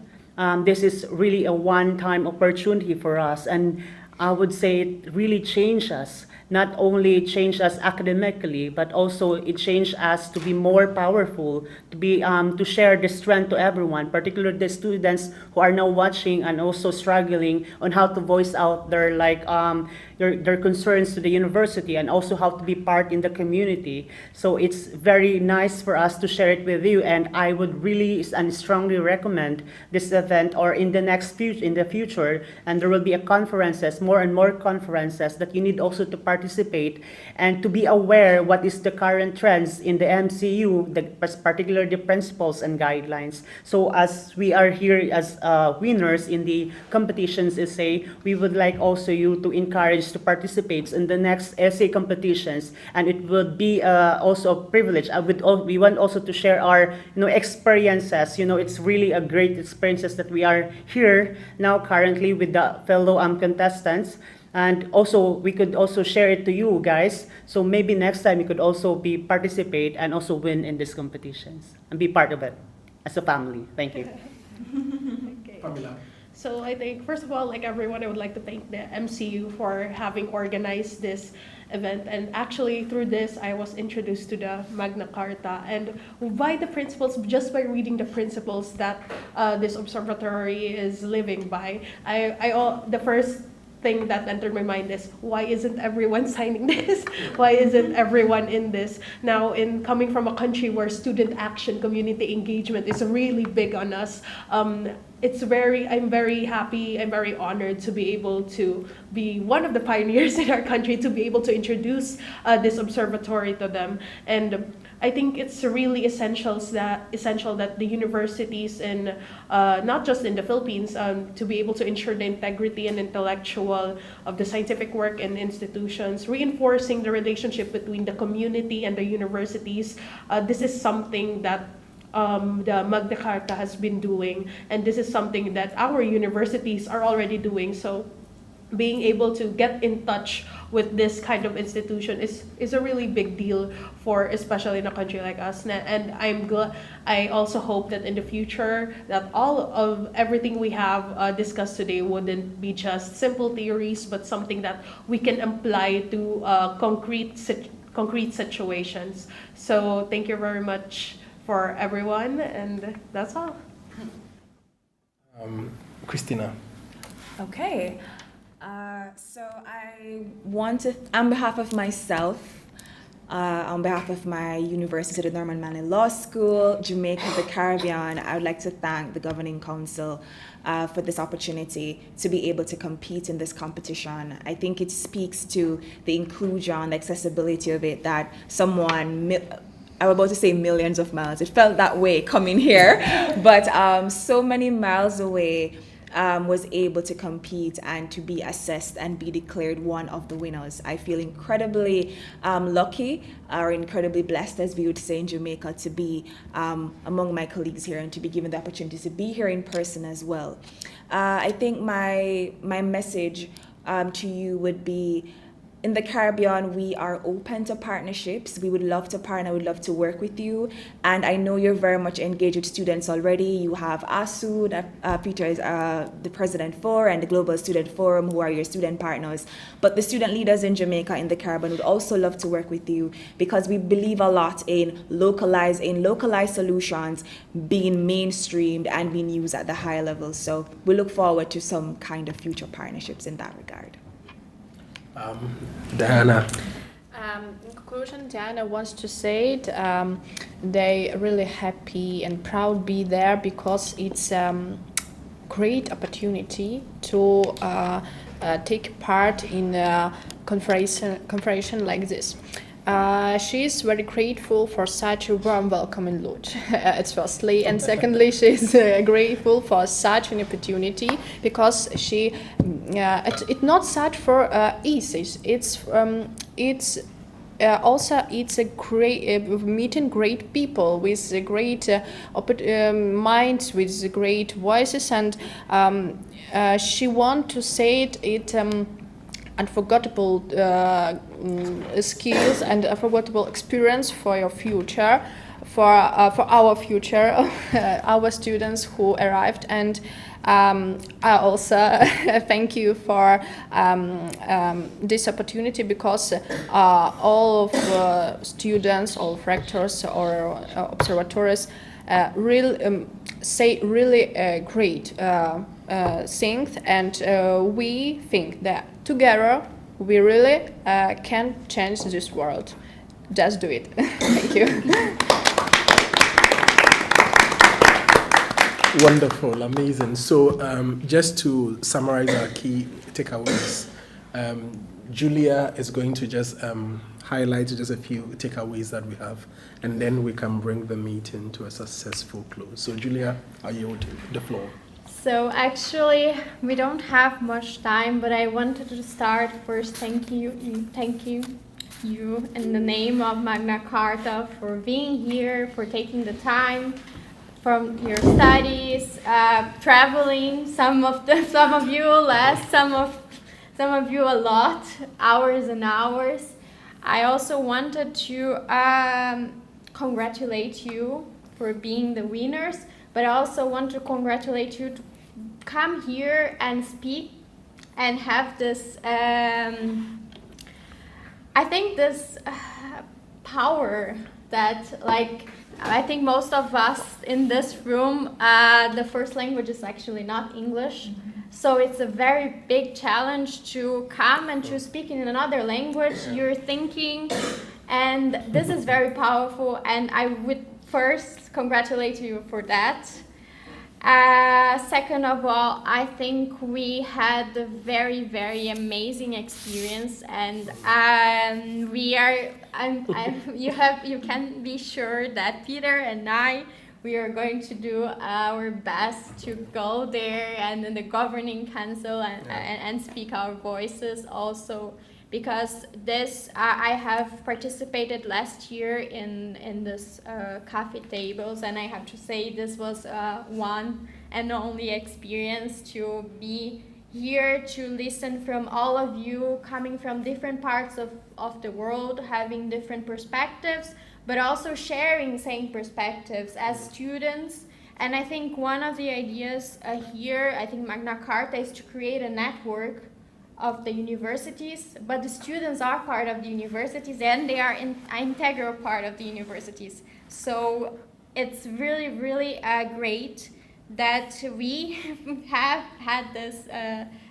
This is really a one-time opportunity for us, and I would say it really changed us. Not only changed us academically, but also it changed us to be more powerful, to be to share the strength to everyone, particularly the students who are now watching and also struggling on how to voice out their their concerns to the university, and also how to be part in the community. So it's very nice for us to share it with you, and I would really and strongly recommend this event or in the future, and there will be conferences, more and more conferences that you need also to participate and to be aware what is the current trends in the MCU, particularly the principles and guidelines. So as we are here as winners in the competitions essay, we would like also you to encourage to participate in the next essay competitions, and it would be also a privilege. We want also to share our experiences. It's really a great experiences that we are here now currently with the fellow contestants, and also we could also share it to you guys. So maybe next time you could also participate and also win in these competitions and be part of it as a family. Thank you. Okay. Pamela. So I think, first of all, like everyone, I would like to thank the MCU for having organized this event. And actually, through this, I was introduced to the Magna Charta. And by the principles, just by reading the principles that this observatory is living by, the first thing that entered my mind is, why isn't everyone signing this? Why isn't everyone in this? Now, in coming from a country where student action, community engagement is really big on us, I'm very happy, I'm very honored to be able to be one of the pioneers in our country, to be able to introduce this observatory to them. And I think it's really essential that the universities in, not just in the Philippines, to be able to ensure the integrity and intellectual of the scientific work and institutions, reinforcing the relationship between the community and the universities. This is something that the Magna Charta has been doing, and this is something that our universities are already doing. So being able to get in touch with this kind of institution is a really big deal for, especially in a country like us. And I also hope that in the future that all of everything we have discussed today wouldn't be just simple theories, but something that we can apply to concrete situations. So thank you very much for everyone, and that's all. Christina. Okay. So I want to, on behalf of myself, On behalf of my university, the Norman Manley Law School, Jamaica, the Caribbean, I would like to thank the Governing Council for this opportunity to be able to compete in this competition. I think it speaks to the inclusion, the accessibility of it, that someone, I was about to say millions of miles, it felt that way coming here, but so many miles away, was able to compete and to be assessed and be declared one of the winners. I feel incredibly lucky or incredibly blessed, as we would say in Jamaica, to be among my colleagues here and to be given the opportunity to be here in person as well. I think my message to you would be, in the Caribbean, we are open to partnerships. We would love to partner, we would love to work with you. And I know you're very much engaged with students already. You have ASU, that Peter is the president for, and the Global Student Forum, who are your student partners. But the student leaders in Jamaica, in the Caribbean, would also love to work with you, because we believe a lot in localized solutions being mainstreamed and being used at the higher level. So we look forward to some kind of future partnerships in that regard. Diana. In conclusion, Diana wants to say they really happy and proud be there, because it's great opportunity to take part in a conference like this. She is very grateful for such a warm welcome in Lodz. It's firstly, and secondly, she is grateful for such an opportunity, because she it's not such for easy. It's also it's a great meeting great people with great minds, with great voices, and she want to say it unforgettable skills and unforgettable experience for your future, for our future, our students who arrived. And I also thank you for this opportunity, because all of students, all of rectors or observatories say really great things, and we think that together we really can change this world. Just do it. Thank you. Wonderful, amazing. So just to summarize our key takeaways, Julia is going to just highlight just a few takeaways that we have, and then we can bring the meeting to a successful close. So Julia, I yield the floor. So actually, we don't have much time, but I wanted to start first thank you in the name of Magna Charta for being here, for taking the time from your studies, traveling. Some of you less, some of you a lot, hours and hours. I also wanted to congratulate you for being the winners, but I also want to congratulate you to come here and speak and have this, I think this power that, like, I think most of us in this room, the first language is actually not English. So it's a very big challenge to come and to speak in another language you're thinking. And this is very powerful, and I would first congratulate you for that. Second of all, I think we had a very, very amazing experience, and you can be sure that Peter and we are going to do our best to go there and in the governing council and speak our voices also. Because this, I have participated last year in this coffee tables, and I have to say this was one and only experience to be here, to listen from all of you coming from different parts of the world, having different perspectives, but also sharing same perspectives as students. And I think one of the ideas here, I think Magna Charta, is to create a network of the universities, but the students are part of the universities and they are an integral part of the universities. So it's really, really great that we have had this.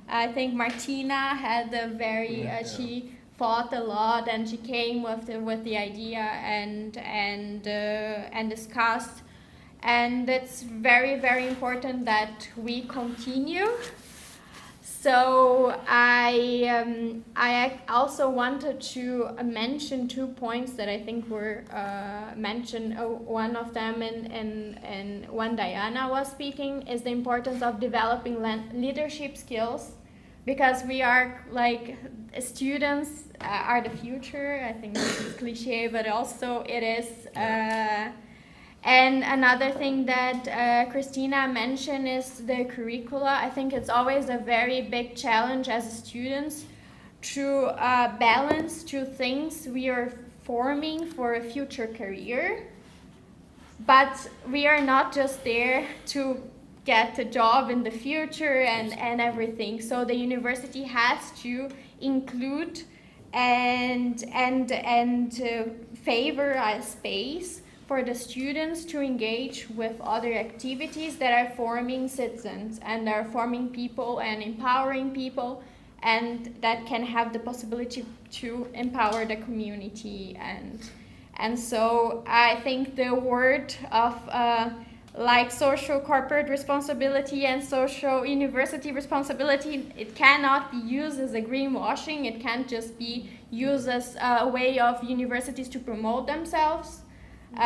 I think Martina had a very, she thought a lot, and she came with the idea and discussed. And it's very, very important that we continue. So I also wanted to mention 2 points that I think were mentioned. One of them, and when Diana was speaking, is the importance of developing leadership skills, because we are like students are the future. I think this is cliche, but also it is. And another thing that Christina mentioned is the curricula. I think it's always a very big challenge as students to balance 2 things. We are forming for a future career, but we are not just there to get a job in the future and everything. So the university has to include and favor a space for the students to engage with other activities that are forming citizens and are forming people and empowering people, and that can have the possibility to empower the community. And so I think the word of like social corporate responsibility and social university responsibility, it cannot be used as a greenwashing. It can't just be used as a way of universities to promote themselves. In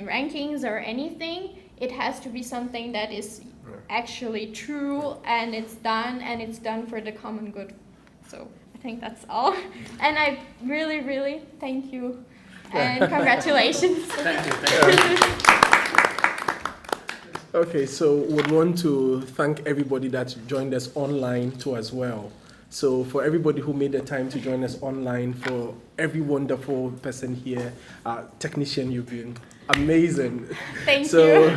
rankings or anything. It has to be something that is actually true, and it's done for the common good. So I think that's all. And I really, really thank you and congratulations. Thank you. Okay, so would want to thank everybody that joined us online too as well. So for everybody who made the time to join us online, for every wonderful person here, technician, you've been amazing. Thank you.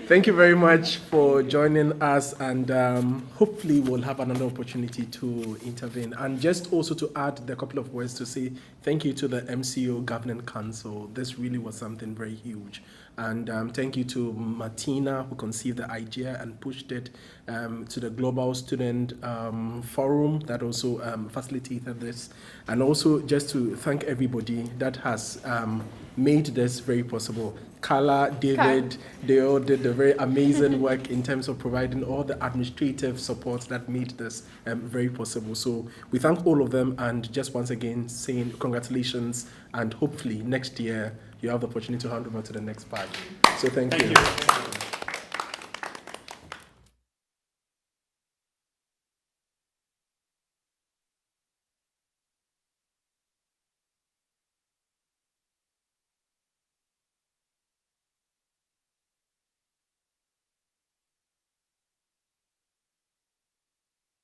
Thank you very much for joining us, and hopefully we'll have another opportunity to intervene. And just also to add a couple of words to say thank you to the MCO Governing Council. This really was something very huge. And thank you to Martina, who conceived the idea and pushed it, to the Global Student Forum that also facilitated this. And also just to thank everybody that has made this very possible. Carla, David, they all did the very amazing work in terms of providing all the administrative support that made this very possible. So we thank all of them, and just once again saying congratulations, and hopefully next year you have the opportunity to hand over to the next part. So thank you.